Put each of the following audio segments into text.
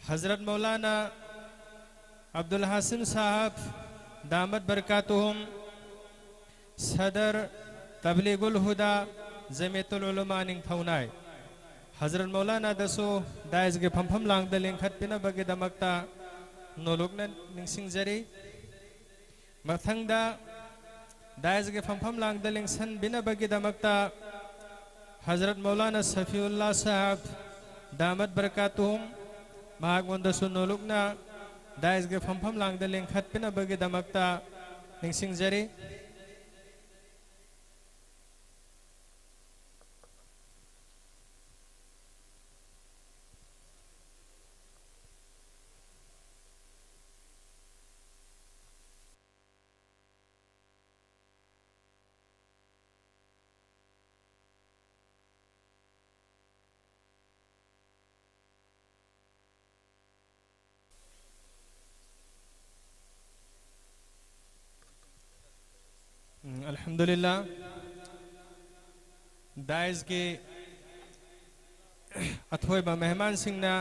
हज़रत मौलाना अब्दुल हासिम साहब दामत बरकातुहुम सदर तबलीगुल हुदा जमीयतुल उलमा निंगथौनाय हज़रत मौलाना दसो दाइज के फमफम लांगदा लिंखत पिना बगे दमकता नोलुकना निंगसिंगजरी मथंगदा दाइज के फमफम लांगदा लिंगसन बिना बगे दमकता हज़रत मौलाना सफ़ीउल्लाह साहब दामत बरकातुहुम महागवंदसु नोलुकना दाइज के फमफम लांगदा लिंखत पिना बगे दमकता निंगसिंगजरी अल्हम्दुलिल्लाह दाइज के अथोय मेहमान सिंगना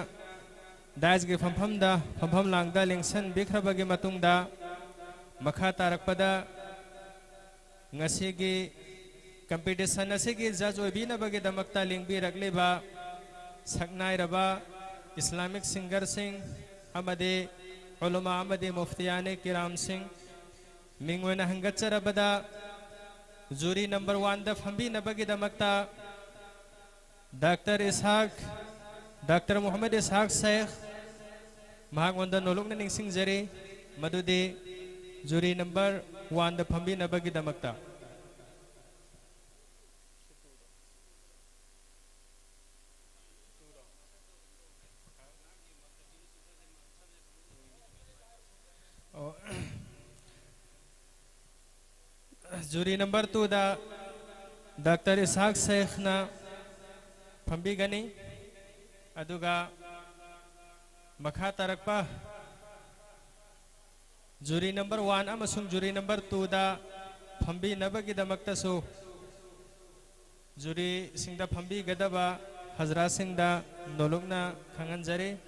दाइज के फमफम लांगदा लिंगसन बिखरबगे मतुंगदा मखा तारकपदा ngasi competition asigi judge oibinabagi damakta lingbirakliba saknairaba Islamic singer sing amade ulama amade muftiyane kiram sing mingwena hangatcharabada juri number 1 da phambinabagi damakta Dr. Muhammad Ishaq Sheikh mahangwanda nolokna ningsingjari madudi juri number 1 da phambinabagi damakta juri number 2 da Dr. Ishaq Sheikh na phambigani aduga makha tarakpa juri number 1 amasung juri number 2 da phambi nabagi damakta su juri singda phambi gadaba hazra singda nolokna khanganjari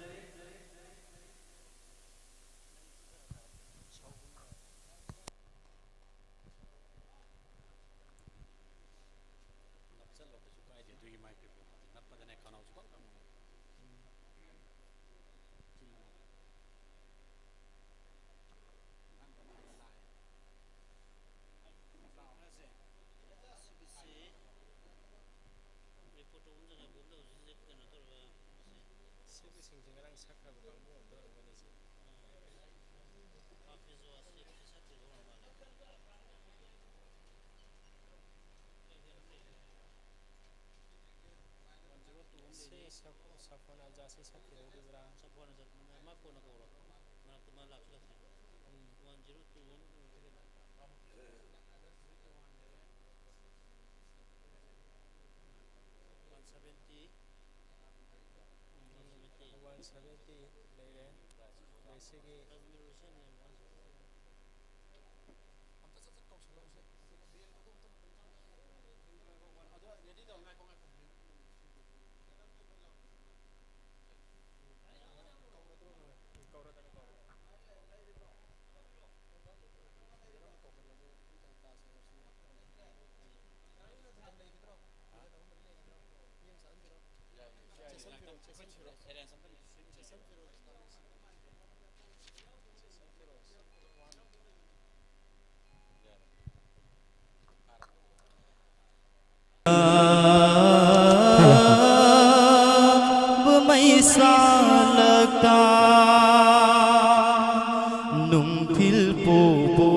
लगता नुंफिल Poopó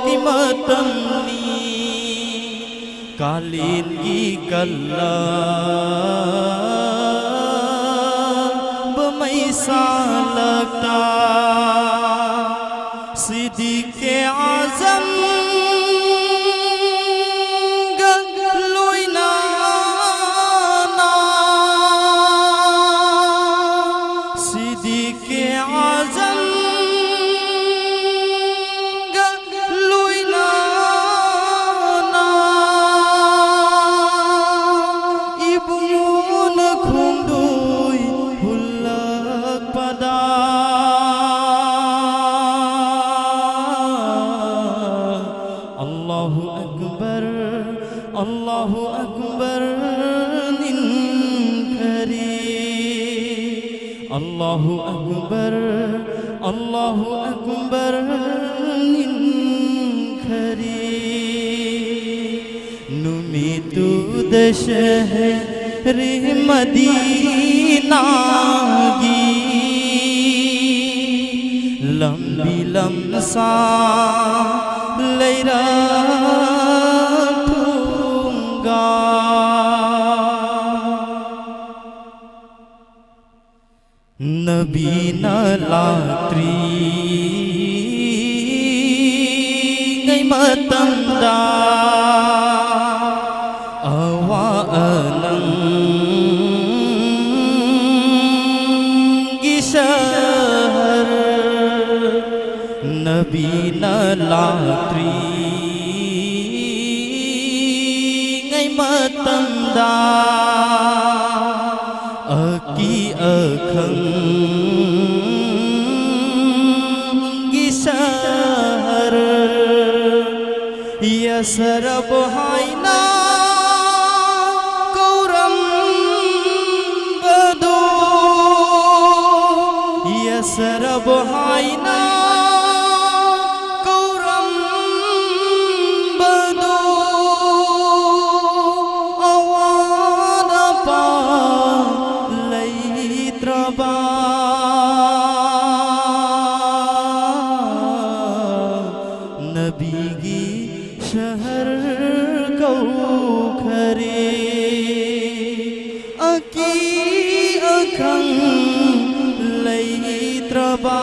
किमतनी कालीन की कल्ला बमैसा लगता सिद्दीक़े आज़म khung Allahu Akbar, Allahu Akbar khari numitu dashahre Madina gi lambi lamsa leira thunga Nabina latri ngai matanda awa anang gisar Nabina latri ngai matanda aki akhang gisar ya sarab haina kauram badu ya sarab haina kauram badu awada pa Traba Nabi gi shahar kau khare aki akhang lai traba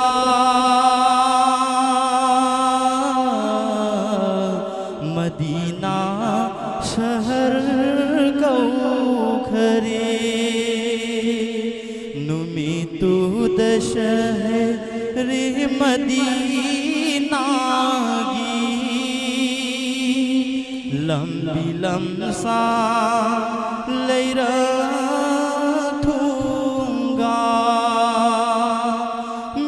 Madina shahar kau khare numitu dashahre Madina gi lambi lamsa leira thunga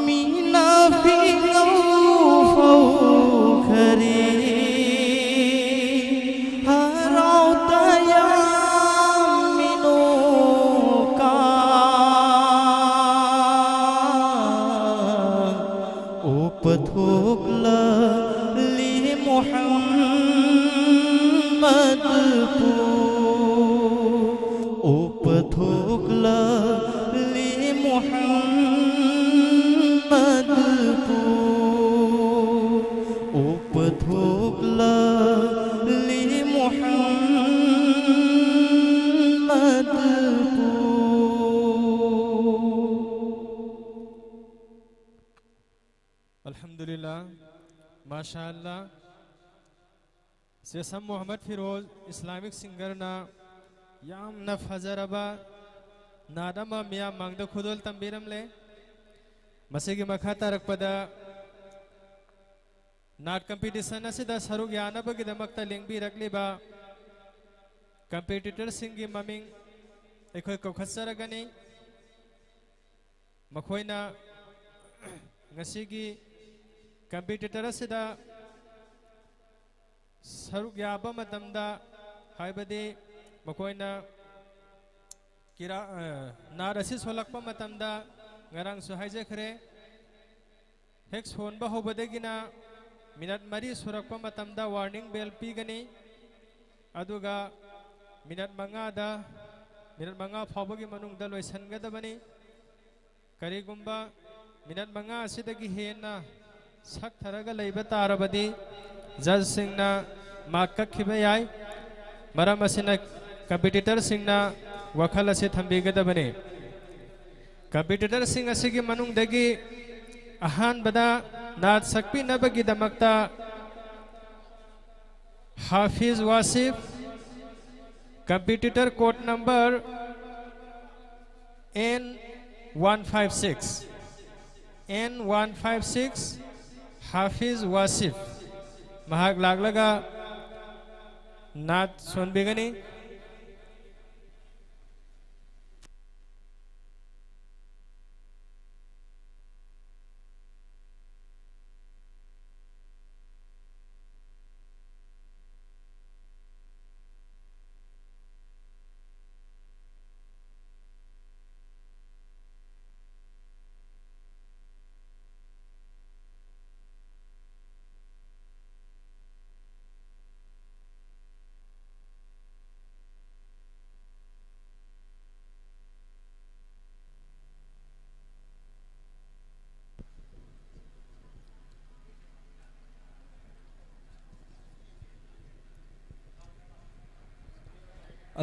mina fingau fau khare harau taya Pathokla li Muhammad pu O pathokla li Muhammad pu O pathokla li Muhammad pu Alhamdulillah, MashaAllah. Sesam Muhammad Firoz, Islamic singer na Yam na Fazaraba Nadama Mia Mangda Khudul Tambiram le Masigi Makhata Rakpada Nat competition asida Sarug Yana Bagidamakta Lingbi Rakliba Competitor Singi Maming Ekoi Kokhasaragani Makoina Ngasigi Competitor asida Sarug Yaba Matamda Haibadi Makoina Kira Narasi Solakpa Matamda Ngarang Suhaja Kare Hex Honba Hobadegina Minat Mari Surakpa Matamda Warning Bell Pigani Aduga Minat Mangada Minat Manga Fabagi Manung Dalo Sangadabani Karigumba Minat Manga Sidagi Hena Sak Tharaga Laibata Arabadi Judge Singna Maka Kibayai Maramasina Competitor Singna Wakala Se Thambigadabani Competitor Sing Asigi Manung Dagi Ahan Bada Nad Sakpi Nabagi Damakta Hafiz Wasif Competitor code number N156 N156 Hafiz Wasif Mahag Laglaga Nat Sonbigani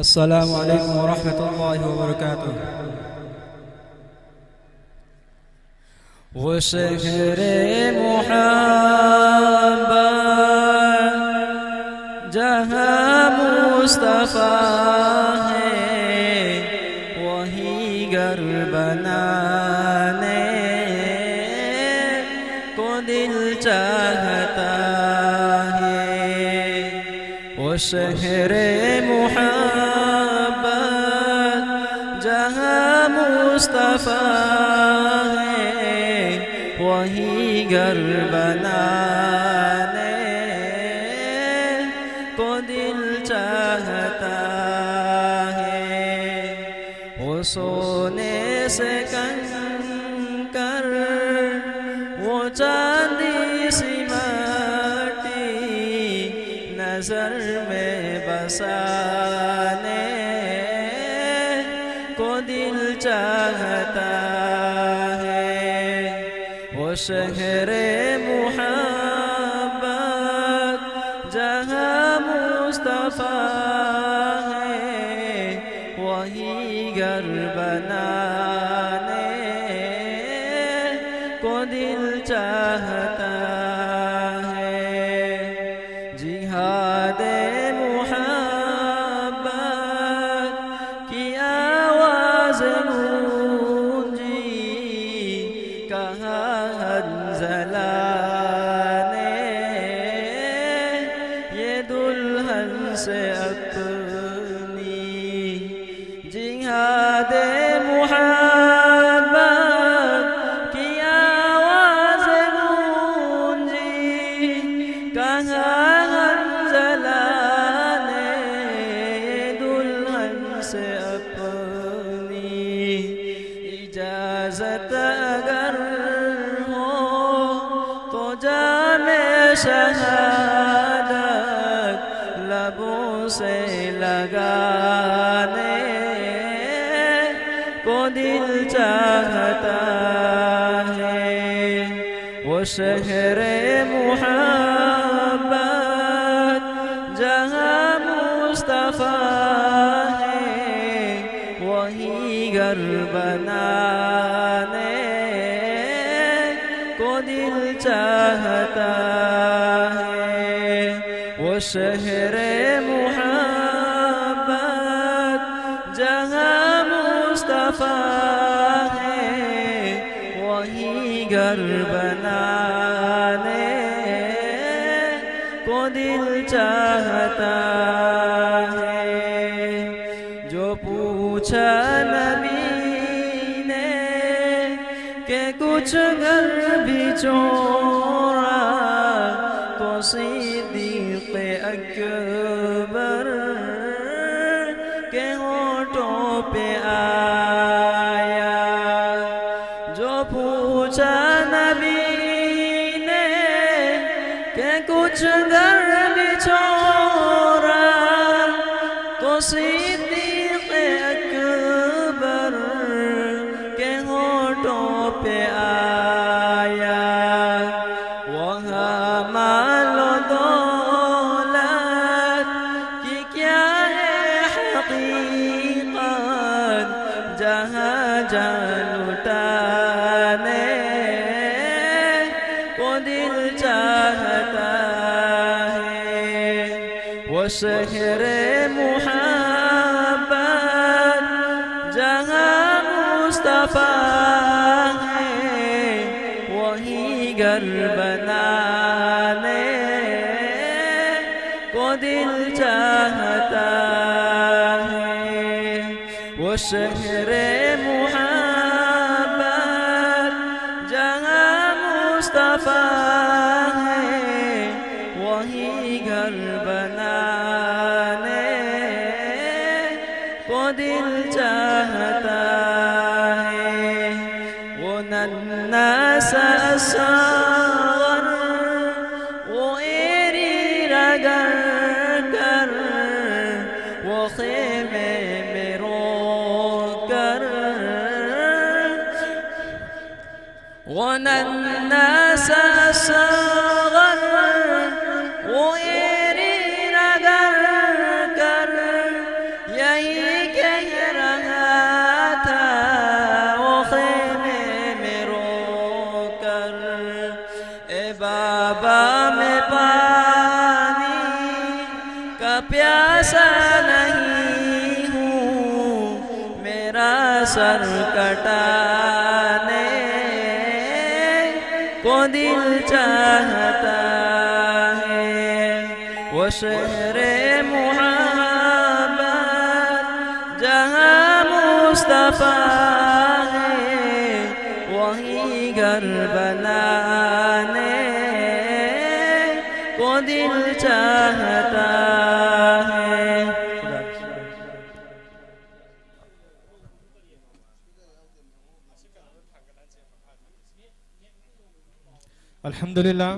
अस्सलामु अलैकुम वरहमतुल्लाहि वबरकातुह। वो शहरे मोहब्बत जहाँ मुस्तफ़ा है, वही घर बनाने को दिल चाहता है। वो शहरे मोहब्बत जहाँ मुस्तफ़ा है, वही घर बनाने को दिल चाहता है। वो सोने से कंकर, वो चांदी सी माटी नजर में बसाने को दिल चाहता है। वो शहरे मोहब्बत जहाँ मुस्तफ़ा है, वही घर बनाने को दिल चाहता है। जिहादे मोहब्बत की आवाज़ गूंजी, कहा हंज़ला ने ये दुल्हन से अपनी। जिहादे मोहब्बत की आवाज़ गूंजी, कहा हंज़ला ने ये दुल्हन से अपनी। इजाज़त अगर हो तो जामे शहादत लबों से लगाने को दिल चाहता है। वो शहरे मोहब्बत जहाँ मुस्तफ़ा है, वही घर बनाने को दिल चाहता है। वो शहरे मोहब्बत जहाँ मुस्तफ़ा है, वही घर बनाने को दिल चाहता है। जो पूछा नबी ने के कुछ घर भी चोरा, तो सिद्दीक़ अकबर के होठों पे आया। जो पूछा नबी ने के कुछ घर भी चोरा, तो सिद्दीक़ अकबर के होठों पे आया। वहाँ मालो दौलत की क्या है हकीकत, जहाँ जान लुटाने को दिल चाहता है। वो शहरे मोहब्बत जहाँ मुस्तफ़ा है, वही घर बनाने को दिल चाहता है। वो शहरे मोहब्बत जहाँ मुस्तफ़ा है, वही घर बनाने को दिल चाहता है। वो नन्ना सा असग़र, वो एरी रगड़ कर, वो खेमे में रो कर। वो नन्ना सा असग़र, वो एरी रगड़ कर, सर कटाने को दिल चाहता है। वो शहरे मोहब्बत जहाँ मुस्तफा है, वही घर बनाने को दिल चाहता है। Alhamdulillah,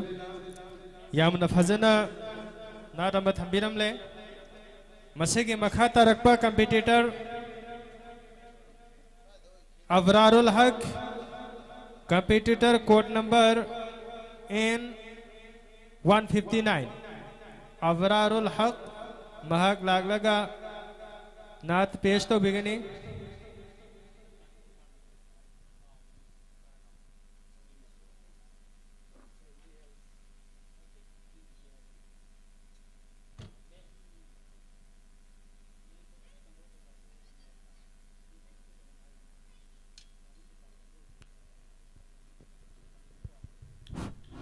yamna fazana naramba thambiram le masigi makhata rakpa competitor Avrarul Haq, competitor code number N159. Avrarul Haq mahak laglaga nath pesh to beginning.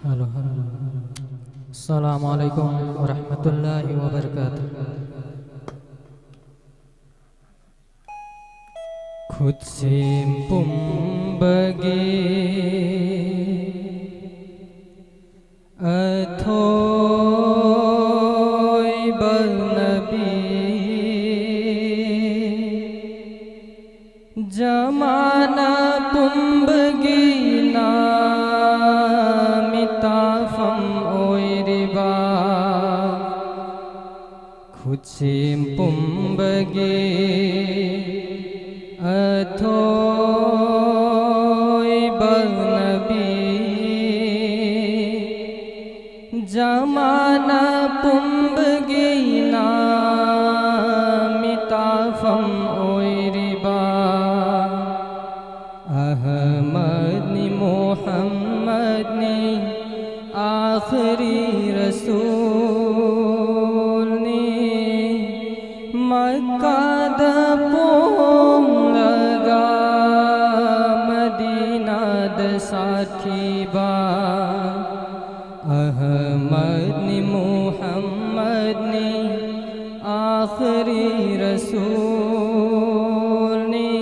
Halo, halo. Assalamualaikum warahmatullahi wabarakatuh. खुद से पुंबगे अथोय बलनबी जमाना पुंबगी ना खुद से पुंबगे अथोय बलनबी जमाना पुंबगे नामिताफम ओयरिबा अहमद नि मोहम्मद नि आखिरी रसूल नि मक्का दपोम लगा मदीना दसाखी बा अहमद नि मोहम्मद नि आखिरी रसूल नि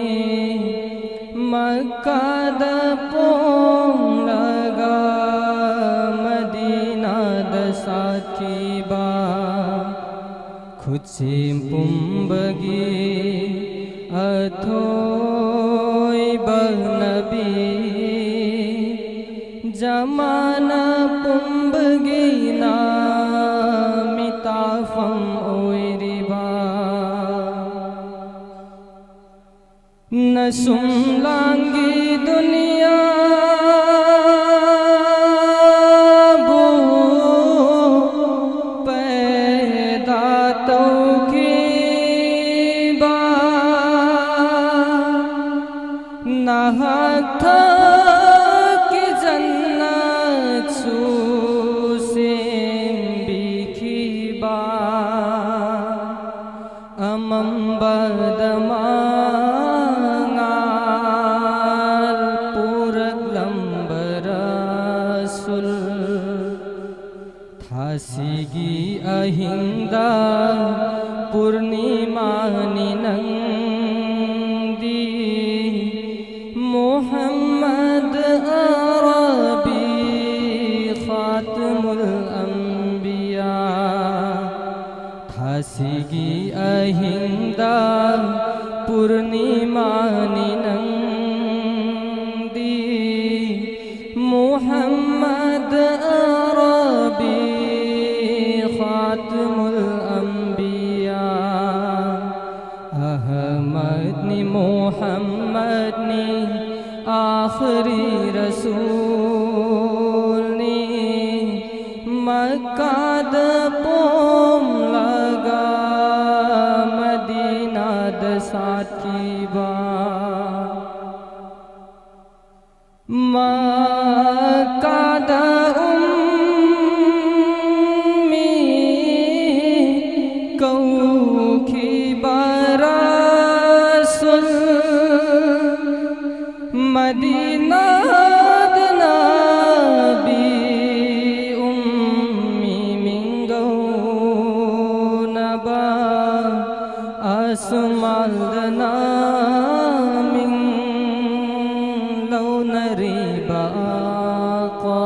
मक्का दपोम लगा मदीना दसाखी बा खुद से पुंबगी अथोय बलनबी जमाना पुंबगी नामिताफम ओयरिबा न सुमलांगी दुनिया की जन्नत से बिखी बा अमम बदमांगाल पूरक लंबरसुल थासीगी अहिंदा पूर्णिमा निनंदी मोहम्मद अरबी खातमुल अंबिया थासीगी अहिंदा पूर्णिमा निनंदी मोहम्मद अरबी खातमुल अंबिया अहमद नि मोहम्मद नि आखिरी रसूल नि मक्का दपोम लगा मदीना दसाखी बा मक्का द उम्मी कौखी बरसुल min launari baqa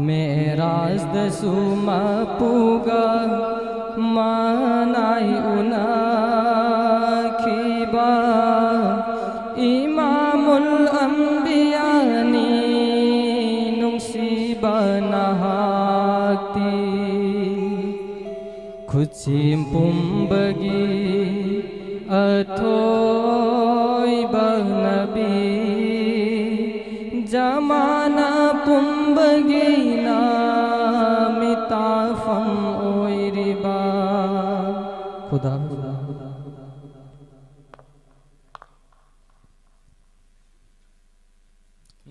meras de suma puga manai una khiba imamul anbiya ni nungsiba nahati Kuchim pumbagi athoy bang nabi jamana pumbagi na mitafam oy riba khuda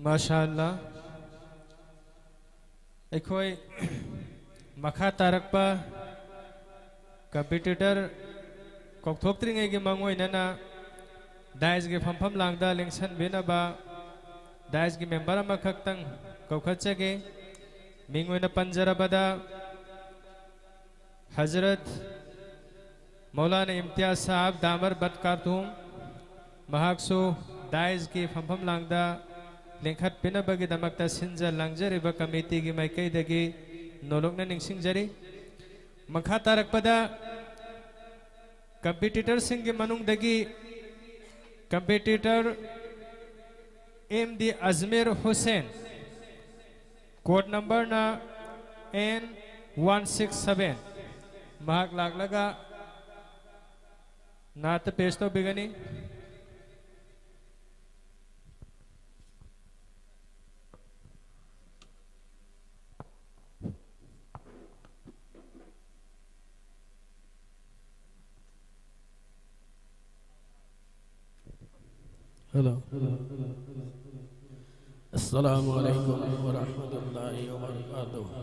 माशाअल्लाह अखोई मखा तारकपा कम्पिटिटर कौथोक्त्रिङै गी मंगोइनना दाइस गी फमफम Langda लिंगसन बिनाबा dice गी member अमखक्तंग कौखचगे मिंगोइना पंजरबदा हजरत मौलाना इम्तियाज साहब दामर बदकारतुम महाक्सु dice गी फमफम लांगदा लिंखत पिनबगी दमकता सिंजा लांगजरिबा committee गी माइकैदगी नोलोकना निंगसिंगजरी मखा तारकपदा कंपिटिटर सिंह मनुंगदगी competitor MD Ajmer Hussain code number ना N167 महाक लागलगा नात पेश तो बिगनी हेलो अस्सलामु अलैकुम व रहमतुल्लाहि व बरकातुहू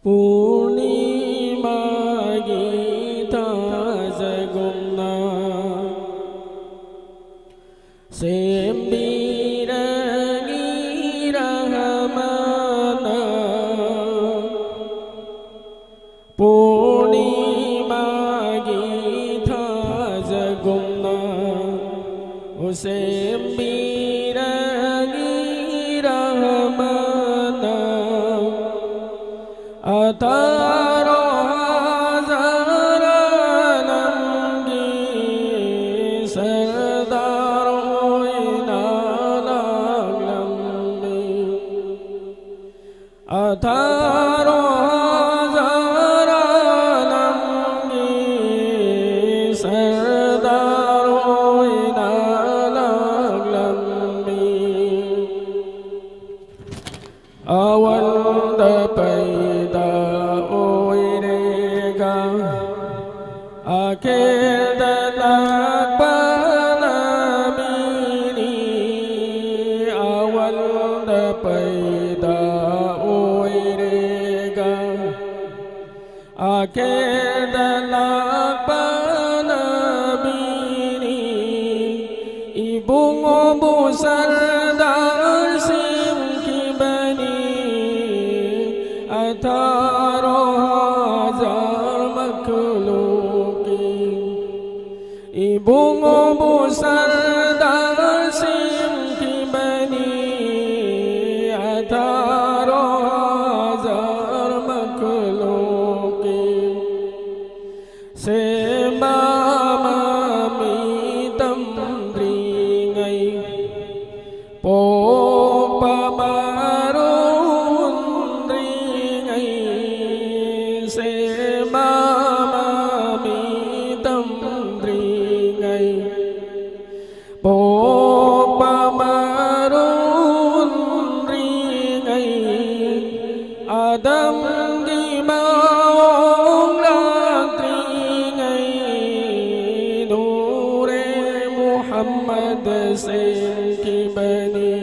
पूर्णिमा गीता जगुम्ना सेम्बिरगी रहमाना पूर्णिमा गीता जगुम्ना सेम्बिरगी रहमाना अतारो हजारानंगी सरदारो इनालंगी अतारो हजारानंगी सरदारो इनालंगी अवंद पैदा ओइरेगा आखिर दलाक बनबीनी अवंद पैदा ओइरेगा आखिर दलाक बनबीनी ibungo busardar simki bani अठारो हजार मखलूकी इबुंगो बुसरदार सिमकी बनी अठारो हजार मखलूकी सेमामी तमद्रिंगै पोपमारो Adam di maong latringai Nure Muhammad senki bani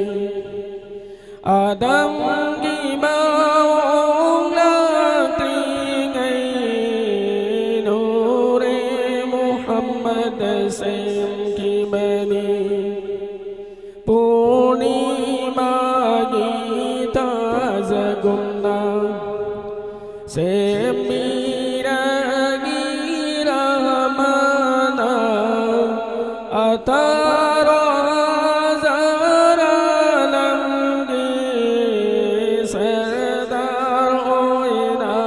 Adam di maong latringai Nure Muhammad senki bani Purnima gita zagumna Sem miragi rahmana atara zaralamgi serdar oina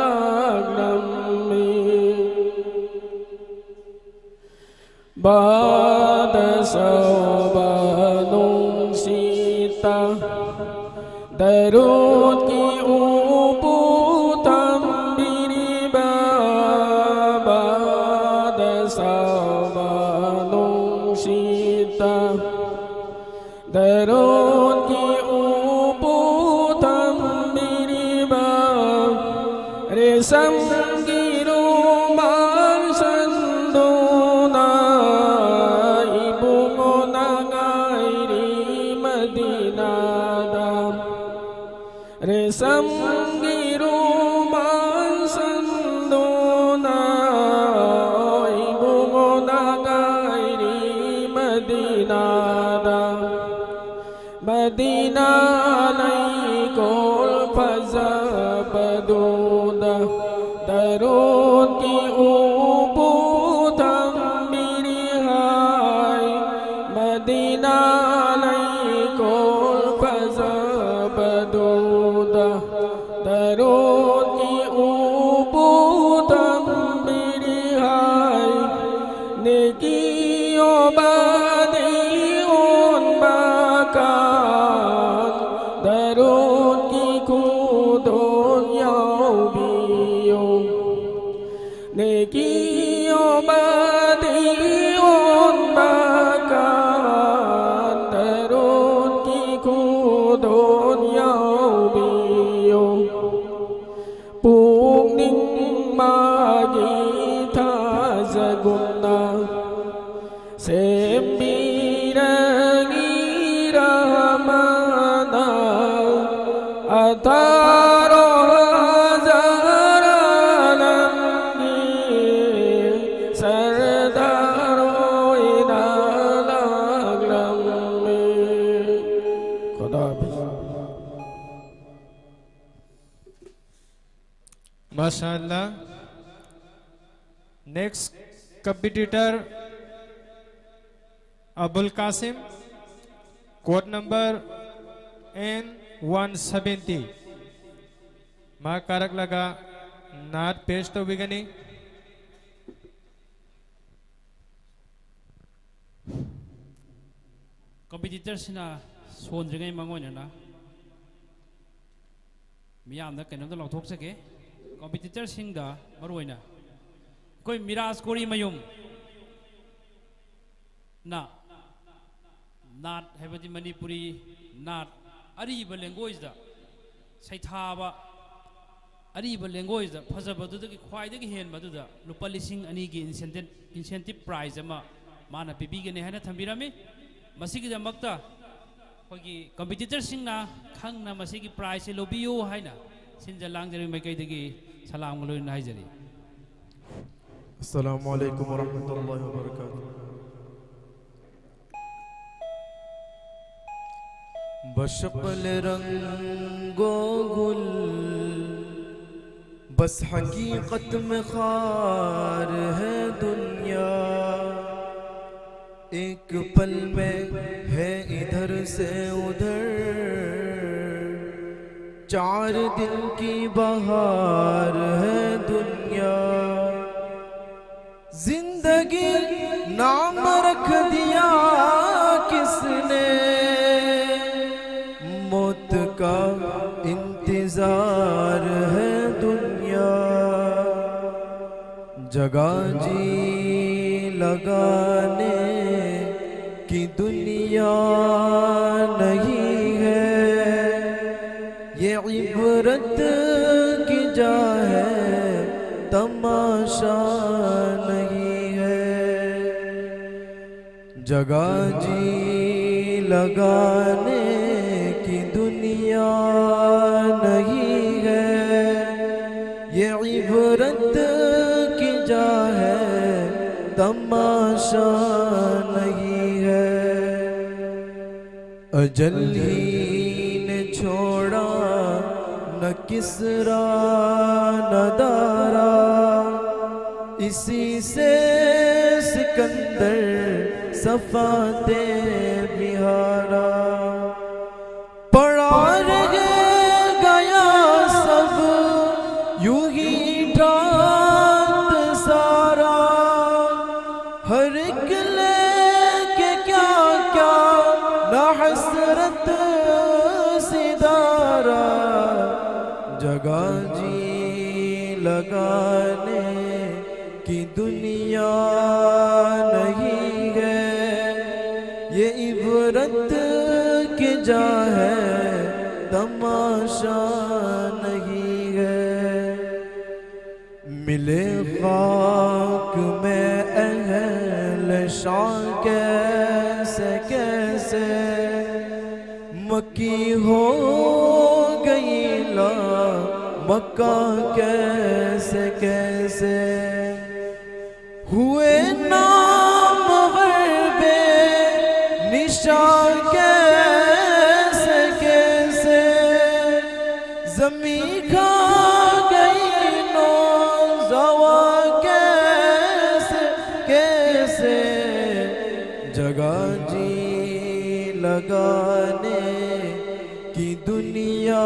laglammi bada saubanung sita darut ki uputam biriba bada saubanung sita darut ki uputam biriba resam girumang sanduna ibungo nangairi madinadam resam girumang sanduna ibungo nangairi madinadam Madina nay kol faza paduda darut ki uputam birihai Madina nay kol faza paduda darut ki uputam birihai neki obadi on bakan darut ki kudon yau biyong neki obadi on bakan darut ki kudon yau biyong pugning magita zaguna sembiragi rahmana ataro zaralamgi serdar oina laglammi Khuda Hafiz माशाअल्लाह। Next competitor Abul Qasim, code number N170। माँ कारक लगा नाद पेश तो बिगनी competitor सिना सोनजगे मंगोना मियाम कहीं लौटोक सके competitor सिंगा मरुइना कोई मिराज कोरी मयुम ना नाट है मणिपुरी नाट अरीब लैंग्वेज सैथाबा अरीब लैंग्वेज फजबदुदगी ख्वाइदगी हेनबदुदा लुपा लिसिंग अनी की इंसेंटिव प्राइज अमा माना पीबीगने है थम्बिरमी मसीगिदमक्ता अखोगी कंपटीटर सिंगना खंगना मसीगी प्राइज से लोबियो हाइना सिंजा लांगजरी मैकैदगी सलाम लोइन हाइजरी। अस्सलामु अलैकुम वरहमतुल्लाहि वबरकातुहू। बशपल रंगो गुल बस हकीकत में खार है दुनिया एक पल में है इधर से उधर चार दिन की बहार है दुनिया जिंदगी नाम रख दिया किसने मौत का इंतजार है दुनिया जगह जी लगाने की दुनिया नहीं है ये इबरत की जा है तमाशा नहीं है जगह जी लगाने की दुनिया नहीं है ये इबरत की जा है तमाशा नहीं है अजल ही ने छोड़ा न किसरा नदारा, इसी से सिकंदर सफाते बिहारा। पड़ा रह गया सब यूं ही ठाट सारा, हर एक लेके क्या क्या ना हसरत सिदारा। जगह जी लगाने की दुनिया नहीं है, ये इबरत की जा है तमाशा नहीं है। मिले खाक में अहल शान कैसे कैसे, मक्की हो गई ला मक्का कैसे कैसे। हुए नाम बे निशान कैसे कैसे, ज़मीं खा गई नो ज़वा कैसे कैसे। जगह जी लगाने की दुनिया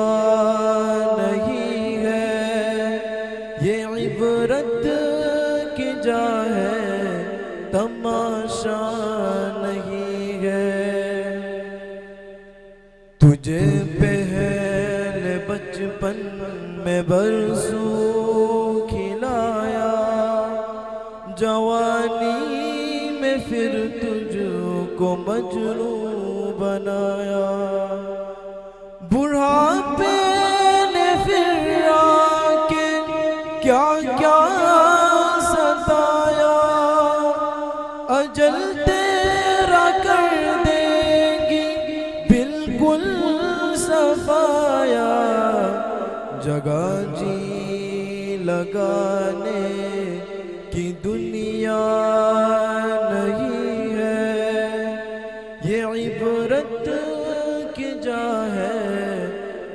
नहीं है, ये इबरत की जा है तमाशा नहीं है। तुझे पहले बचपन में बरसों खिलाया, जवानी में फिर तुझको मजनू बनाया। बुढ़ापे ने फिर आके क्या क्या सताया, अजल तेरा कर देगी बिल्कुल सफाया। जगह जी लगाने की दुनिया नहीं है, ये इबरत की जा है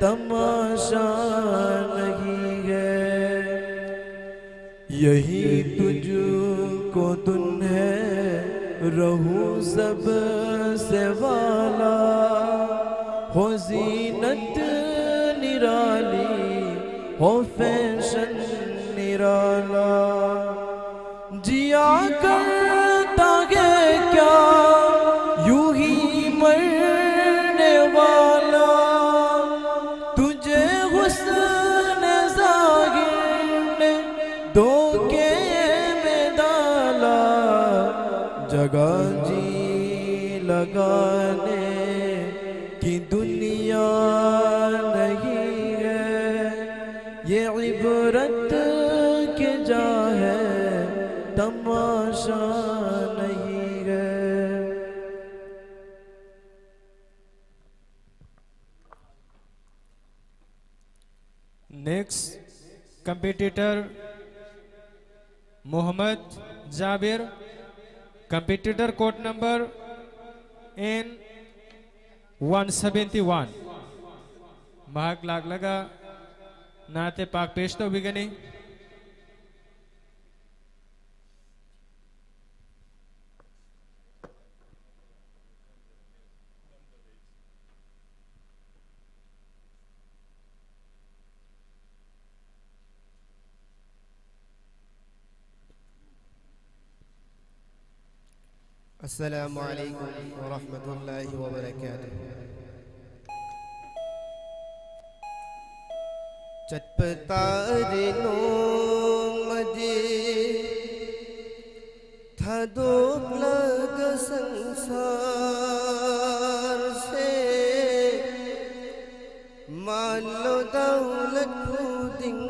तमाशा नहीं है। यही तुझको दुन है रहूं सब से वाला, हो जीनत निराली हो फैशन निराला। जिया करता है क्या यूं ही मरने वाला, तुझे हुस्न ज़ाहिर ने धोखे में डाला। जगह जी लगाने की दुनिया नहीं है, ये इबरत के जा है तमाशा नहीं है। Next competitor Mohammad Jabir, competitor code number N171। महाग लाग लगा नाते पाक पेश तो बिगनी। अस्सलामु अलैकुम व रहमतुल्लाहि व बरकातुहू। चटपटा दिनों मजे था दो लग संसार से, मान लो दौलत खुदिंग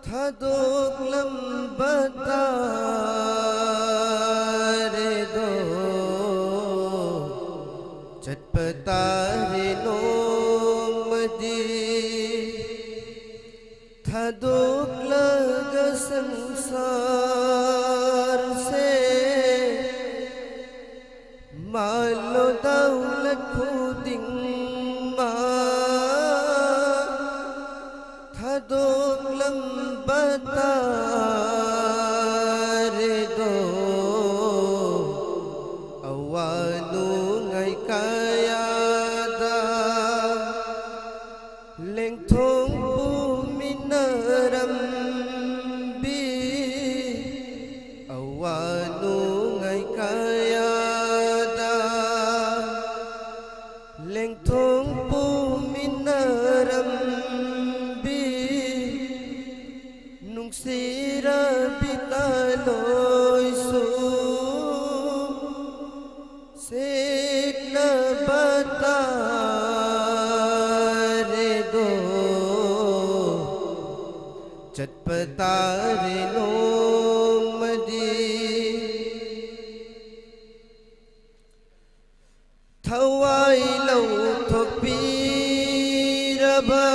था दो लंबता रे दो। चटपटा दो लग संसार से, मालो दौलत खुदिंग bata re do awanu ngai kaya da leng thong pu minaram bi awanu ngai kaya da leng thong pu minaram sira bitaloi su set na bata re do chatpata re nong madi thawai lau thok pi raba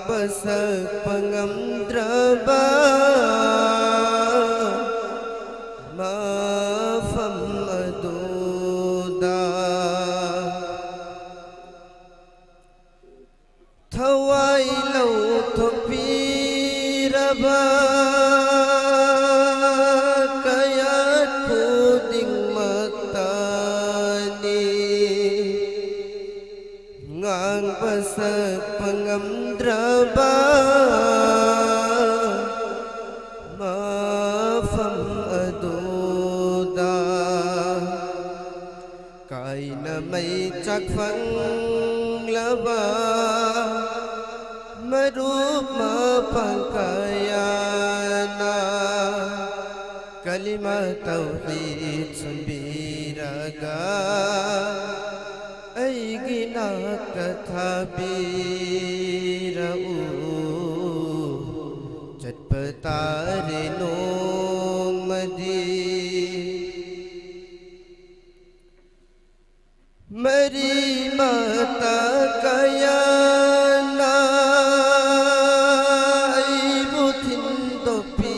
basak pengamdraba mafam aduda thawai lau thok piraba kayat puding matani ngang basak pengamdraba mafam aduda kai na mai chak phang laba marup ma pangkayana kalimat tauhid sunbiraga ay ginakathabirau chatpatare nong madi mari mata kayana ay butin topiraga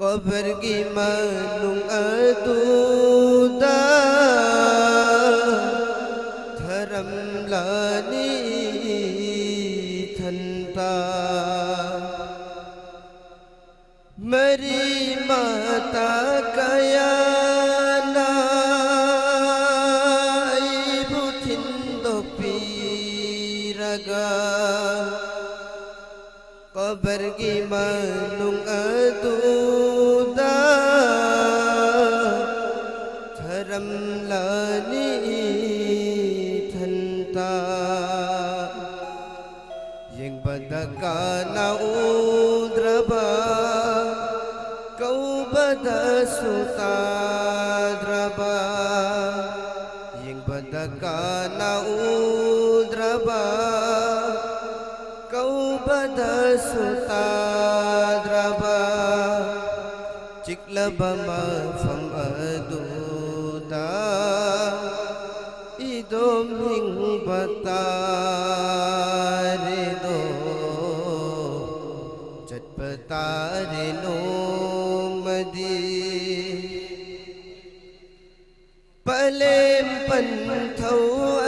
kabar gimanung aduda dharam lani thanta mari mata kayana ibu thindo piraga kabar gimanung aduda dharam lani thanta yang badaka naudraba kau badasutadraba yang badaka naudraba kau badasutadraba ciklaba mafam aduda idom hing batare do chatpatare nong madi palem pan thau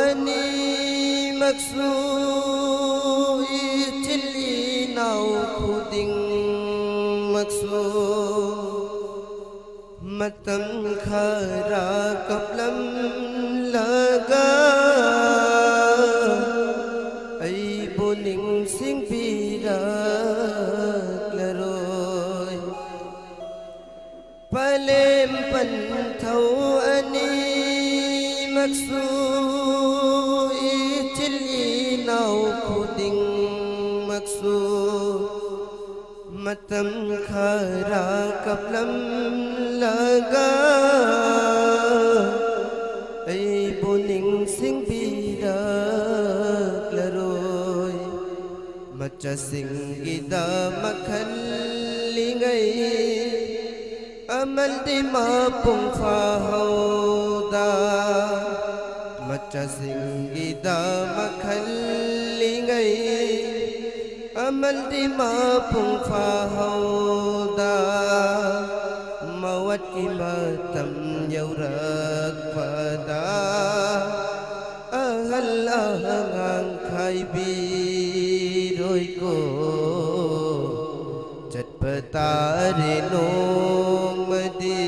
ani maksu ichli nau khuding maksu matam khara kaplam laga ay buning sing pirak laroy palem pan thau ani maksu ichli nau khuding maksu matam khara kaplam laga ay buning sing birak laroy macha sing gida makhalingai amal di mapung fahauda macha sing gida makhalingai amal di mapung fahauda की मतम यौरक्पदा ahal ahangang khaibiroy ko chatpatare nomadi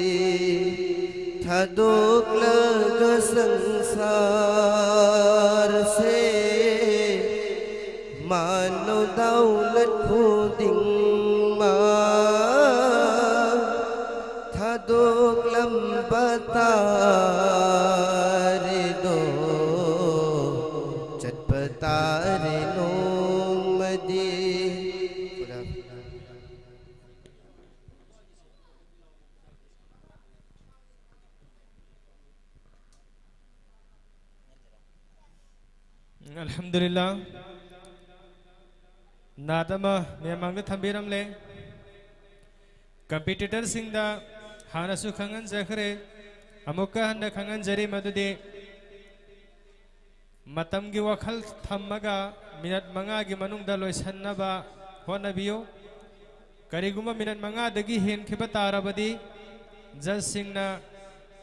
thadok laga sangsar se mano daulat khuding ma thadok lambatare do chatpatare nomadi. Alhamdulillah Nadama memang thambiram le competitor singda hanasu khangan zakhre amuka handa khangan jari madudi matam gi wakhal thammaga minat manga gi manungda loisannaba honabiyo kariguma minat manga dagi hen khiba tarabadi judge singna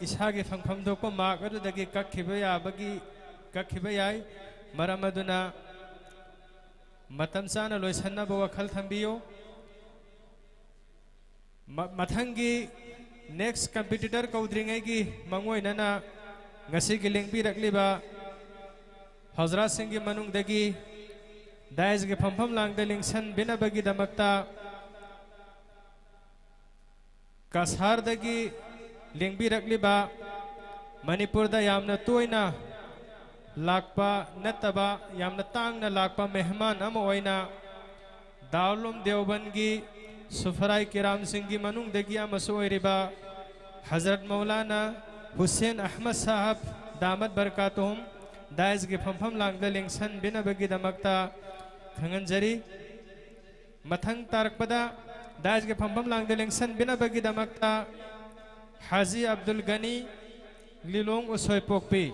ishagi phangpham doko mark adu dagi kakhiba ya bagi kakhiba yai maramaduna matam sana loisannaba wakhal thambiyo mathangi next competitor kaudringai gi mangoi nana ngasi gi lengbi rakliba Hazrat Singh gi manung dagi dais gi phampham lang da lingsan bina bagi damakta kasar dagi lengbi rakliba Manipur da yamna toina lakpa nataba yamna tangna lakpa mehman ama oina Dawlum Deoban gi Sufarai Kiram Singh gi manung dagi amaso oiriba Hazrat Maulana Hussein Ahmad Sahab damat barakatuhum dais gi phampham lang da lingsan bina bagi damakta khangan jari mathang tarakpada dais gi phampham lang da lingsan bina bagi damakta Haji Abdul Gani Lilong Usoi Pokpi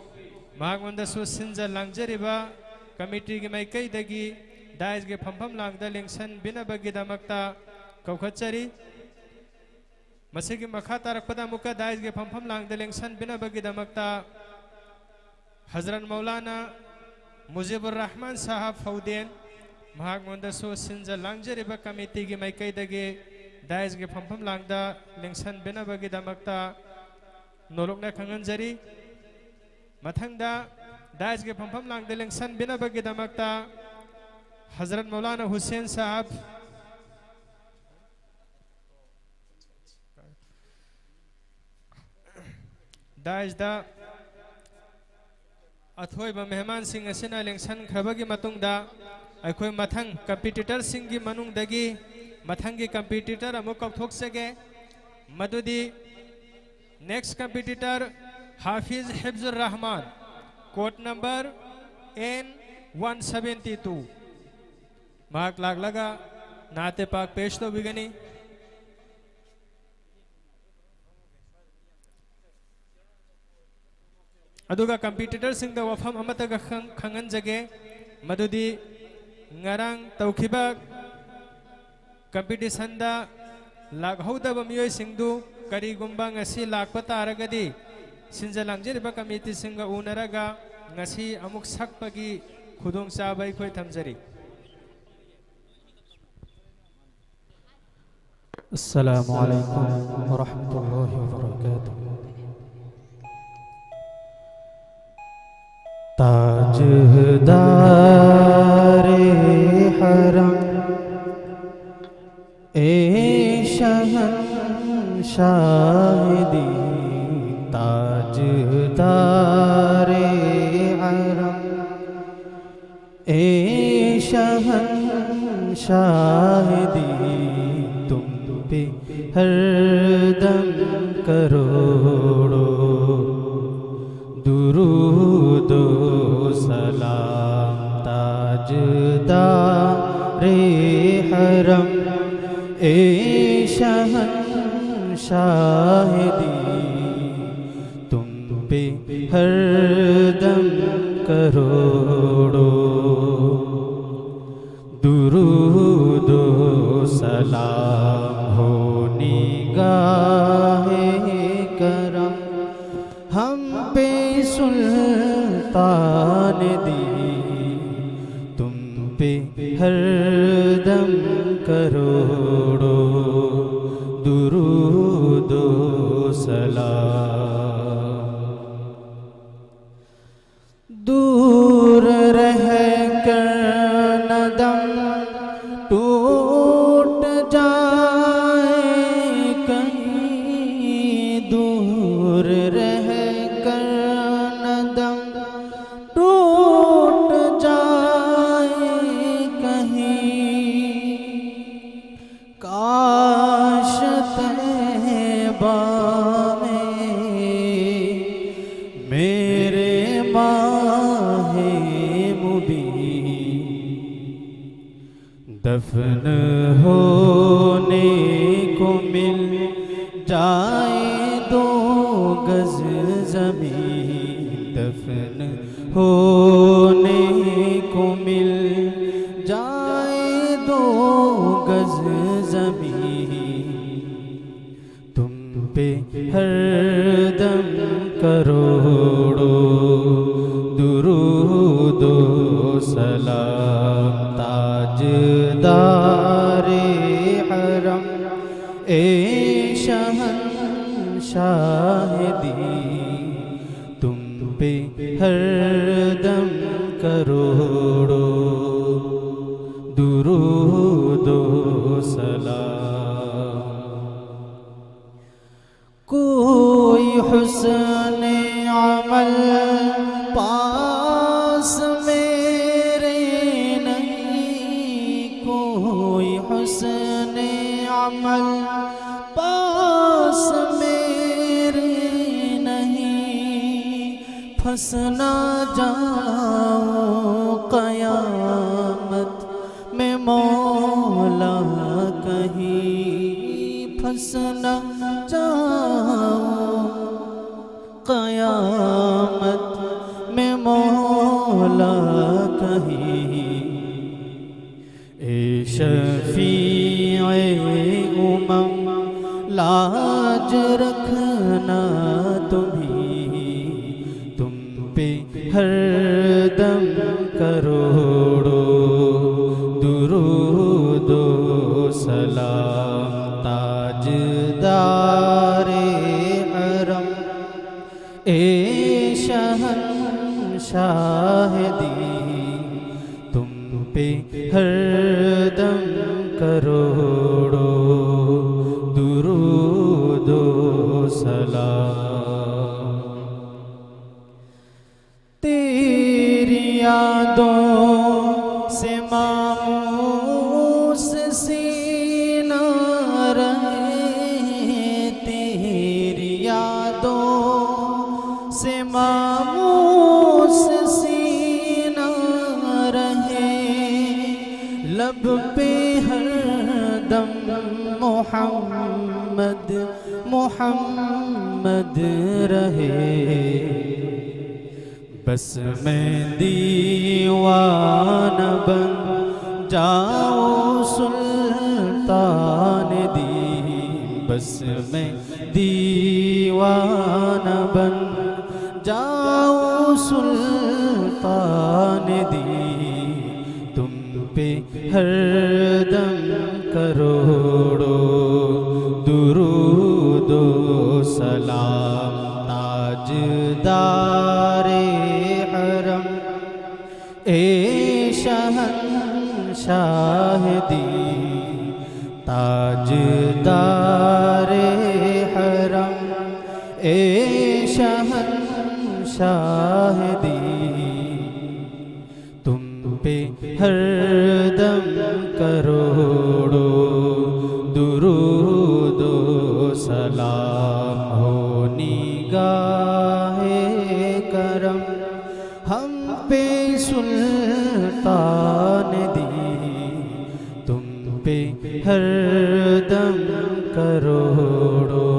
Mahagonda su sinja langjariba committee gi maikai dagi dais gi phampham lang da lingsan bina bagi damakta kaukhatchari masigi makha tarakpada muka dais gi phampham lang da lingsan bina bagi damakta Hazrat Maulana Mujibur Rahman Sahab Fauden Mahagonda su sinja langjariba committee gi maikai dagi dais gi phampham lang da lingsan bina bagi damakta nolokna khangan jari mathangda dais ge phampham lang de lengsan bina bagi damakta Hazrat Maulana Hussein Sahab dais da athoi ba mehman sing asina lengsan khabagi matungda aikhoi mathang competitor sing gi manung dagi mathangi competitor amu kokthok sege madudi next competitor Hafiz Hibzur Rahman code number N172 mark lag laga naate pak pesh to bigani aduga competitor sing da wafam amata ga khangan jage madudi ngarang tawkhiba competition da laghauda bamiyoi singdu kari gumbang asi lakpa taragadi sinja langjariba committee singa unaraga ngasi amuk sakpagi khudong chabai khoi thamjari. Assalamualaikum warahmatullahi wabarakatuh. Tajdare haram शहंशाहिदी ताजदारे हरम ए शहंशाहिदी तुम पे हरदम करोड़ो दुरूदो सलाम ताजदारे हरम ए शहंशाहिदी तुम पे हरदम करोड़ो दुरूदो सलाम हो निगाहे सुल्तान दी तुम पे हर दम करोड़ों दुरूद व सलाम। दूर रह कर न दम टूट जाए कहीं, दूर रह कर न दम टूट जाए कहीं, काश तैबा में मेरे माहे मुबीन दफन होने को मिल जाए 2 गज ज़मीन, दफन होने को मिल जाए 2 गज ज़मीन, तुम पे हर दम करोड़ों दुरूद व सलाम। ताजदारे हरम ए शहंशाह दी तुम पे हर दम करोड़ों दुरूद व सलाम। कोई हुस्न अमल पास मेरे नहीं, कोई हुस्न अमल पास मेरे नहीं, फंस ना जाऊं क़यामत में मौला कहीं, फंस ना जाऊं क़यामत में मौला कहीं। ए शफ़ीए उमम लाज रखना तुम्ही, तुम पे हर दम करोड़ों दुरूद व सलाम। ताजदारे हरम ए शहंशाह दी तुम पे हर दम करोड़ों दुरूद व सलाम। तेरी यादों से मामूस सीना रहे, तेरी यादों से मामूस सीना रहे, लब पे हर दम मोहम्मद मोहम्मद रहे, बस मैं दीवाना बन जाऊं सुल्तान दी, बस मैं दीवाना बन जाऊं सुल्तान दी, तुम पे हर दम करोड़ों दुरूद व सलाम। ताजदारे हरम ए शहंशाह दी ताजदारे हरम ए शहंशाह दी तुम पे हर दम करोड़ों दुरूद व सलाम हो निगाहे करम हम पे सुल्तान दी तुम पे हर दम करोड़ों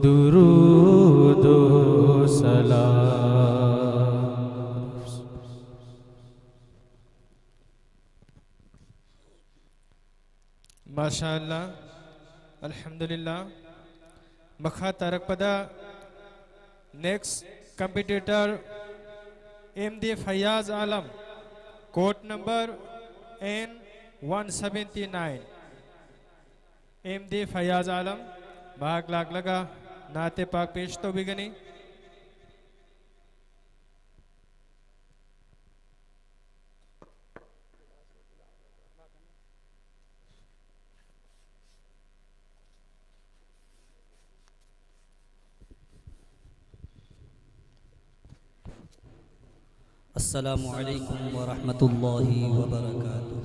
दुरूद व सलाम। माशाअल्लाह अल्हम्दुलिल्लाह मखा तारक पदा next competitor MD Fayaz Alam, code number N179. MD Fayaz Alam भाग लाग लगा नाते पाक पेश तो बिगनी. अस्सलामु अलैकुम वरहमतुल्लाहि वबरकातुह।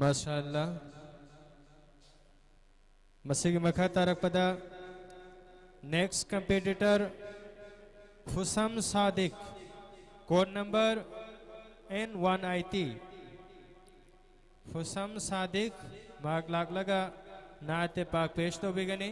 माशाअल्लाह मसीह मखा तारक पदा next competitor Fusam Sadiq code number N1IT Fusam Sadiq माग लाग लगा नाते पाक पेश तो बिगनी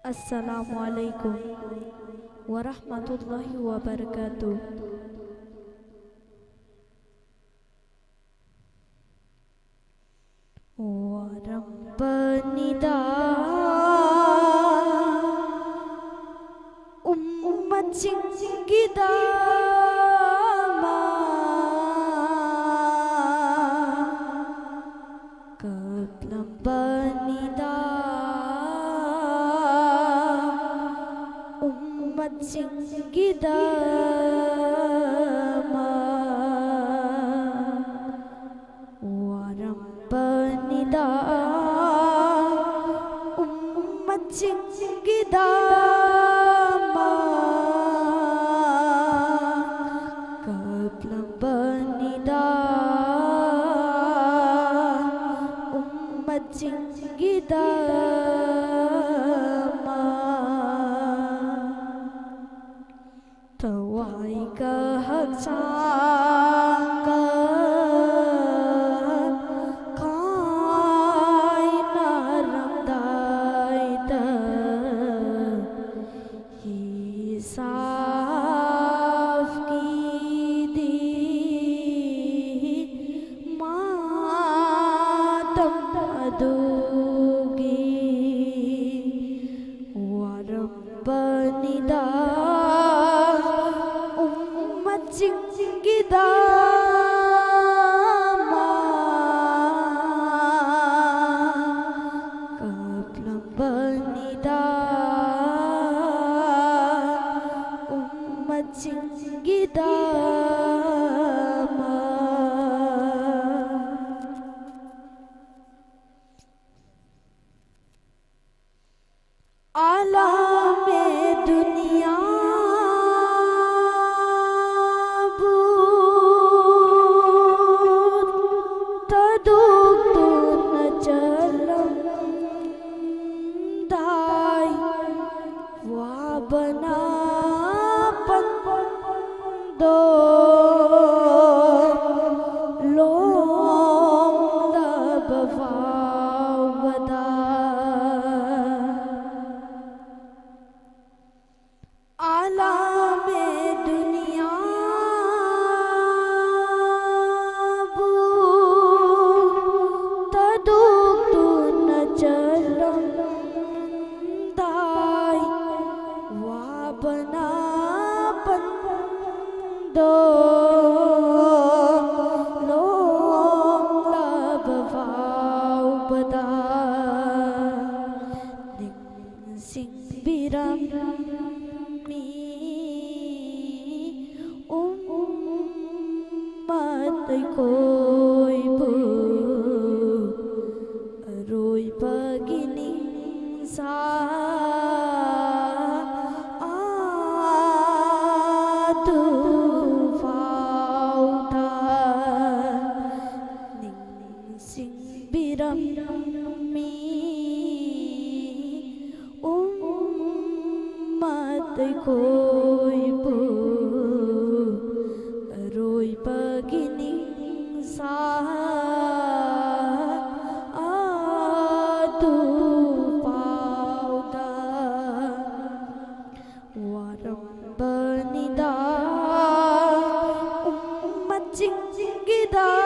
अस्सलामुअलैकुम वरहमतुल्लाहि वबरकातुह। वरब्बनिदा उम्मत चिंगिदा कब्लबनिदा Singidama Warambanida Ummat Singidama Kablambanida Ummat Singidama Tawai kahak sangka kai naram daita hisaf ki di matam adugi warabbanida Singidama Kablambanida Ummat Singidama Alame dunia Singidama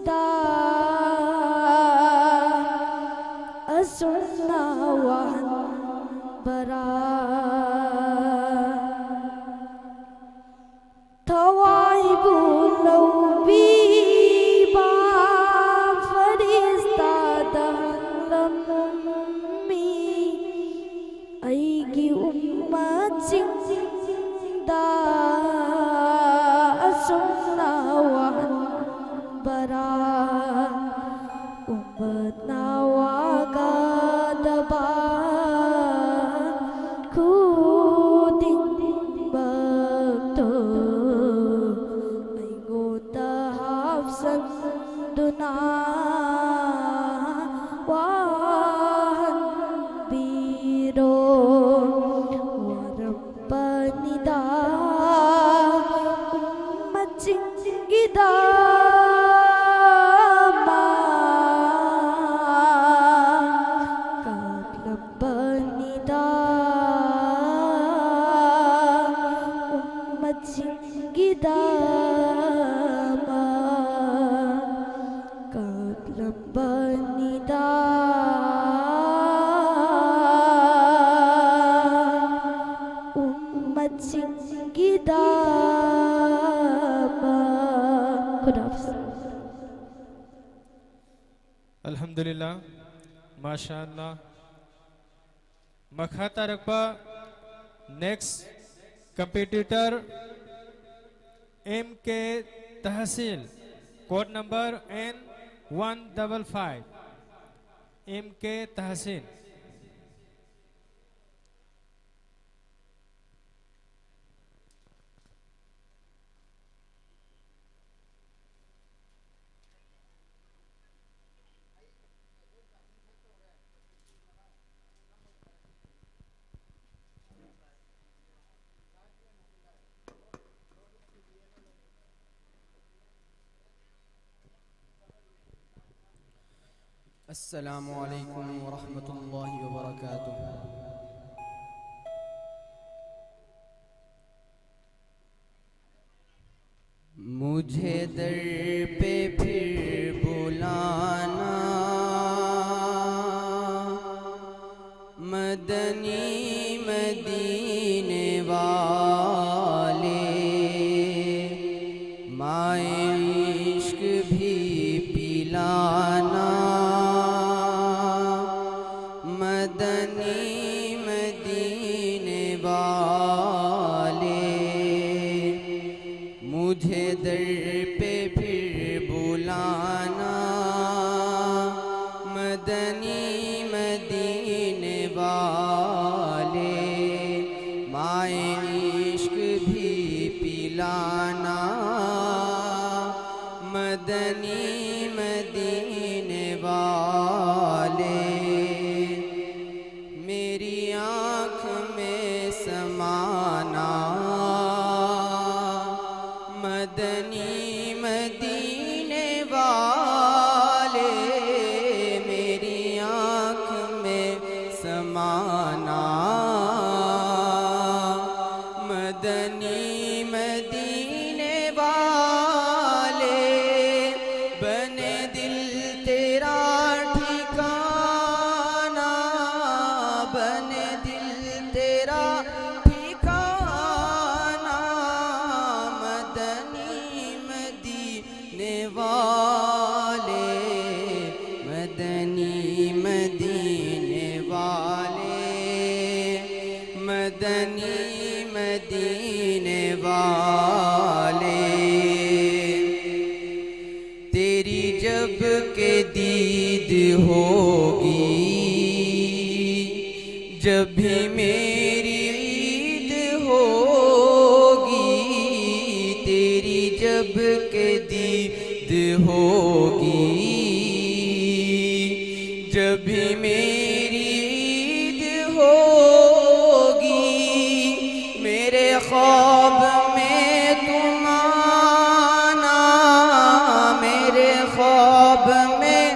गिदा असुन्ना वहन बरा थवाई बुलो बीबा फरिश्ता दहलमी अईगी उम्मत जिंदा असुन्ना वहन बरा उम्मत नावागा दबा खुदिन बक्तो अईगोता हाफसन दुना वाहन बीरो वरपनिदा उम्मत जिंगिदा अल्हम्दुलिल्लाह माशाअल्लाह मखाता रखबा नेक्स्ट कंपटीटर MK तहसील कोड नंबर N155 MK तहसील अस्सलामु अलैकुम वरहमतुल्लाहि वबरकातुह। मुझे दर पे फिर बुलाना मदनी मदीने वाले माए इश्क भी पिलाना मदनी मदीने वाले मुझे दर पे फिर बुलाना मदनी मदीने वाले माए इश्क भी पिलाना मदनी मदीने वाले मेरी आँख में समाना मदनी मदीने वाले मेरी आँख में समाना मदनी मदीने वाले बने दिल तेरा ठिकाना बने दिल तेरा ठिकाना मदनी मदीने वाले मदनी मदीने वाले मदनी मदीने वाले तेरी जब के दीद होगी जब भी मेरी ईद होगी तेरी जब के दीद होगी जब भी मेरी ईद होगी मेरे ख्वाब में तुम आना मेरे ख्वाब में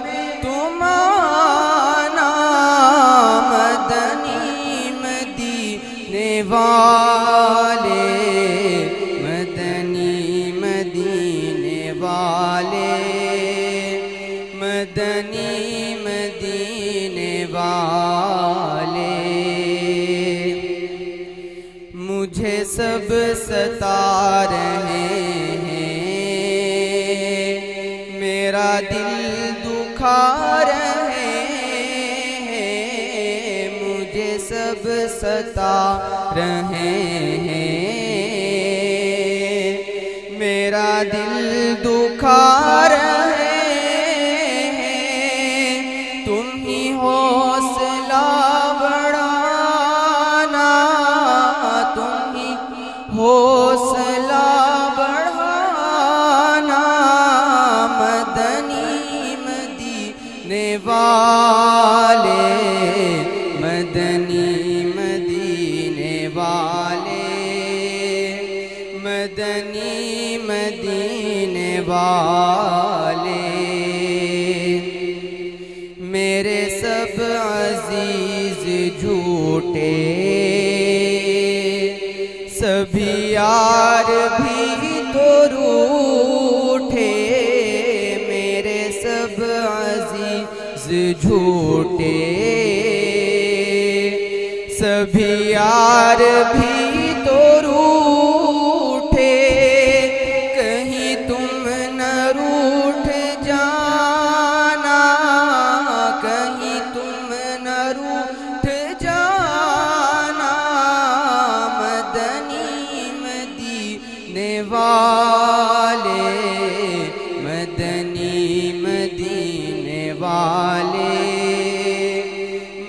तुम आना मदनी मदीने वाले मदनी मदीने वाले सब सता रहे हैं, मेरा दिल दुखा रहे हैं, मुझे सब सता रहे हैं, मेरा दिल दुखा रहे हैं, तुम ही हौसला बढ़ाना, तुम ही हौसला बढ़ाना, मदनी मदीने वाले, मदनी मदीने वाले, मदनी मदीने वाले, मेरे सब अजीज झूठे, सभी यार भी तो रूठे, मेरे सब अजीज झूठे, सभी यार भी तो रूठे, कहीं तुम न रूठ जाना, कहीं तुम न रूठ जाना, मदनी मदीने वाले, मदनी मदीने वाले,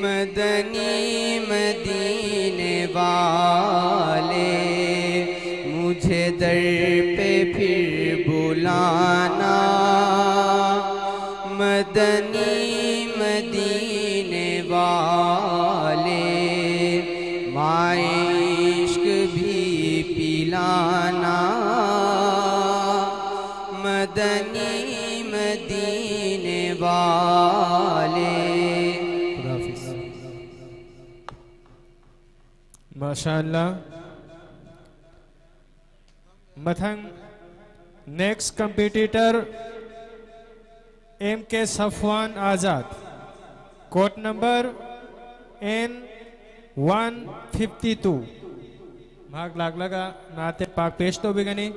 मदनी मदीने वाले, मुझे दर पे फिर बुलाना, मदनी मदीने वाले, माए इश्क भी पिलाना, मदनी मदीने वाले। माशाअल्लाह। मथंग नेक्स्ट कंपटीटर MK सफवान आज़ाद, कोड नंबर N152, भाग लाग लगा नाते पाक पेश तो बिगनी।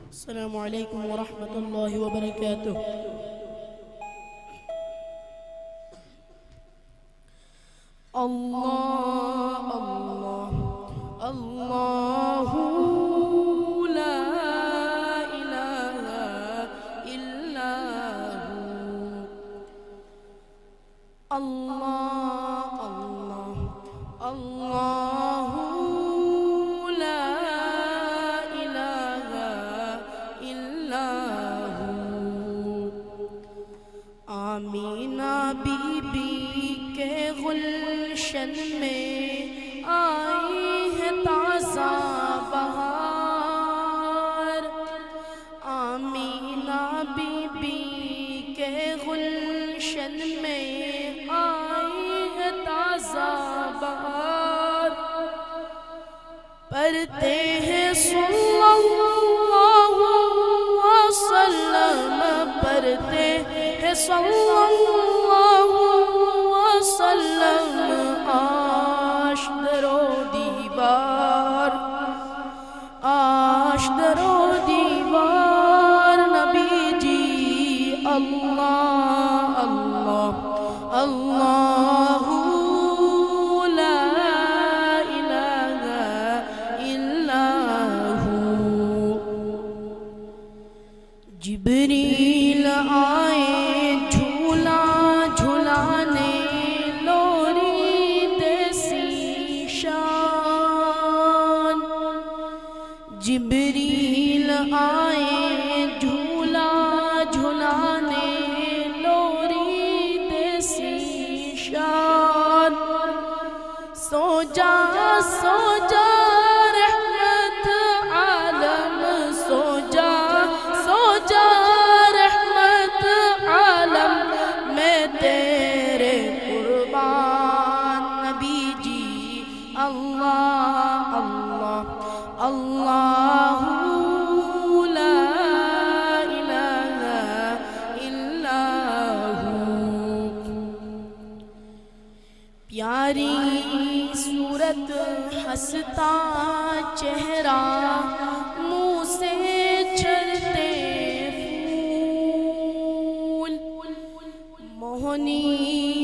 अस्सलामु अलैकुम व रहमतुल्लाहि व बरकातुहू। अल्लाह अल्लाह अल्लाहु ला इलाहा इल्ला हू, अल्लाह अल्लाह अल्लाहु ला इलाहा इल्ला हू। आमीना बीबी के गुलशन में आई है ताज़ा बहार, आमीना बीबी के गुलशन में आई है ताज़ा बहार, पढ़ते हैं सल्लल्लाहु अलैहि वसल्लम, पढ़ते हैं सल्लल्लाहु वसल्लम, आश दरो दीवार, आश दरो दीवार, नबी जी अल्लाह अल्लाह अल्लाहु ला इलाहा इल्ला हू। जिब्रील आए झूला झूलाने, लोरी देसी शान, जिब्रील आए झूला झूलाने, लोरी देसी शान, सो जा रहमत आलम, सो जा रहमत आलम, मैं तेरे कुर्बान, नबी जी अल्लाह अल्लाह अल्लाहु ला इलाहा इल्ला प्यारी सूरत हंसता चेहरा मुँह से झरते फूल, मोहनी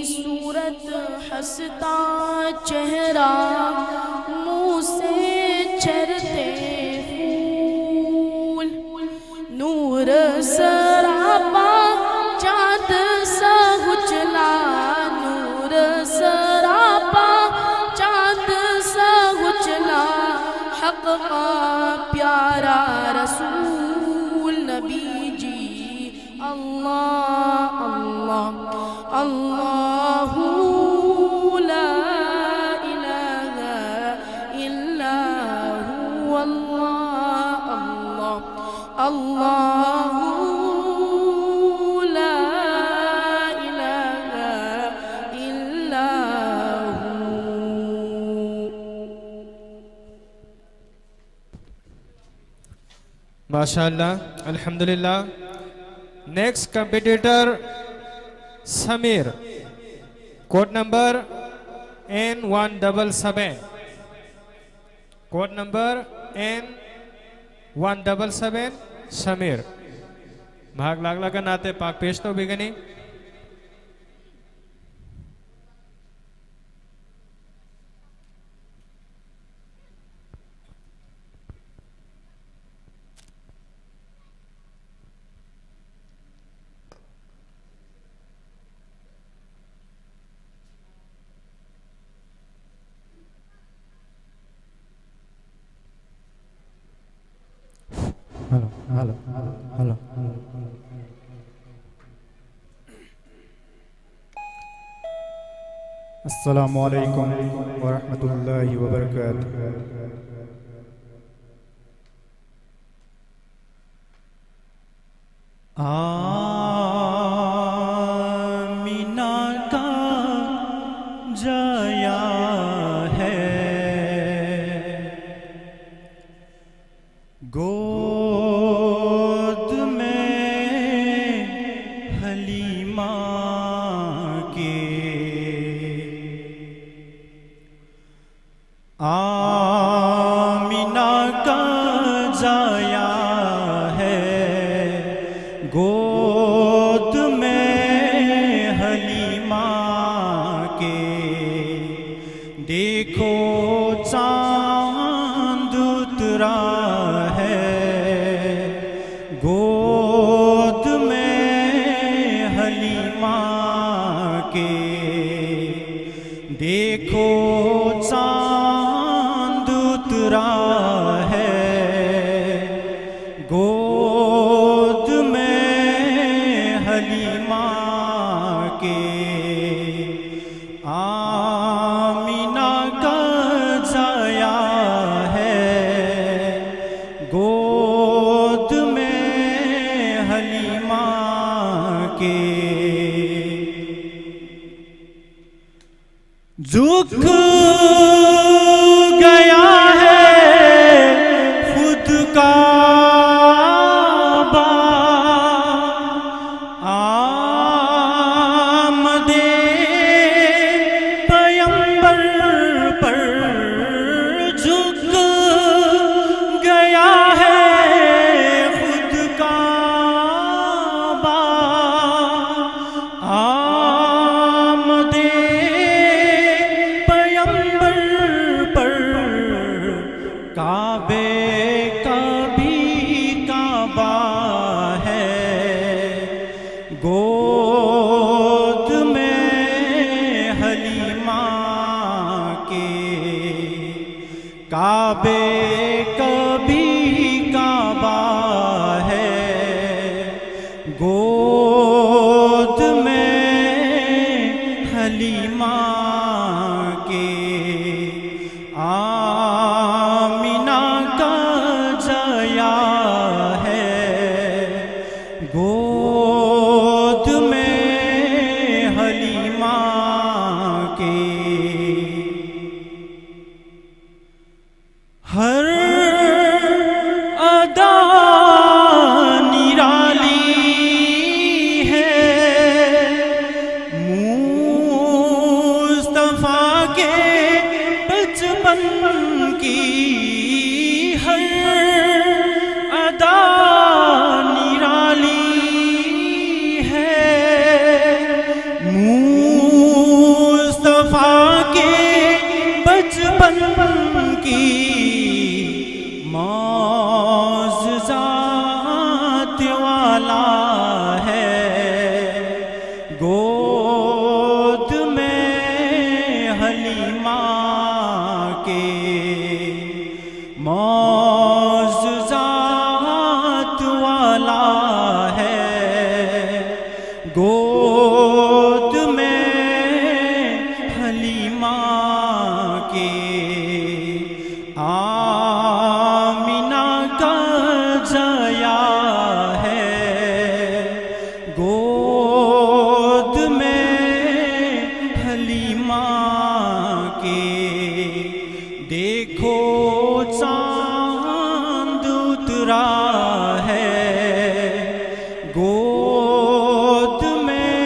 सूरत हंसता चेहरा मुँह से झरते फूल, नूर सरापा चाँद सा उजला, नूर सरापा चाँद सा उजला, हक का प्यारा रसूल नबी जी। अल्लाह अल्लाह अल्लाहु ला इलाहा इल्ला हु, अल्लाह अल्लाह अल्लाहु ला इलाहा इल्ला हु। माशाअल्लाह, अल्हम्दुलिल्लाह। Next competitor Sameer, code number N177, code number N177 Sameer. भाग लागला का नाते पाक पेश तो बिगनी। Hello hello hello. अस्सलामु अलैकुम व रहमतुल्लाहि व बरकातुहू। आमीना का जाया है गोद में हलीमा के, आमीना का जाया है गोद में हलीमा के, देखो चांद उतरा है गोद में हलीमा के, देखो चांद उतरा है गोद में हलीमा के, आमीना का जाया है गोद में हलीमा के। झुक गया है खुद काबा, आमदे पैगंबर पर झुक गया है खुद काबा, आमदे पैगंबर पर काबे का भी काबा है गोद में हलीमा के, काबे का भी काबा है गोद में हलीमा के, आमीना का जाया है गोद में हलीमा के। हर अदा निराली है, मुँह गोद में हलीमा के मौजूज़ात वाला है, गोद में हलीमा के आमिना का जया है, गोद में हलीमा के देखो चांद उतरा है, गोद में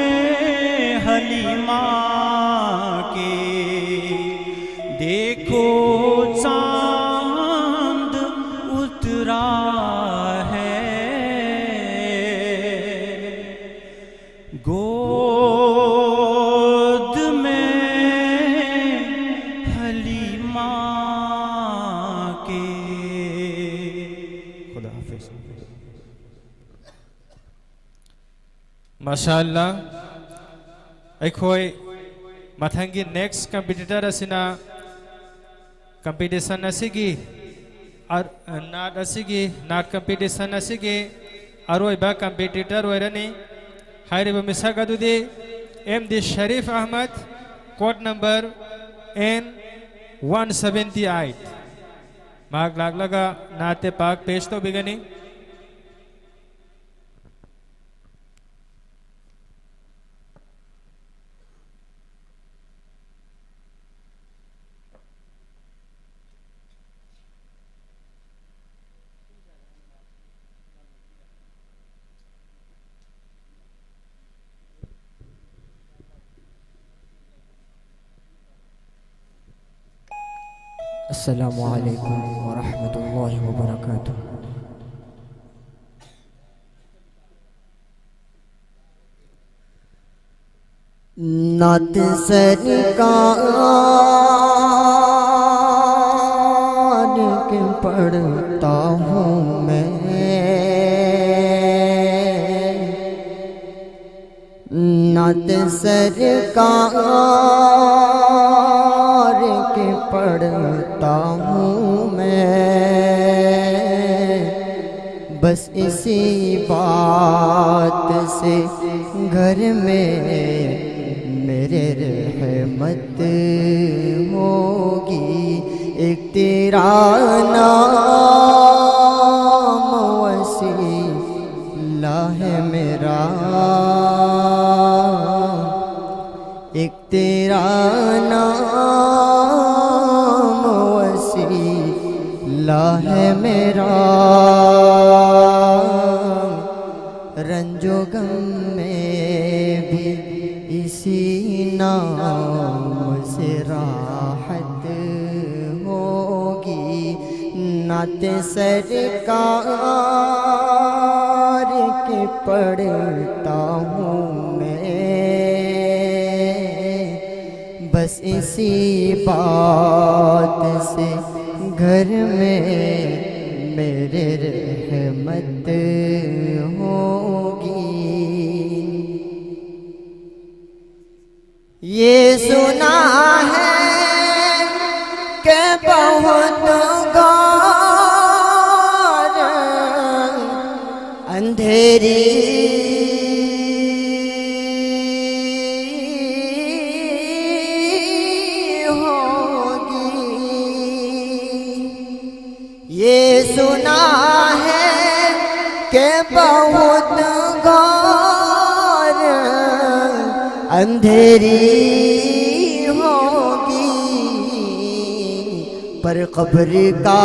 हलीमा के देखो चांद उतरा है, गोद में हलीमा के। खुदा हाफिज़। माशाअल्लाह अखोई मथंगी नेक्स्ट कंपटीटर असिना कंपटीशन असिगी नाट कंपटीशन असिगी अरोइबा कंपटीटर वरनी हायरिबा मिसाग अदुदी एमडी शरीफ अहमद कोड नंबर N178 माग लागलगा नाते पाक पेश तो बिगनी अस्सलामु अलैकुम वरहमतुल्लाहि वबरकातुह। नात सरकार के पढ़ता हूँ मैं, नात सरकार के पढ़ता हूँ मैं, बस इसी बात से घर में मेरे रहमत होगी। एक तेरा नाम वसीला है मेरा, एक तेरा नाम वसीला है मेरा, रंजो गम में भी इसी नाम से राहत होगी। नाते सरकार के पढ़ता हूँ मैं, बस इसी बात से घर में मेरे रहमत होगी। ये सुना है कि बहुत गौर अंधेरी होगी, ये सुना है कि बहुत गौर अंधेरी होगी, पर कब्र का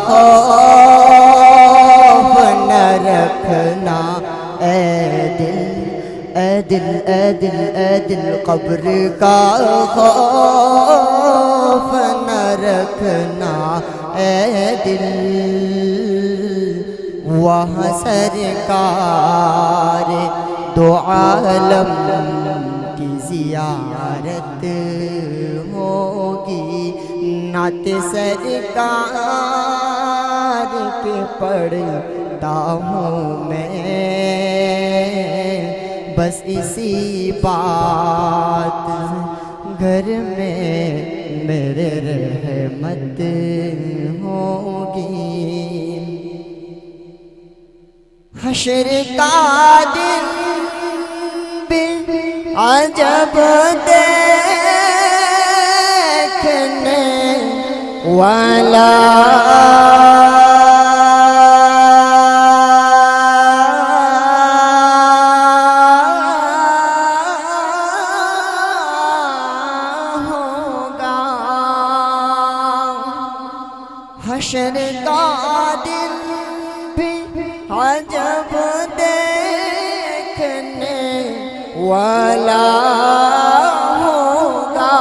खौफ न रखना ए दिल, ए दिल, ए दिल, ए दिल, कब्र का खौफ न रखना ए दिल, वहाँ सरकार दो आलम की ज़ियारत होगी। नात सरकार के पढ़ता हूँ मैं, बस इसी बात घर में मेरे रहमत होगी। हशर का दिन भी अजब देखने वाला हशर का दिन भी अजब देखने वाला होगा।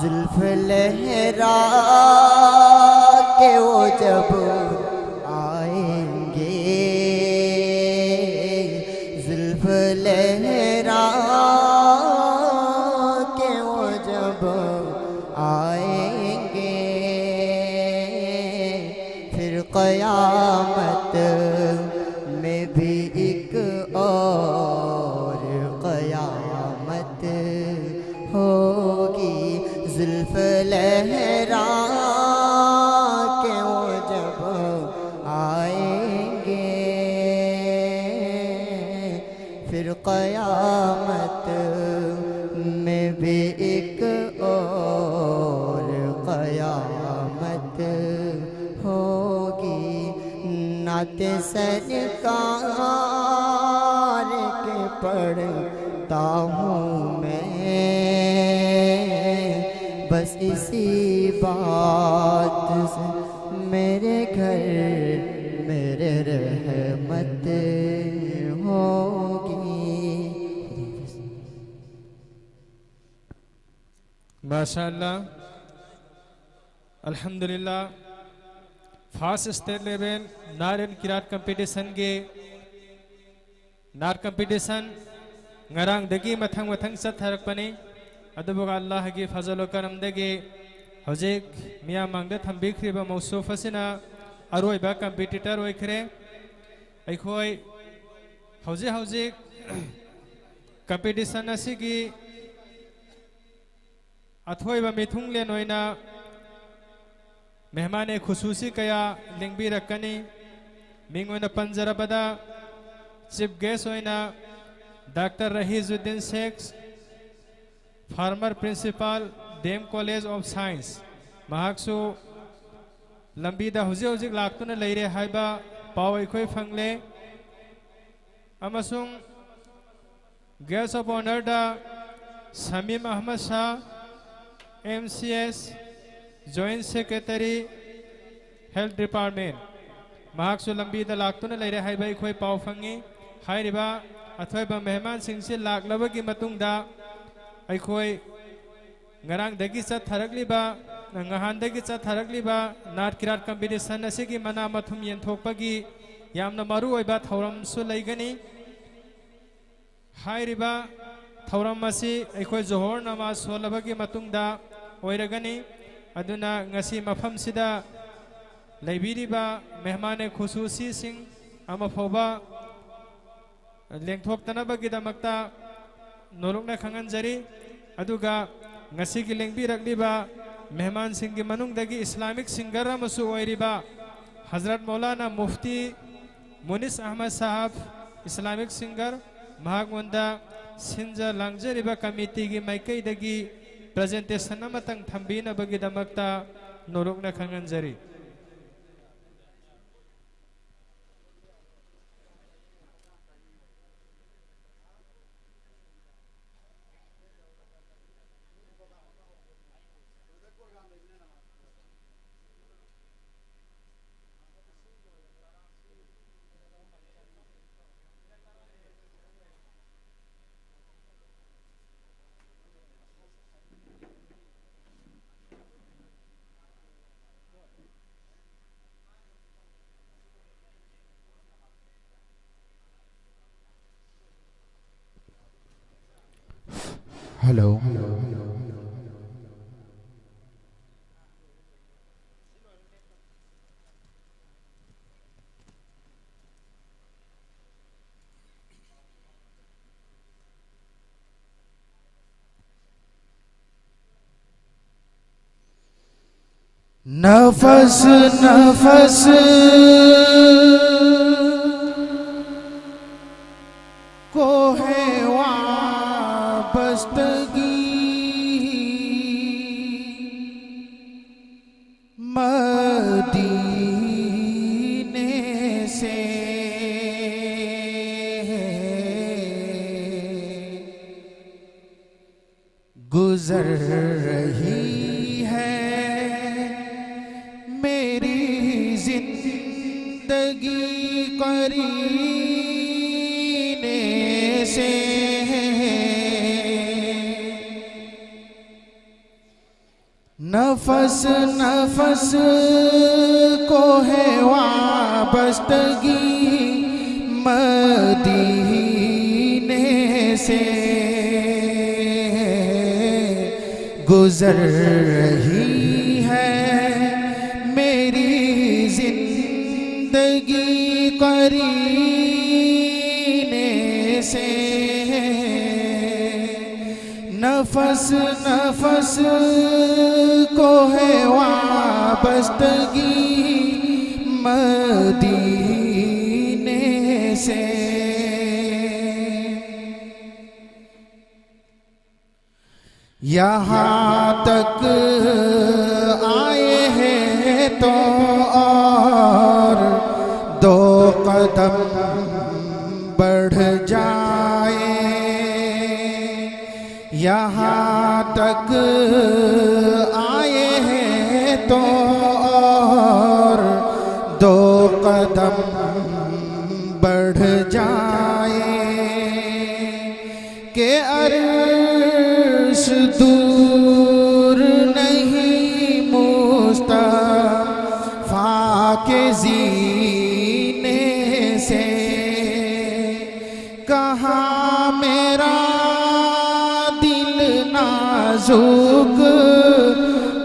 जुल्फ लहरा के वो जब आएंगे, जुल्फ लहरा के वो जब आएंगे, फिर क़यामत में भी एक और क़यामत होगी। जुल्फ लहरा के वो जब आएंगे, फिर क़यामत में भी एक और क़यामत होगी। नाते सरकार के पढ़ता हूँ मैं, बस इसी बात से मेरे घर मेरे रहमत होगी। माशाअल्लाह, अल्हम्दुलिल्लाह। फास्ट स्टेट लेवल नार एंड किरात कंपटीशन के नार competition ngarang dagi mathang mathang satharakpani adubuga Allah gi fazalo karam dagi hojik miya mangda thambikriba mawsuf asina aroiba competitor oikhre aikhoi hojik competition asigi अथोइबा मिथुंगले नोइना मेहमाने खुसूसी कया लिंगबी रखनी मिंगोना पंजरबदा चीफ गेस्ट होइना doctor Rahijuddin Sheikh, former principal DM college of science महाक्सु लंबीदा हुजे हुजिक लाक्तुना लेरे हाइबा पाव अखोय फंगले अमसुंग गेस्ट ऑफ ऑनर दा Samim Ahmad Shah MCS Joint Secretary Health Department महाक्सु लंबीदा लाक्तुना लेरे हाइबा अखोय पाव फंगी हाइरिबा अथोइबा मेहमान सिंगसे लाक्लबगी मतुंगदा अखोय ngarang dagi chatharagliba ngahan dagi chatharagliba नाट किरात कंपटीशन असिगी मना मथुम यंथोकपगी यामना मरु ओइबा थौरम सु लैगनी हाइरिबा थौरम असी अखोय जोहर नमाज सोलबगी मतुंगदा ओइरगनी अदुना ngasi मफम सिदा लैबिरिबा मेहमाने खुसूसी सिंग अमफोबा लेंथोक्तनबगिदमक्ता नोरुकना खंगनजरी अदुगा ngasi की लेंबिरकलिबा मेहमान सिंह की मनुंगदगी इस्लामिक सिंगर अमसु ओइरिबा हजरत मौलाना मुफ्ती मुनिस अहमद साहब इस्लामिक सिंगर महागवंदा सिंजा लांगजरिबा कमिटी की माइकैदगी प्रेजेंटेशन अमतंग थंबीनबगिदमक्ता नोरुकना खंगनजरी हेलो नफस नफस को है वाबस्तगी मदीने से गुजर रही है मेरी जिंदगी करीने से नफस नफस को है वाबस्तगी मदीने से गुजर रही है मेरी जिंदगी करीने से नफस नफस को है वाबस्तगी मदीने से यहाँ तक आए हैं तो और दो कदम बढ़ जाए यहाँ तक आए हैं तो और दो कदम बढ़ जाए के अर्श दूर नहीं मुस्तफा के जीने से कहाँ मेरा दिल नाजुक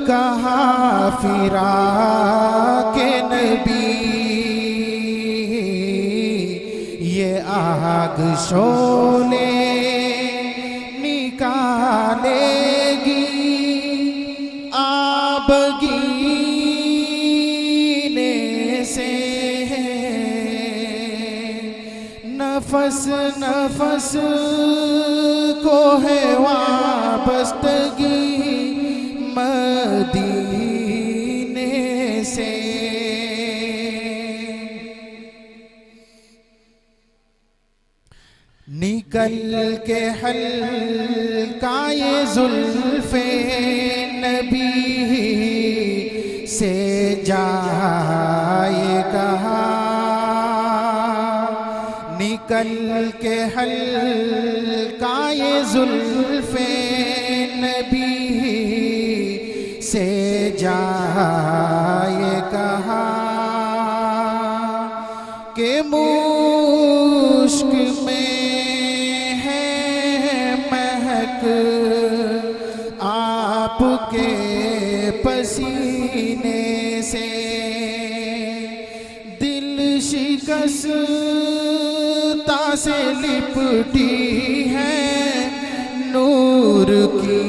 कहाँ फिरा के नबी ये आग शोले निकालेगी आबगीने से नफस नफस को है वाबस्तगी मदीने से निकल के हल्का ये जुल्फे नबी से जाए कहाँ निकल के हल्का ये जुल्फे नबी से जाए कहाँ के मुश्क में आपके पसीने से दिल शिकस्ता से लिपटी है नूर की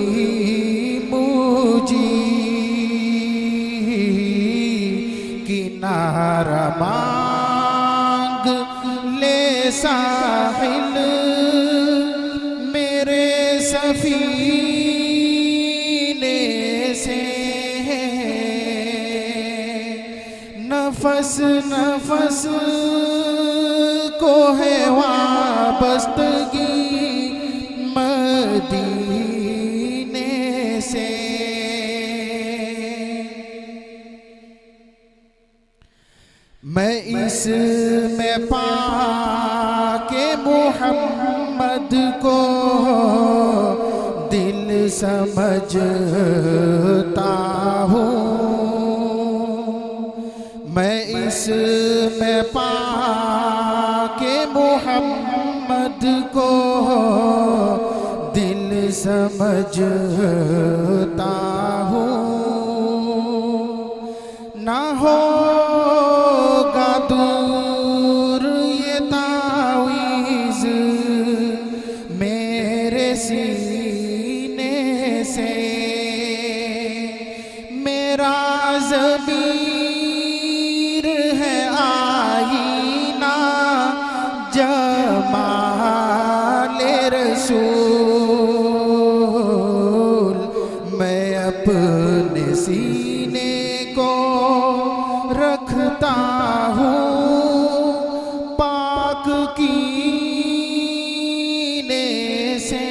मूजी किनारा मांग ले साहिल मेरे सफीने से नफस नफस को है वाबस्तगी मदीने से मैं इसमें पाके मोहम्मद को दिल समझता हूँ मैं इसमें पाके मोहम्मद को दिल समझता हूँ ना होगा दूर ये तावीज़ मेरे सीने से मेरा ज़मीर है आईना जमाले रसूल। मैं अपने सीने को रखता हूँ पाक कीने से।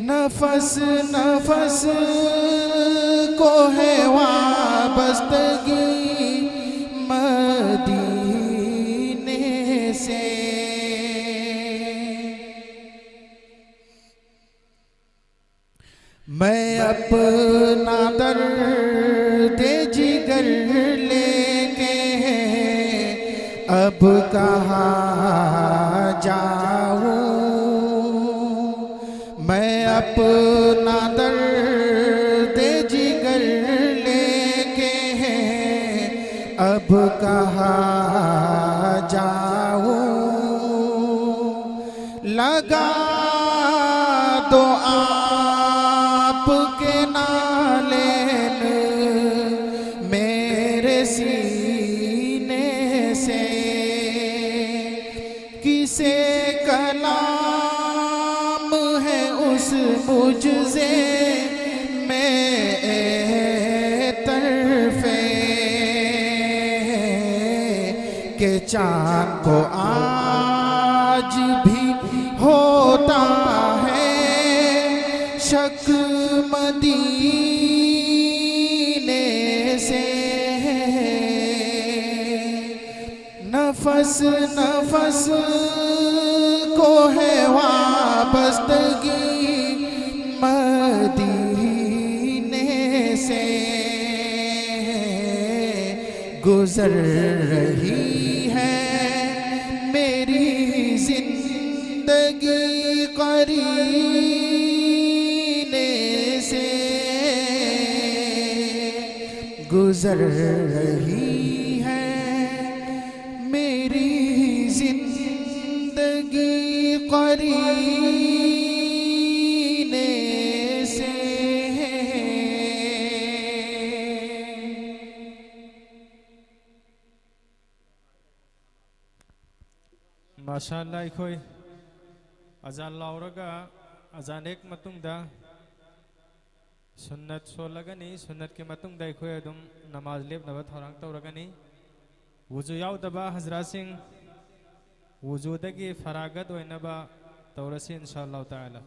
नफस नफस को है वाबस्तगी मदीने से। मैं अपना दर्द जिगर लेके अब कहाँ जाऊँ। मैं अपना दर्द जिगर लेके अब कहाँ जाऊँ। लगा दो आपके नालेन मेरे सीने से। किसे कलाम है उस मुझसे में तरफे के चाँद को आज भी होता है शक मदीने से। नफस नफस को है वाबस्तगी मदीने से। गुजर रही है मेरी जिंदगी करीने से। गुजर रही है मेरी जिंदगी करीने से। माशाअल्लाह इखोई अजान लाउरगा अजान एक मतुंगदा सुन्नत सोलगनी सुन्नत के मतुंगदा इखोई अदुम नमाज लेब नबत हरांग तौरगनी वुजू याउदबा हजरत सिंह वुजूदगी फरागत वैनबा तौरसी इंशाअल्लाह ताला।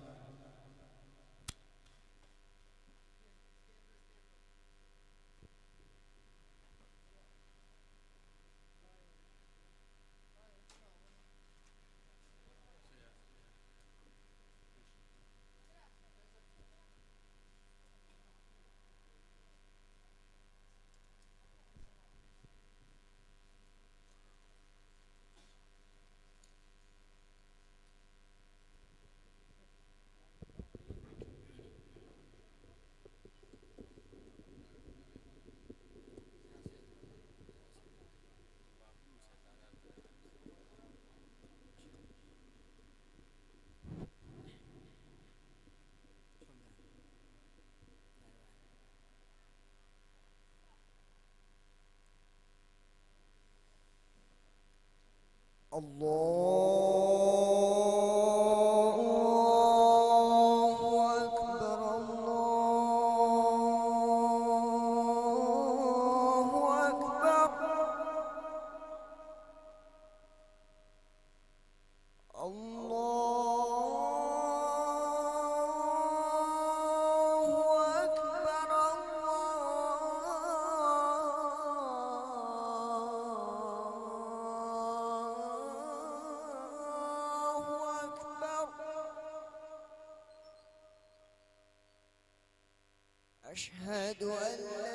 अल्लाहु अकबर अल्लाहु अकबर अल्लाहु Akbar अशहदु Allah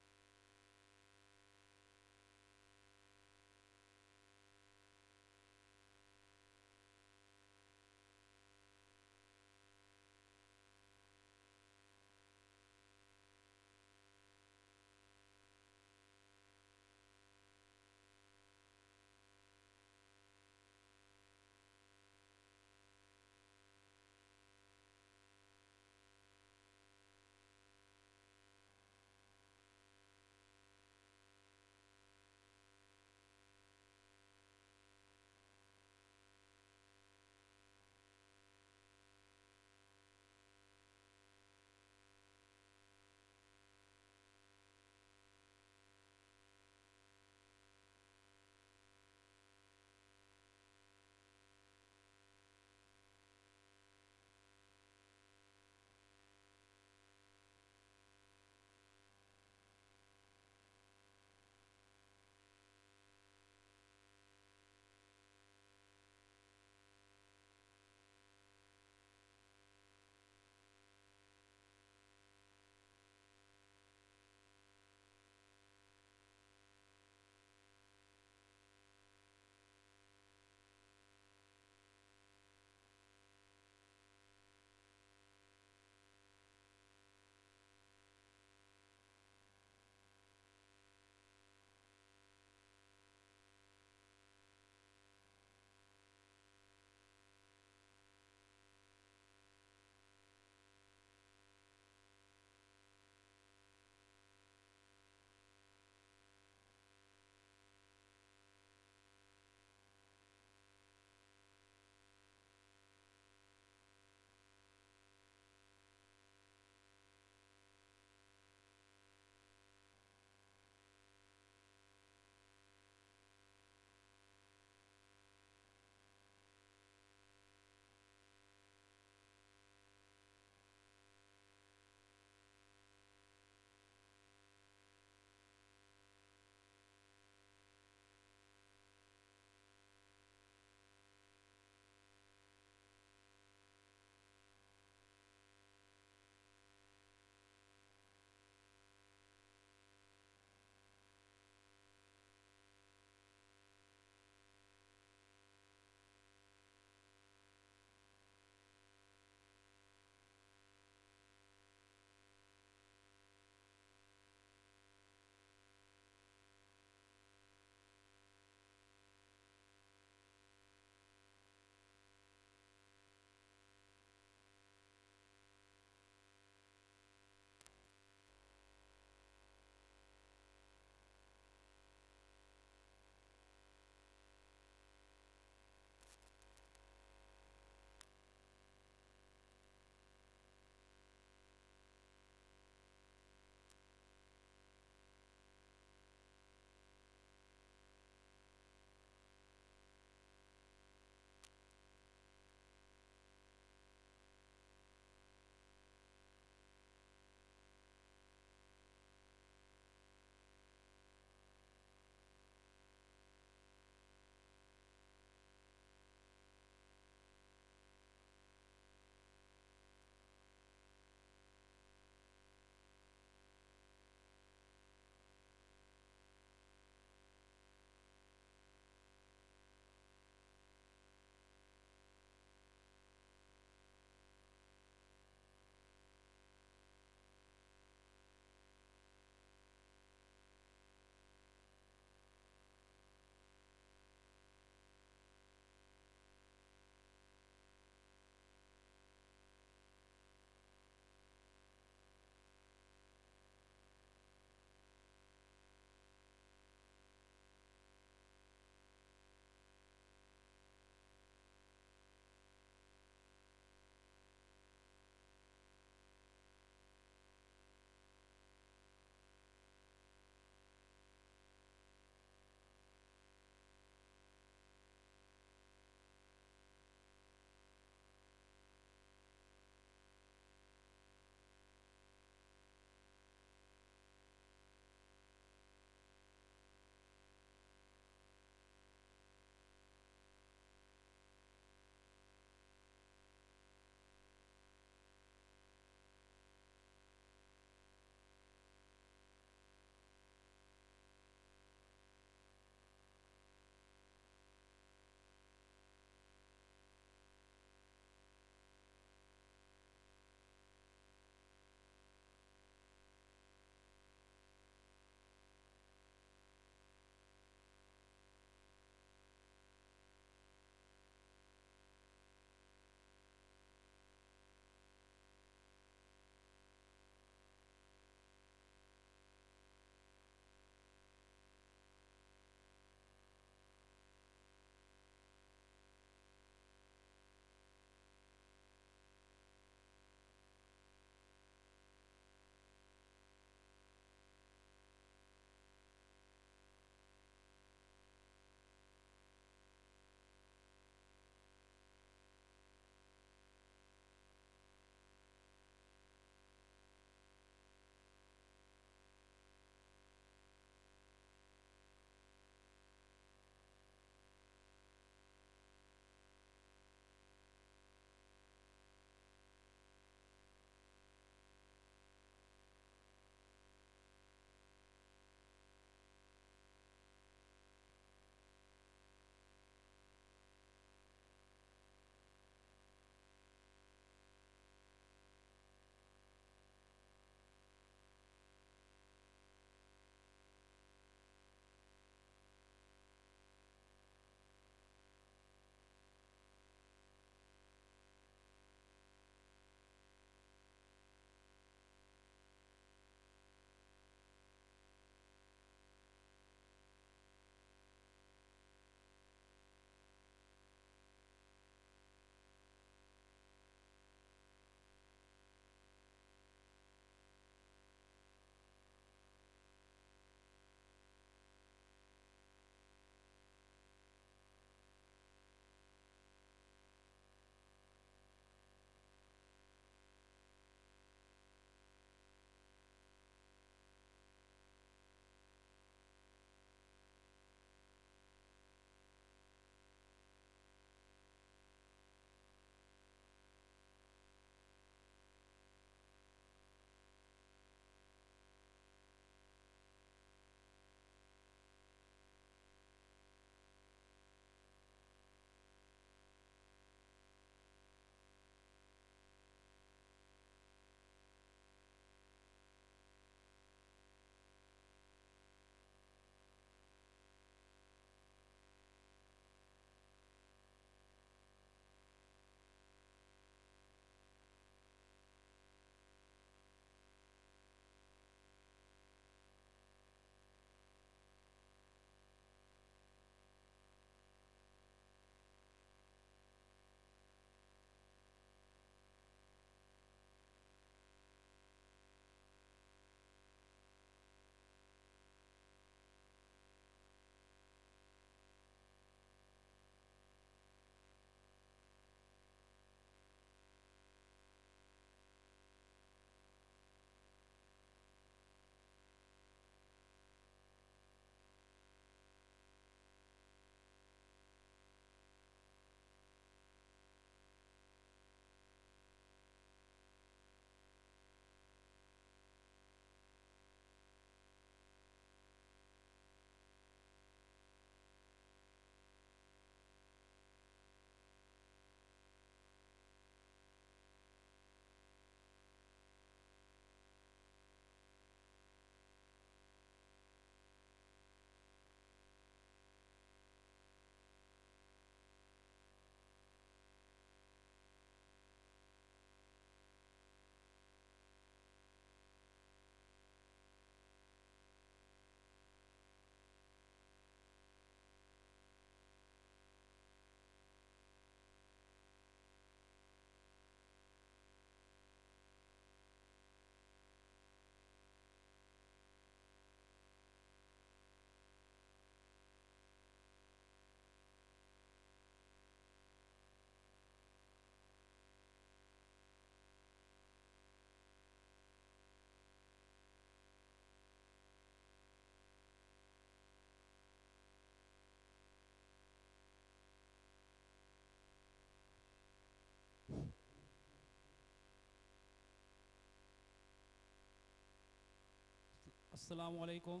Assalamu alaikum.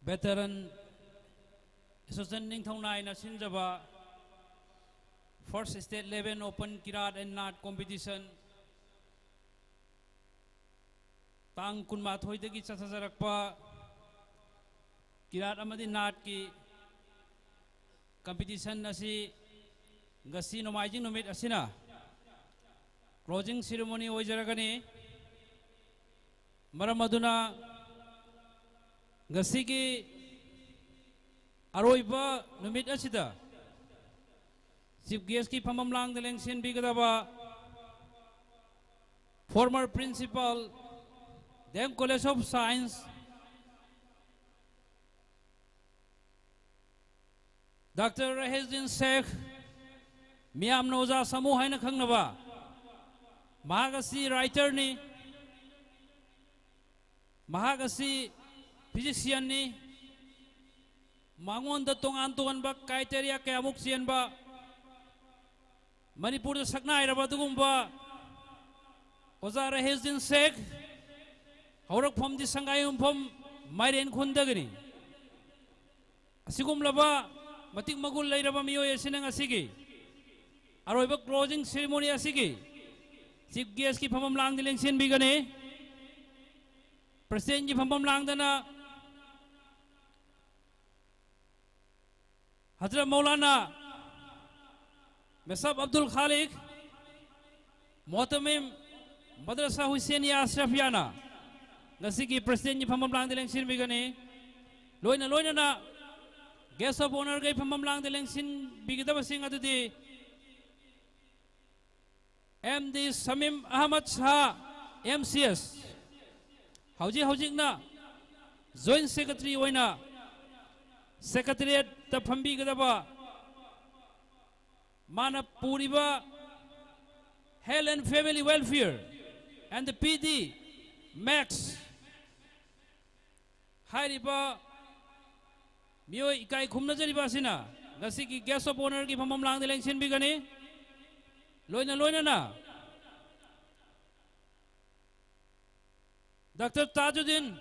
Veteran Association Ningthongnai na sinjaba First State Level Open Kirat and Nat Competition Tang kunmathoi dagi chasajarakpa Kirat amadi Nat ki competition asi gasi nomaijing numit asina closing ceremony oijaragani maramaduna gasi ki aroiba numit asida chief guest ki phamamlang deleng sin bigadaba former principal Dem College of Science Dr. Rahezdin Sheikh Miam Noza Samu Haina Khangnaba Mahagasi writer ni Mahagasi physician ni Mangon da tongan tuan ba criteria kayamuk sian ba Manipur da saknai raba dugumba Oza Rahezdin Sheikh Haurak phom di sangayum phom Mairen Khundagani Asigum laba Matik magul lairaba miyoy asinang asigi Aroiba closing ceremony asigi Chief guest ki phamamlang dileng sin bigani President ki phamamlang dana Hazrat Maulana Mesab Abdul Khalik Muhtamim Madrasa Husainiyah Ashrafiyana Nasiki President ki phamamlang dileng sin bigani Loina na Guest of honor kay pamamlang dileng sin bigidaba sing adudi MD Samim Ahmad Shah MCS Hauji na Joint Secretary oina Secretariat ta phambi gadaba Mana puriba Health and Family Welfare and the PD Max Hairiba Miyoy ikai khumna jari basina ngasi ki guest of honor ki phamamlang dileng sin bigani loina na Dr. Tajuddin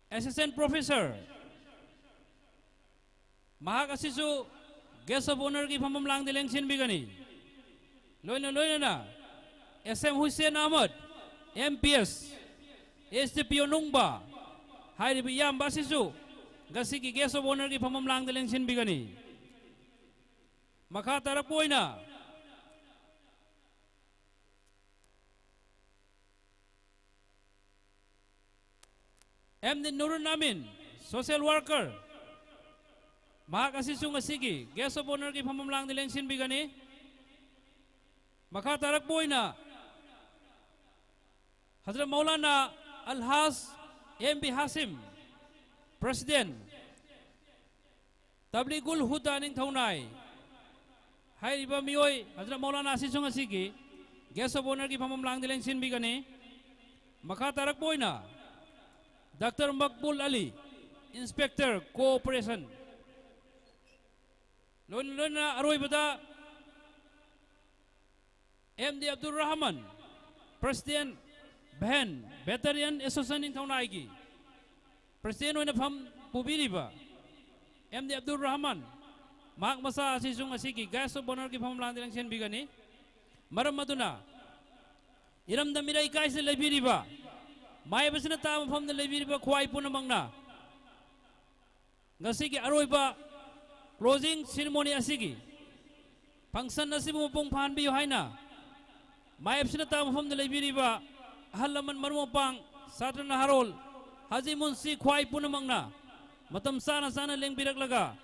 Assistant Professor Mahakasisu guest of honor ki phamamlang dileng sin bigani loina na SM Hussein Ahmad MPS STP Onungba Hairibi Yam Basisu Gasi ki guest of honor ki phamamlang dileng sin bigani Makha tarapoina MD Nurun Amin social worker Mahakasisu ngasigi guest of honor ki phamamlang dileng sin bigani Makha tarapoina Hazrat Maulana Alhas MB Hasim President Tabligul Huda Ningthongnai Hairiba miyoy Hazrat Maulana Asisung asigi guest of honor ki phamamlang dileng sin bigani Makha tarakboina Dr. Makbul Ali Inspector Cooperation Lona aroy bada MD Abdul Rahman President Ben Veteran Association Ningthongnai ki President oina pham pubiriba MD Abdul Rahman Mak masa asisung asigi guest of honor ki phamamlang dileng sin bigani maram maduna iram da mirai kai se lebiriba mai basna ta pham da lebiriba khwai punamangna ngasigi aroiba closing ceremony asigi function nasibu pong phan bi haina mai basna ta pham da lebiriba halaman marmopang satana harol Haji Munsi khwai punamangna matam sana leng birak laga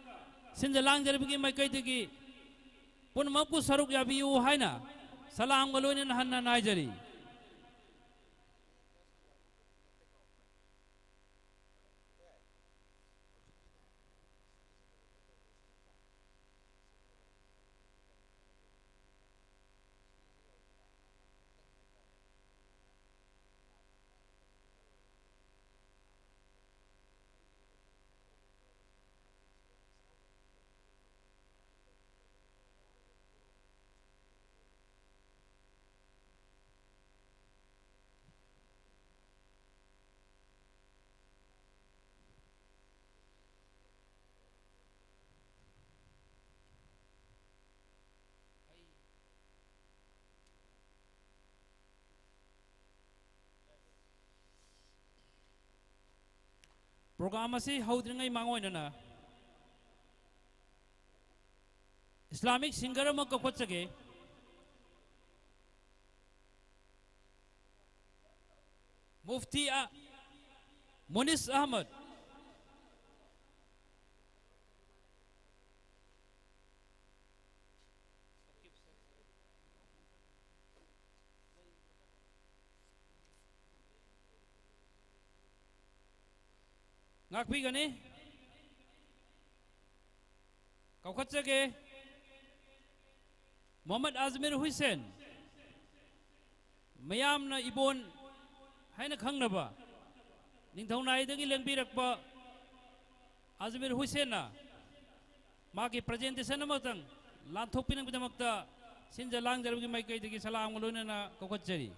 sinjalang jarbi mai kai tegi punmaku saruk yabiu haina salam galoin hanna naijari program asi haudringai mangoinana Islamic singer ama ka khotsage Mufti Munis Ahmad ngakpi gani kau khotsage Muhammad Azmir Hussein mayamna ibon haina khangnaba ningthaunai dagi lengbirakpa Azmir Hussein na magi presentation amatang lanthokpinang bidamakta sinja langjargi maikai dagi salam ngolona kokotjari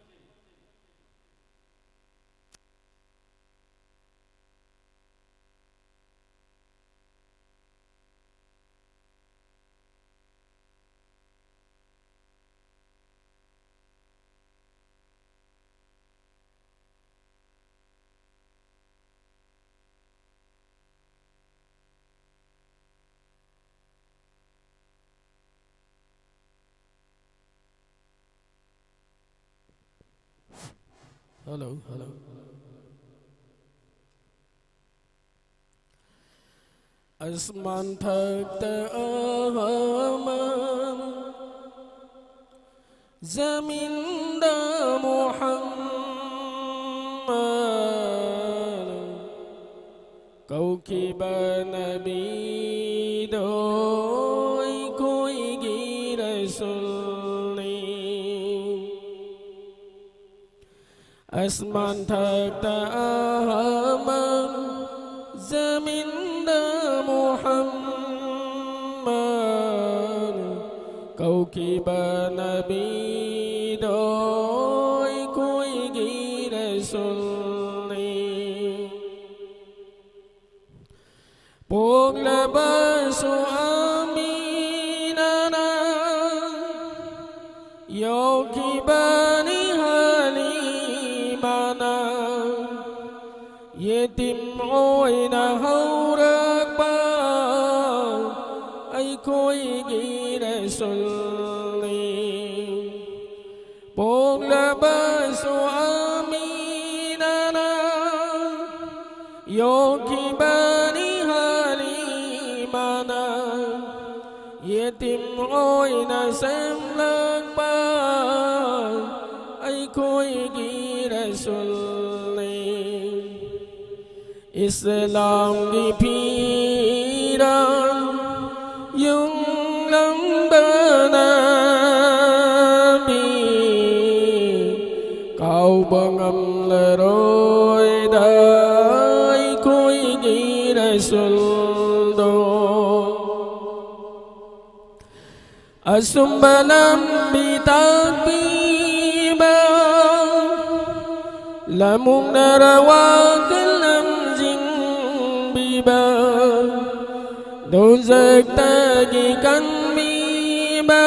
Hello. Asman thakta aman zaminda Muhammad kau ki ba nabi doi koi gi rasul Asman thakta aman zaminda Muhammad kau ki ba nabi doi koi gi rasul Pog labasu aminana yo ki bani Yetim ôi na hầu rắc ba ai khôi ghi đại xuân li Bông la ba su aminana Yoki bani halimana Yetim ôi na xem lắc ba ai khôi ghi đại xuân Islam di pirang yung lang banabi Kau bangam leroy dai koi gi rasuldo Asumbalam bitakbiba Lamung narawakal Dozak tagi kan biba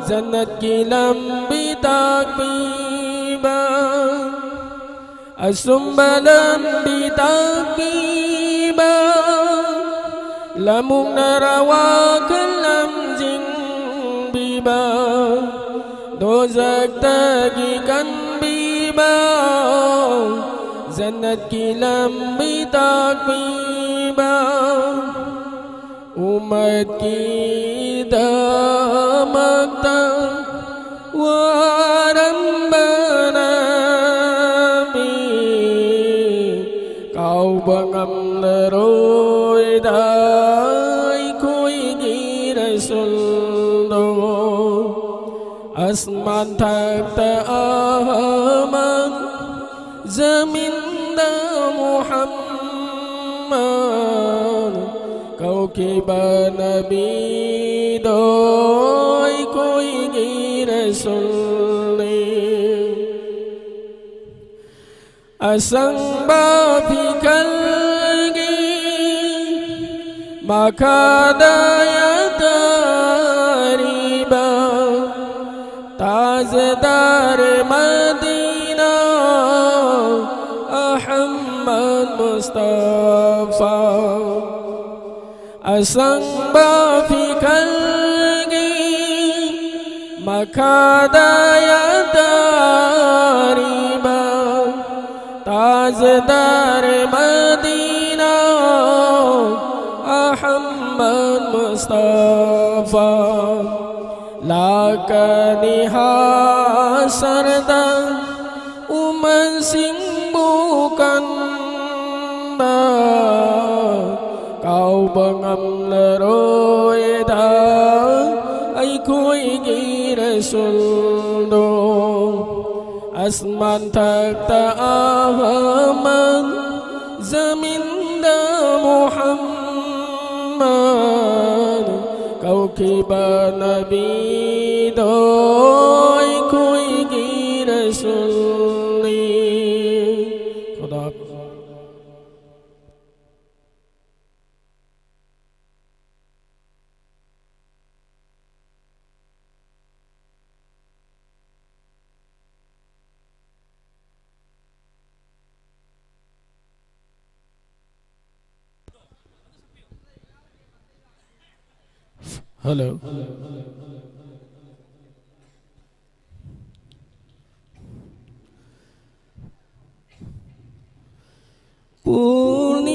Jannat ki lambi takbiba Asumbalam bitakbiba Lamung narawakan lamjing biba Dozak tagi kan biba Jannat ki lambi takbiba Umat kita makta waran banabi Kau bangam leroy dai koi gi rasuldo Asman thakta aman zaminda Muhammad Kau ki ba nabi doi koi gi rasul Asang ba fikal gi maka daya tariba tazdar Madinah Ahmad Mustafa Asang bafi kalgi Makadaya dariba Tajdar Madina Ahmad Mustafa Lakaniha sarda Uman sing bukan na Kau bangam leroida Ay ko'y girasuldo Asman tagtaaman Zaminda Muhammad Kau kiba nabi do'y ko'y girasulni Khudab Hello.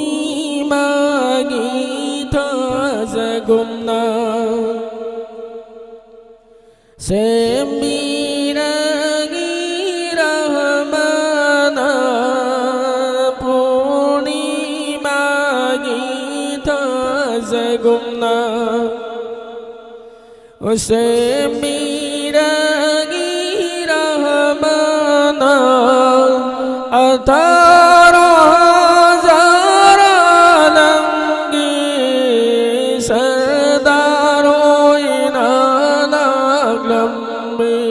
Purnima Gita Zagumna Sembira Girahmana Purnima Gita Zagumna Sembira Girahmana Atara Hazaranangi Sardaroina Naglambi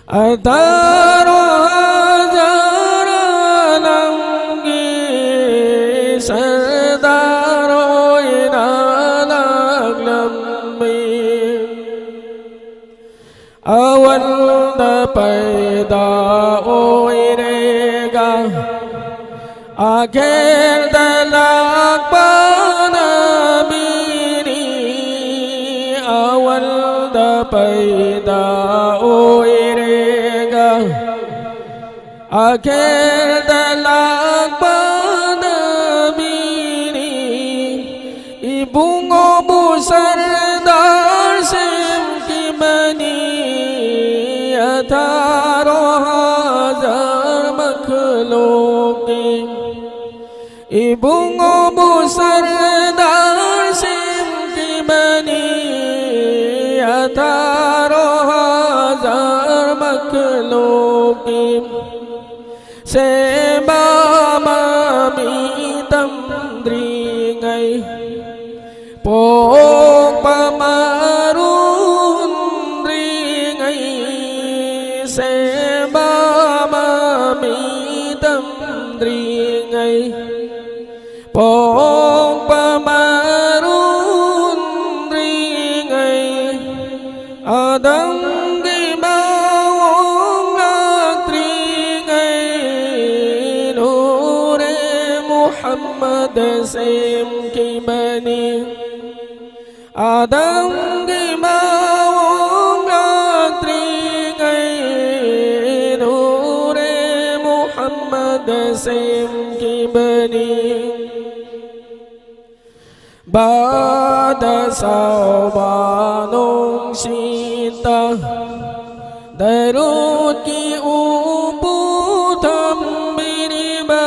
Atara Hazaranangi Sardaroina Awal da paida oirega Akhir dalak panabiri Awal da paida oirega Akhir dalak panabiri Ibung obu sardar semki bani Ataro hazar makhluki Ibung obu sardar simki bani Ataro hazar makhluki Seba mami tamdringai Pok pamarun ringai Seba mami tamdringai Pok pamarun ringai Adang gimawong latringai Nure Muhammad sim kibani Adam gimawong latringai Nure Muhammad sim kibani Bada saubanong sita Darut ki uputam biriba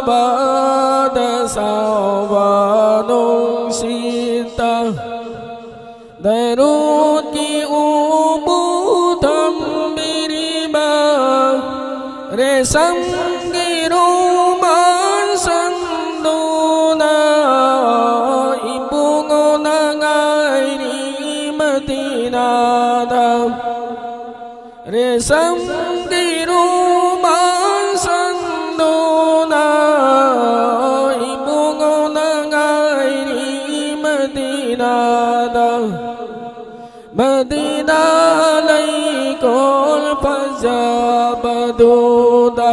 Bada saubanong sita Darut ki uputam biriba Resam giruman sanduna Ibungo nangay ni Madinada Resam giruman sanduna Ibungo nangay ni Madinada Madina laykol fazabaduda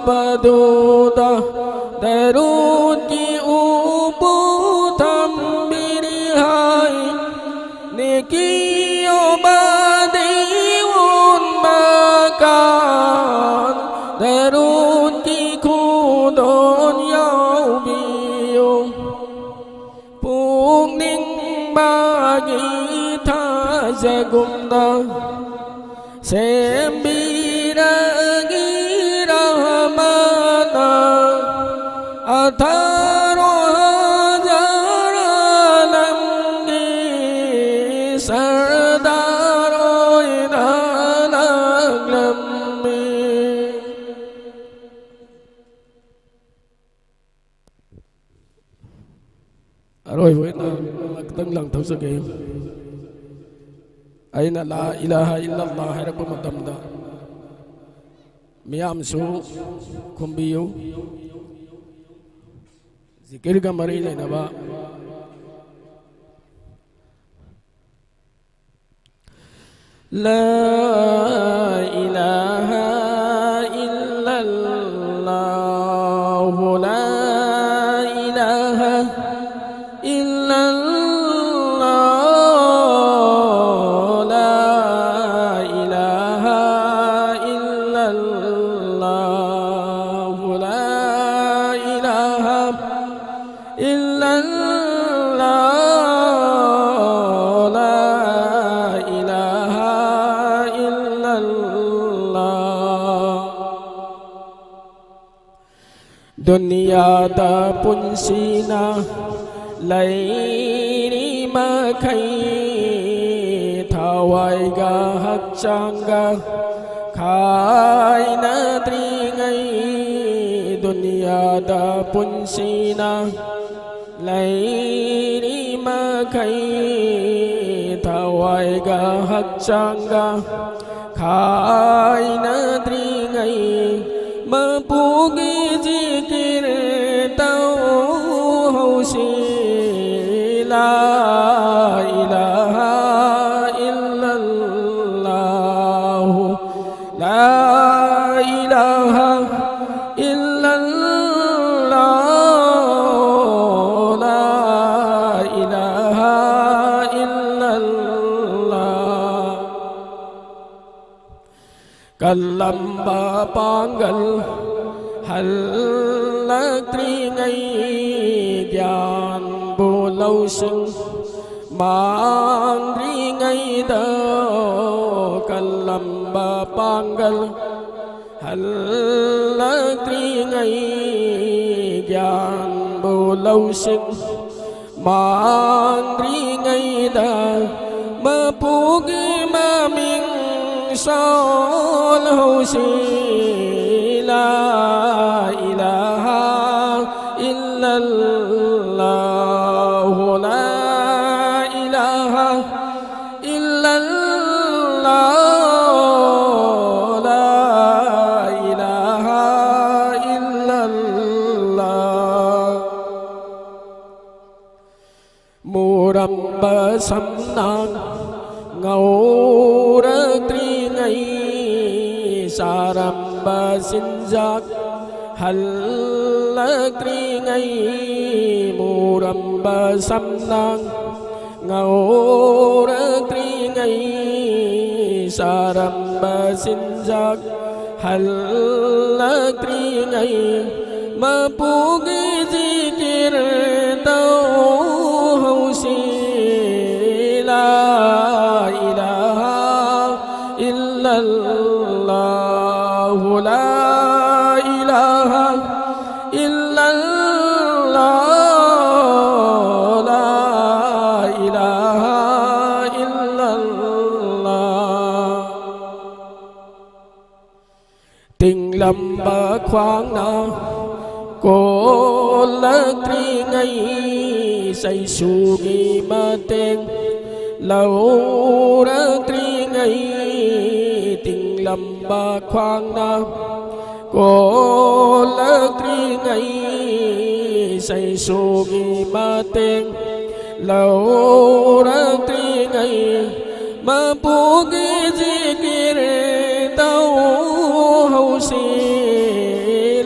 बदूदा दरूद की ऊबू थम बिरिहाई नेकियों बादी उन मकान दरूद की खुदोन याउबियो पुंगनिंग bagi tha jagumda sembira gira mana atharo jaralam gi sardaro idalaglam rồi với tầng lần thấu sự kiện ấy là la ilaha illallah hay là một tầm đó miam số không biếu zikir kamari này là ba la ilaha illallah la ilaha dunia da punsina lấy đi mà khay thawai ga hak changa khai na tri ngay dunia da punsina lấy đi mà khay thawai ga hak changa khai na tri ngay mà pugi zikir tau hau si la ilaha illallah la ilaha illallah la ilaha illallah kalam ba pangal hal tri ngay ज्ञान बोलो Singh मांगरी ngay दो कलम्बा पांगल हल tri ngay ज्ञान बोलो Singh मांगरी ngay दो mà pugi mà mình sol ho si la ilaha illallah la ilaha illallah la ilaha illallah muram ba samnan ngau ra tri ngay saram ba sinjak hal tri ngay muram ba samnang ngau ra tri ngay saram ba sinjak hal tri ngay ma pugi zikir tau hau si la ilaha illallah la ilaha illallah la ilaha illallah tình lầm bờ khoáng na cô lỡ tri ngay say su gi ma tên lâu lỡ tri ngay tình lầm bờ khoáng na cô lỡ tri ngay say su gi ma tên lâu lỡ tri ngay ma pugi zikir tau hau si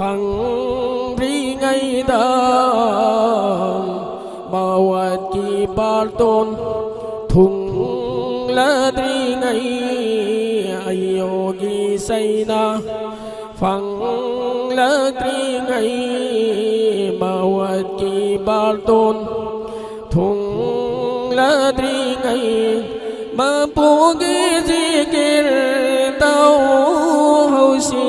phẳng ri ngay đam bawat ki barton thung la ri ngay ayogi saina phẳng la ri ngay bawat ki barton thung la ri ngay ma pugi zikir tau hausi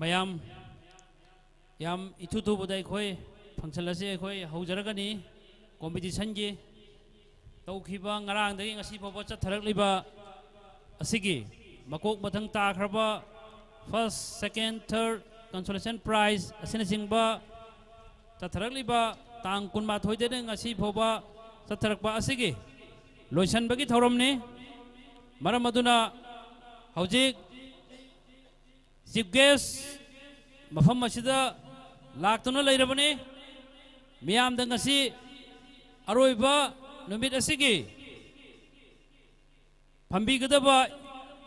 mayam yam itutu budai khoi function lase khoi haujaragani competition gi tawkhiba ngarang dagi ngasi phawa chatharakliba asigi makok mathang ta khraba first second third consolation prize asina singba chatharakliba tang kunma thoide de ngasi phawa chatharakba asigi loisan bagi thoromni maram aduna haujik chief guest mafam asida laktuna leirabani miyam dangasi aroiba numit asigi phambi gadaba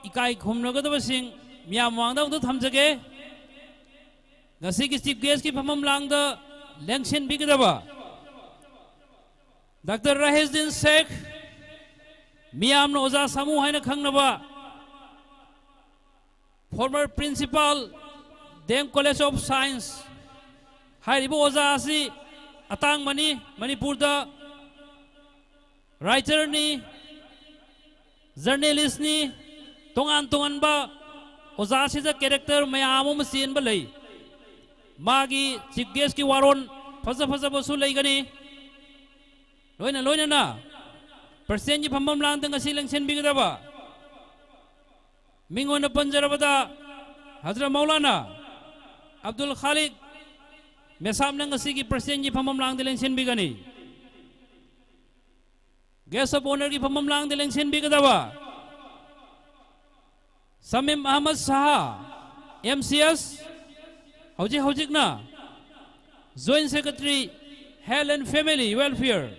ikai khumna gadaba sing miyam wangda ung thamjage ngasi ki chief guest ki phamam langda lengsin bi gadaba Dr. Rahizdin Sheikh miyam no oza samu haina khangnaba former principal Deng College of Science Haribo oza asi atang mani Manipur da writer ni journalist ni tongan ba oza si da character mayam sin ba lei magi chief guest ki waron faza ba su lei gani loina na persen ji phambam lang tang asi lengsen bi ga ba mingon na panjarabada Hazrat Maulana Abdul Khalik mesam nang asigi persen ji phamam lang dileng sen bigani guest of honor ki phamam lang dileng sen bigadawa Samim Ahmad Saha MCS hojik na Joint Secretary Health and Family Welfare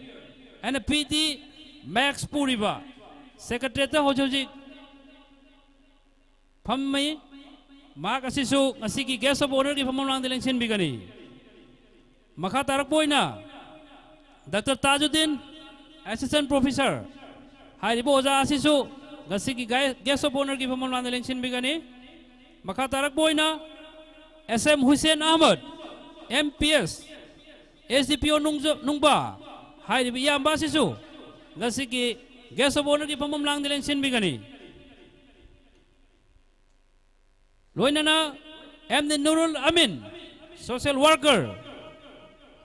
and a PT Max Puriba Secretary ta hojik phammi mak asisu asigi guest of honor ki phamam lang dileng sen bigani Makha tarak boina Dr. Tajuddin Assistant Professor Haribo oza asisu gasiki guest of honor ki phamam lang election bigani Makha tarak boina SM Hussein Ahmad MPS SDPO nungba Haribo yamba asisu gasiki guest of honor ki phamam lang election bigani Loinana MD Nurul Amin social worker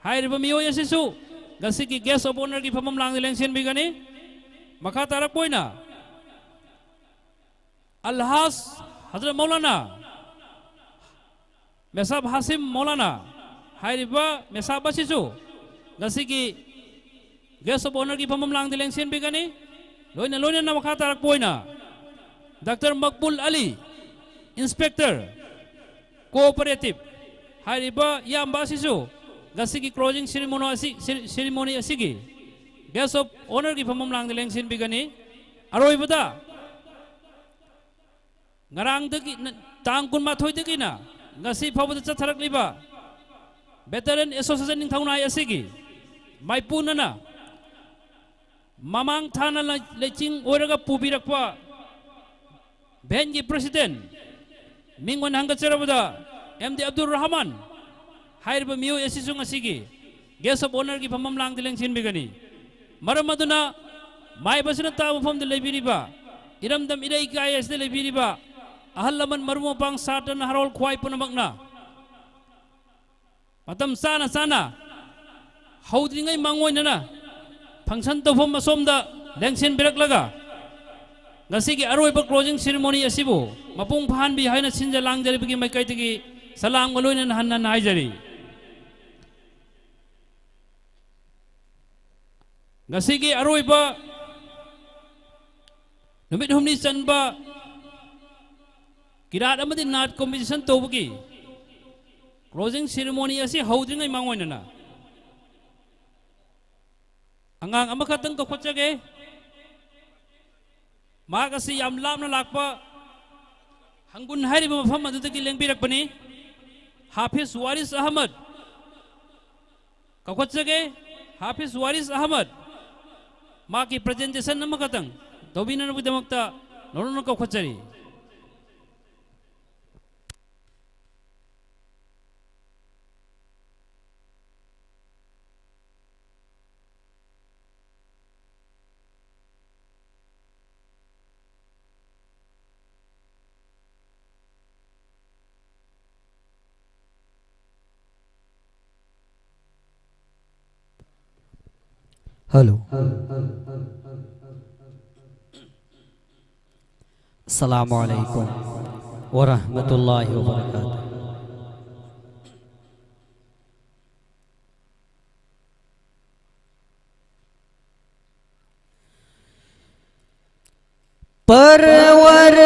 Haribo miyo yasisu gasiki guest of honor ki phamam lang election bigani makha tarak boina Alhas Hazrat Maulana Mesab Hasim Maulana Haribo mesab basisu gasiki guest of honor ki phamam lang election bigani loina na makha tarak boina Dr. Makbul Ali Inspector Cooperative Haribo yamba sisu gasiki closing ceremony asigi guest of honor ki phamam lang dileng sin bigani aroi bada ngarang dagi tang kun ma thoi dagi na ngasi phawda chatharak liba veteran association ning thauna asigi maipuna na mamang thana leching oraga pubirakpa bengi president mingwan hanga charabada MD Abdul Rahman Haribo miyo yasisung asigi guest of honor ki phamam lang dileng sin bigani maram aduna mai basina ta pham de lebiriba iramdam irai kaya asde lebiriba ahal laman marmo pang satan harol khwai punamakna matam sana sana haudringai mangoi nana function to phom asomda lengsen biraklaga ngasigi aroiba closing ceremony asibu mapung phan bi haina sinja langjari bigi maikai tigi salam galoina hanna naijari ngasigi aroiba numit humni chanba kirat amadi nat competition tobagi closing ceremony asi haudringai mangoi nana angang amakatang ka khochage magasi yam lamna lakpa hangun hariba mafam adudagi lengbirakpani Hafiz Waris Ahmad ka khochage Hafiz Waris Ahmad maki presentation amakatang dobina nabidamakta nono ka khochari hello अस्सलामु अलैकुम वरहमतुल्लाहि वबरकातुहू परवर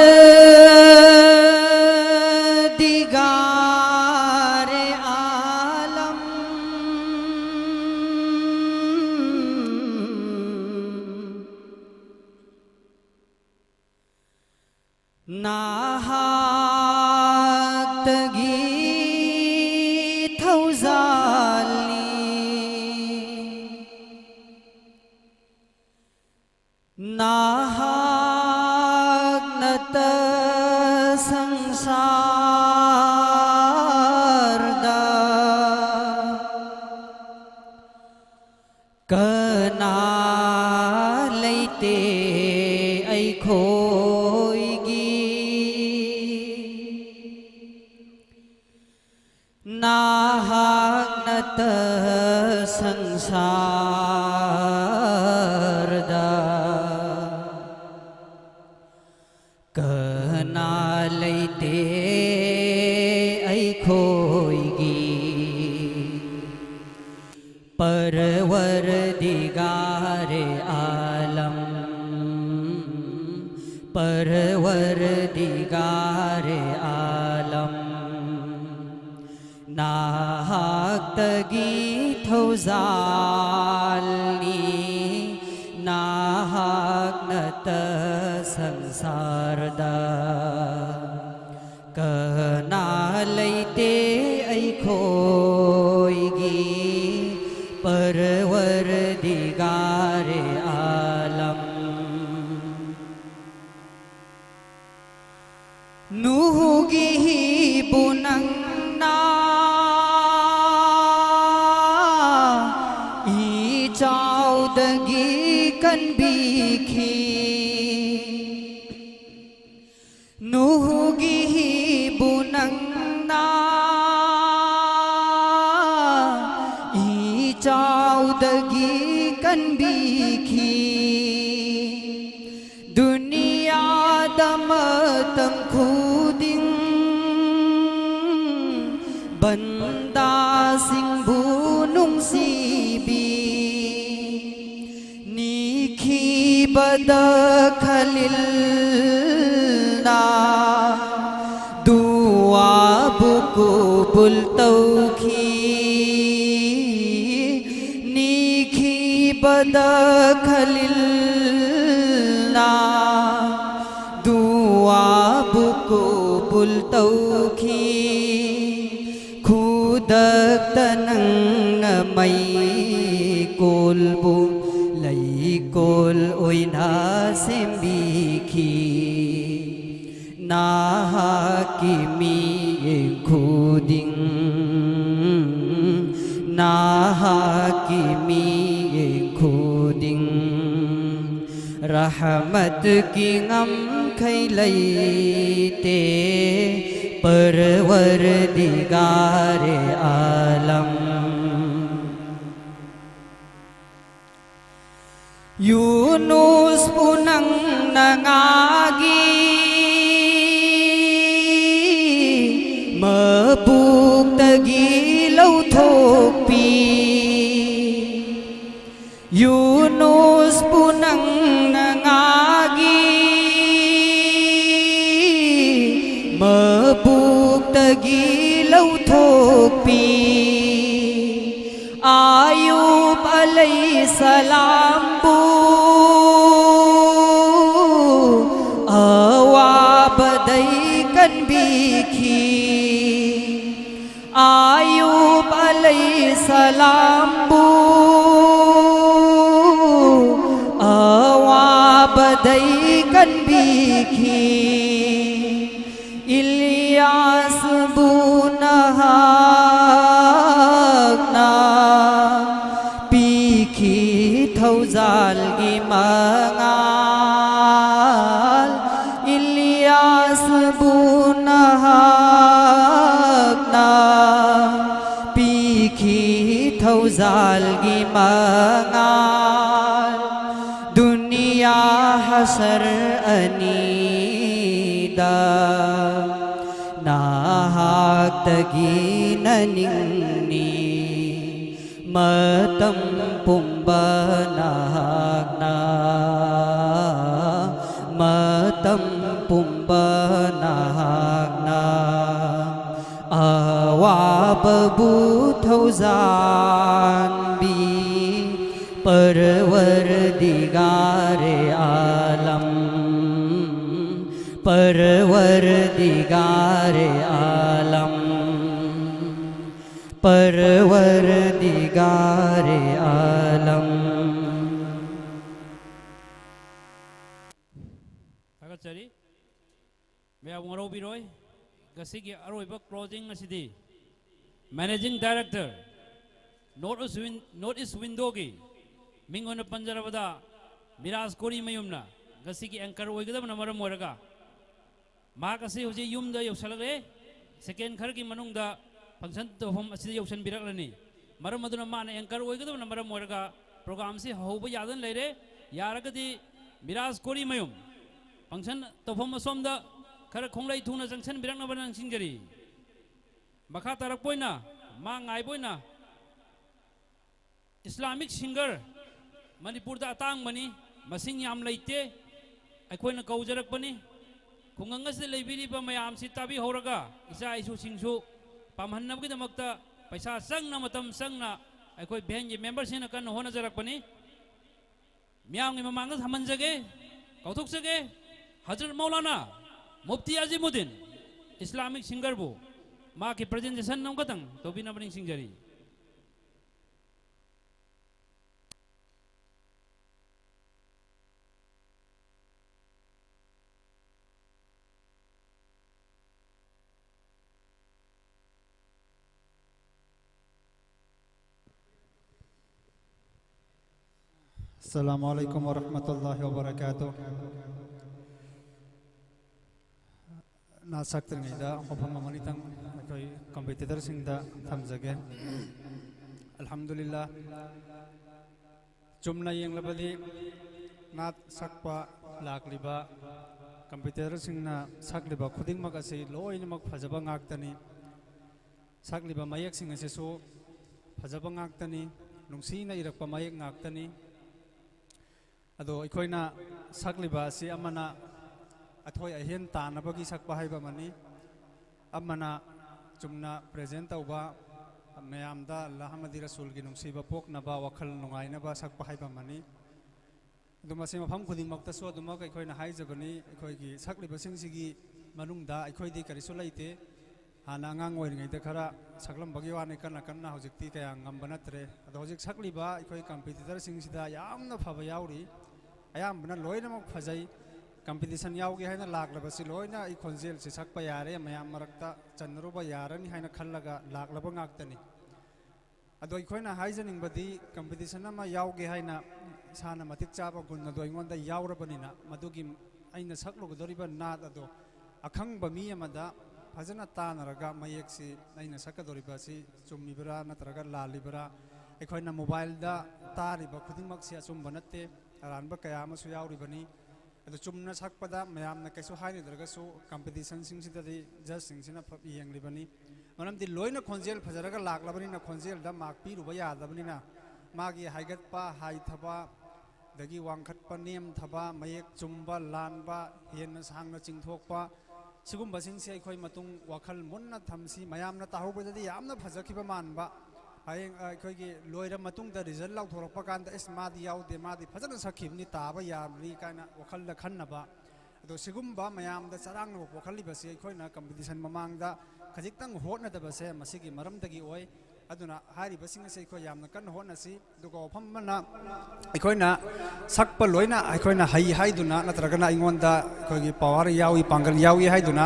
रहमत की गम खैलैते परवरदिगारे आलम Yunus punang nangagi mabuk tagilaw thokpi Yunus punang nangagi mabuk tagilaw thokpi Ayub alayhi salam bu awa badai kan bikhi Ayub alayhi salam bu awa badai kan bikhi Ilyas bu nahagna Pikhi thauzal gi mangal Ilyas bu nahagna Pikhi thauzal gi mangal Dunia hasar anida Nahak taginaningni Matam pumbanahagna Matam pumbanahagna Awa babu thauzan bi Parwardigare alam Parwardigare alam Parwardigare alam Tagachari Maya Waro Biroy Gasigi Aroiba closing asidi Managing Director North East Windogi Mingona Panjarabada Miras Kori Mayumna Gasigi Anchor Oigada Namaram Moraga Markasi Hoji Yumda Yosalare Second Karki Manungda Function to home a city ocean Birani Maramaduna Man Anchor Oigada Namaram Moraga Program Si Hoba Yadan Lede Yaragadi Miras Kori Mayum Function to home a somda Karakonglai Tuna Junction Biranaban Singari Makata Rapoina Mang Iboina Islamic singer Manipur da Atang Mani Masing Yam Laite Aquina Kaujarak Bani Kungangas de Libiri Pamayam Sitabi Horaga Isa Isu Singsu Pamhanabki the Makta Paisa Sang Namatam Sangna Aqui Benji members in a can Hona Jarakani Miang Mamangas Hamanzage Kautuksage Hazrat Maulana Mufti Azimuddin Islamic singer bu Maki presentation Namkatang Tobina Bring Singari Assalamualaikum warahmatullahi wabarakatuh. Nasak ternida, hopam manitang koi competitor singda thamjage. Alhamdulillah. Jumna yang lebih nat sakpa lakliba competitor singna sakliba khuding makasi loin mak phajaba ngaktani sakliba mayak singa sesu phajaba ngaktani nungsi na irakpa mayak ngaktani Ado ikoina sakliba si amana athoy ahen tanabagi sakpa haiba mani amana chumna present tauba mayamda Allahumadi Rasul gi nungsiba poknaba wakhal nungainaba sakpa haiba mani aduma se mafam khuding makta so aduma ikoina haijabani ikoigi sakliba singsigi manungda ikoidi karisu laite hana ngang oiringai da khara saklam bagi wani kana kana hojikti kaya ngambanatre ado hojik sakliba ikoi competitor singsida yamna phaba yauri ayam bana loina mak phajai competition yauge haina laklaba si loina I khonjel si sakpa yare mayam marakta chanruba yarani haina khallaga laklaba ngaktani अदो अखोइना हाइजनिंगबदी competition अमा यावगे हाइना साना मतिक चाबा गुण अदो अइंगोंदा यावरबनिना मदुगी अइना सकलुगदोरिबा नाद अदो अखंगबा मी अमदा फजना तानरगा मयेक्सी अइना सकदोरिबासी चुम्मिबरा नत्रगा लालिबरा अखोइना mobile दा तारिबा खुदिमक्सी अचुम्बा नत्ते अरानबा कया अमसु यावरिबनी अदो चुम्ना सकपदा मयामना कैसु हाइनिदरगसु competition सिंगसिददी जज सिंगसिना येंगलिबनी मरमदि लोइना खोंजेल फजरगा लाक्लबनिना खोंजेल दा मार्क पीरुबा यादबनिना मागी हाइगतपा हाइथबा दगी वांखतपा नेम थबा मयेक चुम्बा लानबा हेन सांगना चिंगथोकपा सिगुम्बा सिंगसे अखोइ मतुंग वाखल मुन्ना थमसी मयामना ताहुबददी यामना फजखिबा मानबा हायेंग अखोइगी लोइरा मतुंगदा रिजल्ट लाउथोरकपा कांदा इस मादी याउदे मादी फजना सखिबनी ताबा याबली काना वाखलदा खन्नबा अदो सिगुम्बा मयामदा चरांगना वाखलिबसे अखोइना कंपटीशन ममांगदा खजिक्तंग होटनदबसे मसिगी मरमदगी ओय अदुना हारिबसिंग से अखोइ यामना कन्न होटनसी दुगो फमना अखोइना सकपा लोइना अखोइना हई हाइदुना नत्रगना अइंगोंदा अखोइगी पावर यावी पांगल यावी हाइदुना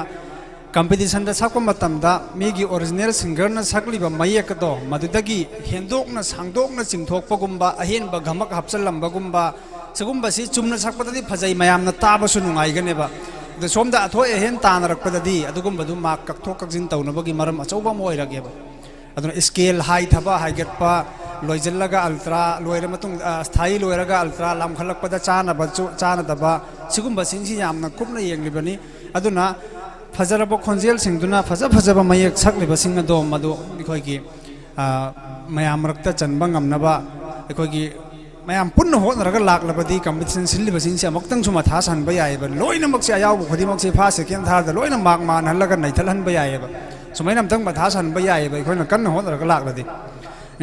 कंपटीशन दा सकपा मतमदा मेगी ओरिजिनल सिंगर ना सकलिबा मयेकदो मदुदगी हेंदोकना सांदोकना चिंगथोकपगुम्बा अहेनबा गमक हपचलंबगुम्बा सिगुम्बासी चुमना सकपददी फजै मयामना ताबसु नुंगाइगनेबा द सोमदा अथोय अहेन तानरकपददी अदुगुम्बदु मार्क कक्थोक कक्जिन तौनबगी मरम अचौबा मोइरगेबा अदुना स्केल हाई थबा हाइगतपा लोइजल्लगा अल्ट्रा लोइर मतुंग स्थायी लोइरगा अल्ट्रा लामखलकपदा चानदबा सिगुम्बा सिंगसि यामना कुपना येंगलिबनी अदुना फजरबा खोंजेल सिंगदुना फजबा मयेक सकलिबसिंग अदो मदु अखोइगी मयामरक्ता चनबा ngamnaba अखोइगी मयाम पुन्न होनरगा लाक्लबदी कंपटीशन सिल्लिबसिंगसे अमक्तंग सुमा था सानबा यायबा लोइनमक्से आयावबो खुदिमक्से फर्स्ट सेकेंड थर्ड लोइना मार्क मान हल्लगा नैथलहनबा यायबा सुमाइना अमतंग बथा सानबा यायबा अखोइना कन्न होनरगा लाक्लदी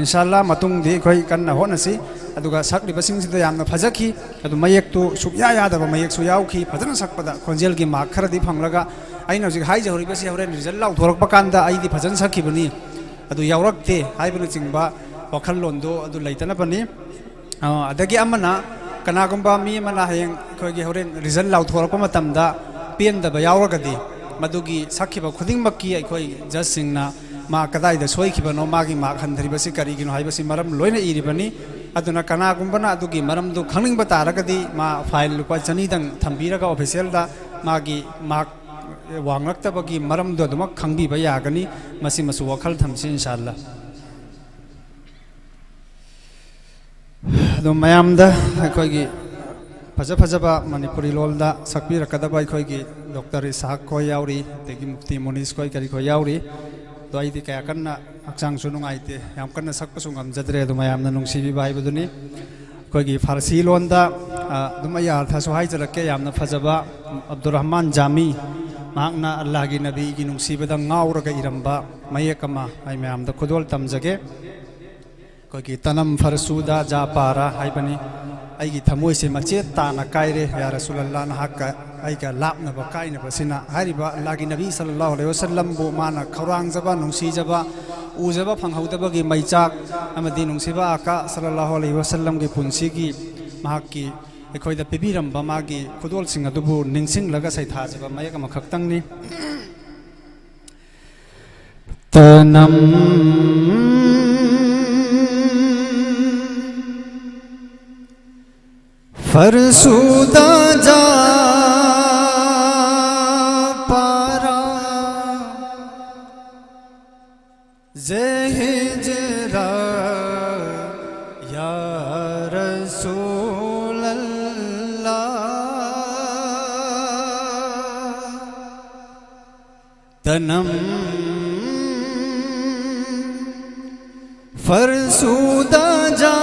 इंशाल्लाह मतुंगदी अखोइ कन्न होनसी अदुगा सकलिबसिंगसिदा यामना फजखी अदु मयेकतु सुया यादबा मयेकसु यावखी फजना सकपदा खोंजेलगी मार्क खरदी फंगलगा अइना हजिक हाइजहरिबसि हौरेन रिजल्ट लाउथोरकपा कांदा अइदी फजन सखिबनी अदु यावरक्ते हाइबनु चिंगबा वखल लोंदो अदु लैतनबनी अदगी अमना कनागुम्बा मी अमना हयेंग अखोइगी हौरेन रिजल्ट लाउथोरकपा मतमदा पेनदबा यावरगदी मदुगी सखिबा खुदिंगमक्की अखोइ जज सिंगना मा कदाइदा सोइखिबनो मागी मार्क हंधरिबसि करिगिनो हाइबसि मरम लोइना इरिबनी अदुना कनागुम्बना अदुगी मरमदु खंगनिंगबा तारगदी मा फाइल लुपा चनीदंग थंबीरगा ऑफिशियलदा मागी मार्क वांगलक्तबगी मरमदु अदुमक खंगबिबा यागनी मसि मसु वखल थमसि इंशाल्लाह अदु मयामदा अखोइगी फजबा मणिपुरी लोलदा सकपीरकदबा अखोइगी डॉक्टर इसाक को यावरी तेगी मुफ्ती मुनीस कोई करी को यावरी तो आइदी कया कन्ना हक्चांग सु नुंगाइते याम कन्ना सकपसु ngamjadre अदु मयामना नुंगसिबि बाइबदुनी अखोइगी फारसी लोनदा अदुम या अर्थसु हाइजरके यामना फजबा अब्दुल रहमान जामी मांगना अल्लाह की नबी की नुंगसिबदा ngaurगा इरंबा मयेकमा आइ मयामदा खुदोल तमजगे कोई तनम फरसूदा जा पारा हाइबनी आइगी थमोइसे मचे ताना कायरे या रसूलुल्लाह नहक आइगा लापनबा काइनबसिना हारिबा अल्लाह की नबी सल्लल्लाहु अलैहि वसल्लम बो माना खौरांगजबा नुंगसिजबा उजबा फंगहौदबगी मैचाक अमदि नुंगसिबा आका सल्लल्लाहु अलैहि वसल्लम की पुंसीगी महाकी अखोइदा पिबिरंबा मागी खुदोलसिंग अदुबु निंगसिंगलगा सैथाजबा मयक अमखक्तंगनी तनम फरसूदा जा पारा ज़हिजरा या रसूल अल्लाह तनम फरसूदा जा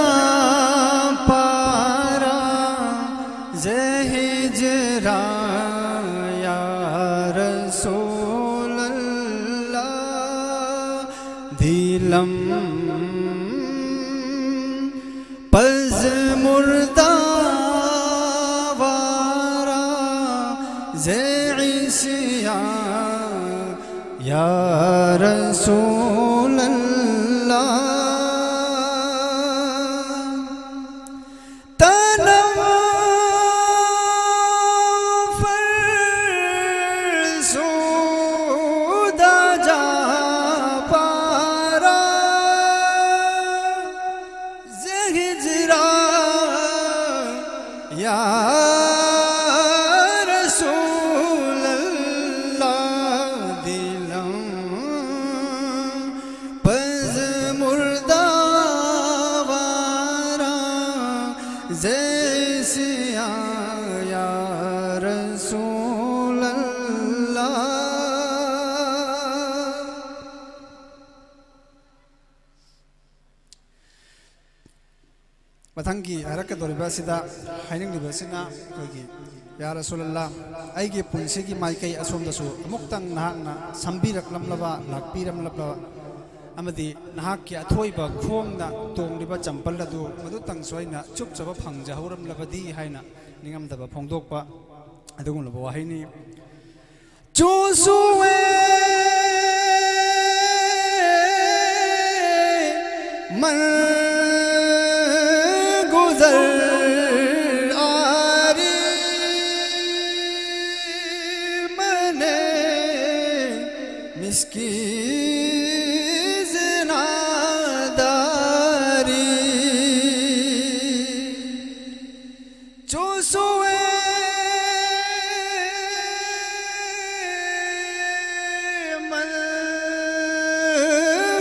ज़हिजरा या रसूल अल्लाह दिलम पज़ मुर्दा वारा ज़इसिया या रसूल अल्लाह मथंगी हरकदोरिबसिदा हाइनिंगलिबसिना कोगी या रसूलल्लाह आइगे पुंसेगी माइकई असोमदसु अमुक्तंग नहाकना संबिरकलमलबा लाकपिरमलबा अमदी नहाकि अथोइबा खोंगना तोंगलिबा चंपल अदु मदुतंग सोइना चुपचबा फंगजहौरमलबदी हाइना निंगमदबा फोंदोकपा अदुगुमलबा वाहिनी चोसुए मन गुजर आरी मने मिसकी जनादारी चोसुए मन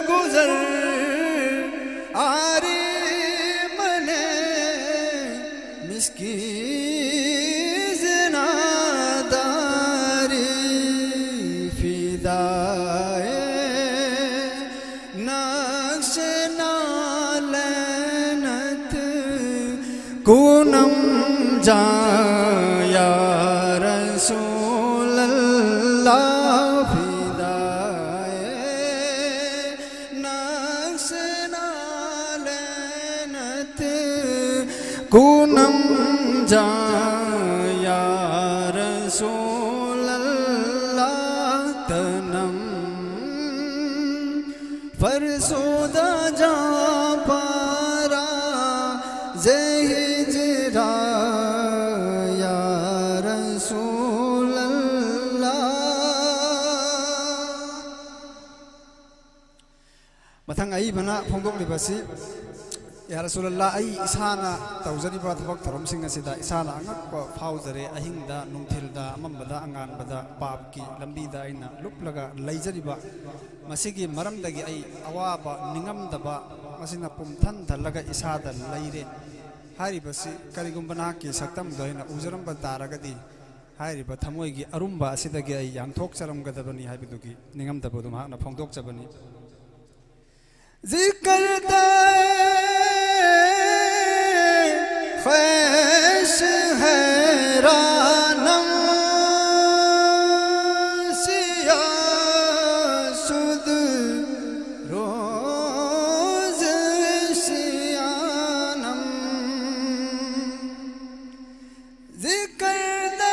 गुजर आरी मने मिसकी जनादारी फिदाए नक्श नालनत कुनम जाया रसूलल्लाह फिदाए नक्श नालनत कुनम जाया रसूलल्लाह तनम फरसोदा जा पारा जहिजरा या रसूलल्लाह मथंग आई बना फोंदोकलिबसि या रसूलल्लाह आई इसाना तौजरिबा थबक थरमसिंग असिदा इसाना अंगक फाउजरे अहिंगदा नुंथिलदा अमंबदा अंगानबदा पापकी लंबीदा आइना लुपलगा लैजरिबा मसिगी मरमदगी आई अवाबा निंगमदबा मसिना पुमथन थलगा इसादा लैरे हारिबसि करिगुंबा नाकी सक्तम दोइना उजरमबा तारगदी हारिबा थमोइगी अरुंबा असिदगी आई यांगथोकचरमगदबनी हाइबदुगी निंगमदबदु महाना फोंदोकचबनी जिक्र ख्वाहिश हैरानम सियासुद रोज सियानम जिक्र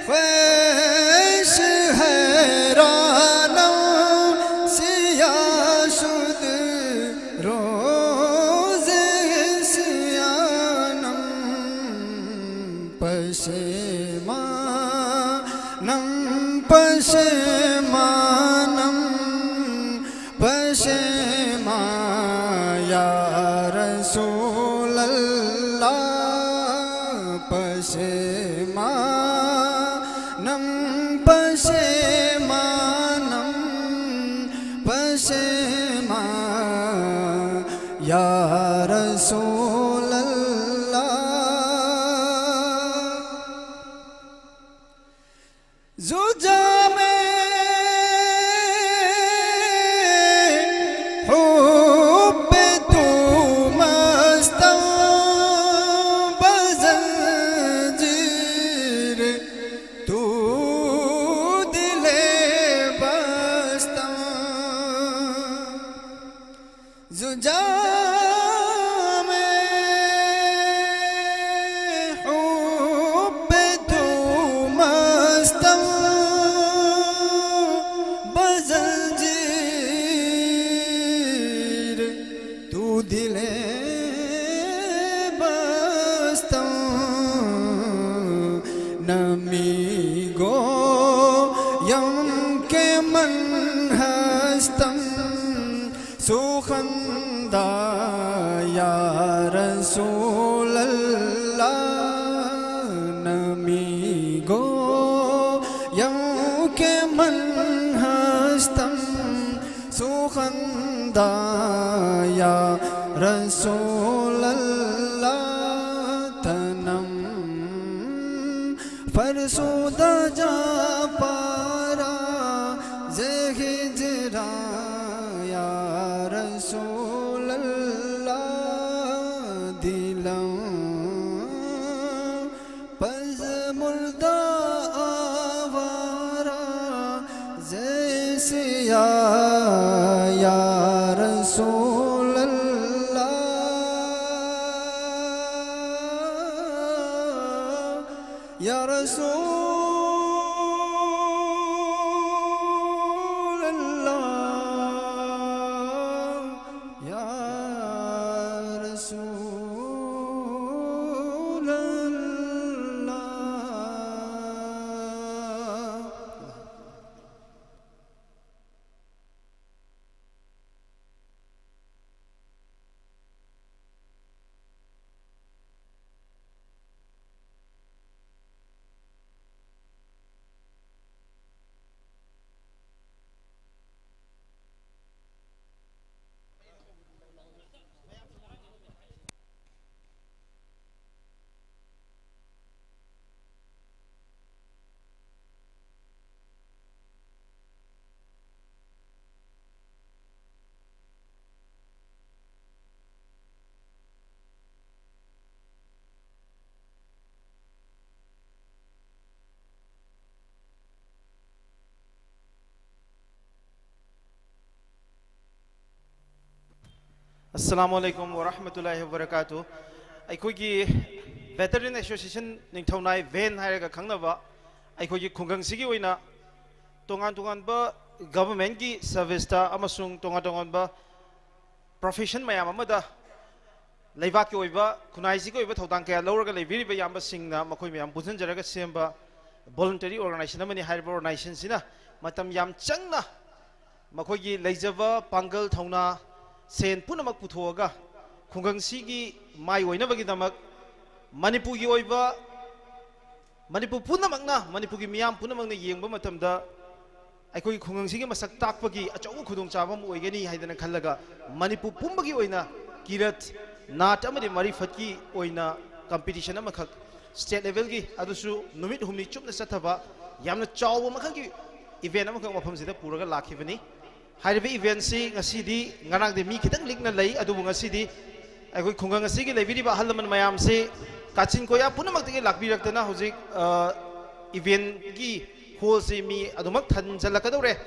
ख्वाहिश हैरानम सियासुद रोज सियानम पशेमानम पशेमानम पशेमा या रसूलल्लाह पशेमानम पशेमानम पशेमा या रसूलल्लाह जुजा में हुब्बे तू मस्तम बज़ंजीर तू दिले बस्तम जुजा दिले बस्तम नमीगो यम के मन हस्तम सुखंदा या रसूलल्लाह नमीगो यम के मन हस्तम सुखंदा या रसूलल्लाह तनम फरसोदा जा पारा जहिजरा या रसूल अल्लाह दिलम पज मुर्दा आवारा जैसे या रसूल अल्लाह या रसूल Assalamualaikum warahmatullahi wabarakatuh. Aikogi Veteran Association ningthaunai ven hairaga khangnaba aikogi khungangsigi oina tongan ba government gi service ta amasung tongan ba profession mayam amada leibak ki oiba khunai gi oiba thodang kaya lawraga leibiri ba yamba singna makoi mayam buzan jaraga semba voluntary organization amani hairiba organization sina matam yam changna makoi gi leijaba pangal thauna sen punamak puthoga khungangsi mai oina bagi damak manipur gi oiba manipur punamak na manipur gi miyam punamak na yengba matamda aikoi khungangsi gi masak takpagi achau khudong chabam oigani haidana khallaga manipur pumbagi oina kirat nat amadi marifat gi oina competition amakhak state level gi adusu numit humni chupna sathaba yamna chawba makhagi event amakak mafam sida puraga lakhibani Haribe event si ngasidi ngarang de mi kitang likna lay adu ngasidi aigoi khungang ngasi gi leibiri ba halaman mayam se kachin koya punamak de lakbirak tana hojik event gi hall se mi adumak than jalakadore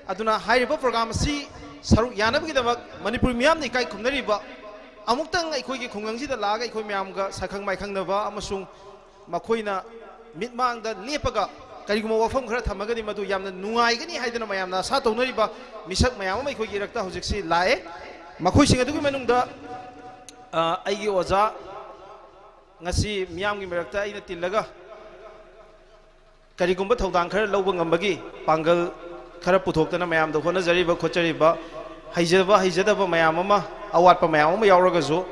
aduna hariba program si saru yanab gi damak manipur miyam ni kai khumnari ba amuktang aigoi gi khungang si da laga aigoi miyam ga sakhang mai khang na ba amasung makhoina mitmang da lepaga kariguma wafam khara thamagani madu yamna nungai gani haidana mayamna sa tawnari ba misak mayam mai khoi girakta hojik si lae makhoi sing adu gi manungda aigi oza ngasi miyam gi merakta ina tillaga karigumba thodang khara lawba ngambagi pangal khara puthokna mayam da khona jari ba khochari ba haijada ba mayam ama awat pa mayam ama yawraga zo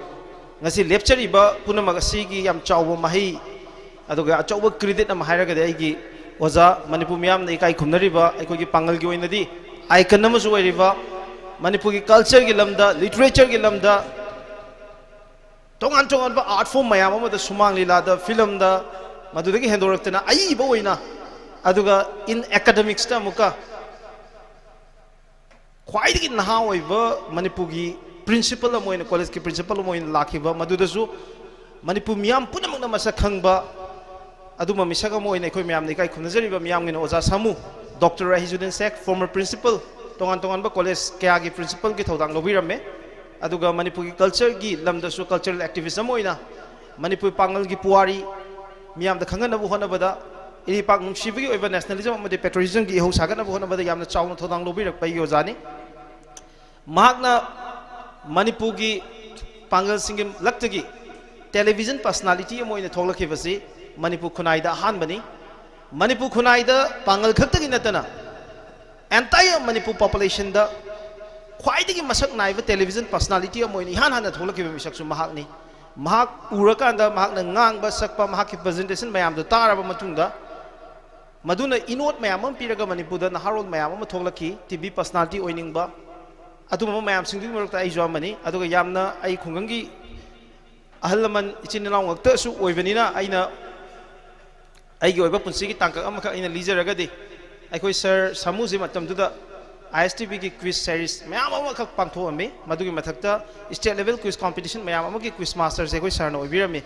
ngasi lecture ba punamaga si gi yam chawba mahi aduga achawba credit am hairaga de aigi oza manipur miyam na ikai khumnariba aikogi pangal gi oinadi icon amasu oiriba manipur gi culture gi lamda literature gi lamda tongan ba art form mayam amada sumang lila da film da madudagi hendoraktana ai ba oina aduga in academics ta muka khwaidagi naha oiba manipur gi principal amoina college ki principal amoina lakhiba madudasu manipur miyam punamak na masa khangba aduma misaga mo ina khoi myam ni kai khunajari ba myam ngina oza samu Dr. Rahizudin Sek former principal tongan ba college kya gi principal gi thodang lobiramme aduga manipur gi culture gi lamda su cultural activism moina manipur pangal gi puari myam da khangana bu hona bada iri pak nungsibi gi oiba nationalism amade patriotism gi ho sagana bu hona bada yamna chawna thodang lobirak pai gi ozani mahakna manipur gi pangal singim laktagi television personality moina thoglakibasi Manipur Kunaida Hanbani, Manipur Kunaida, Pangal Kataginatana, entire Manipur population, the quite Masak Naiva television personality of Moini Han at Holaki Mishaksu Mahakni, Mahak Urakanda, Mahak Nang, Basakpa Mahaki presentation, Mayam, the Taraba Matunda, Maduna Inot Mayam, Piraga Manipur, and Harold Mayam, Tolaki, TB personality Oiningba, Atuma Mayam singing work Aizamani, Aduga Yamna, Ai Kungangi, Ahalaman, Ichinang, Tersu, Oivanina, Aina. Aigi oiba punsi ki tangkak amaka ina leisure agadi aikoi sir samu ji matam duda ISTB की quiz series मैम अमखक पांथोअमी मदुगी मथक्ता state level quiz competition मैम अमकी quiz master से कोई सरना ओबिरमी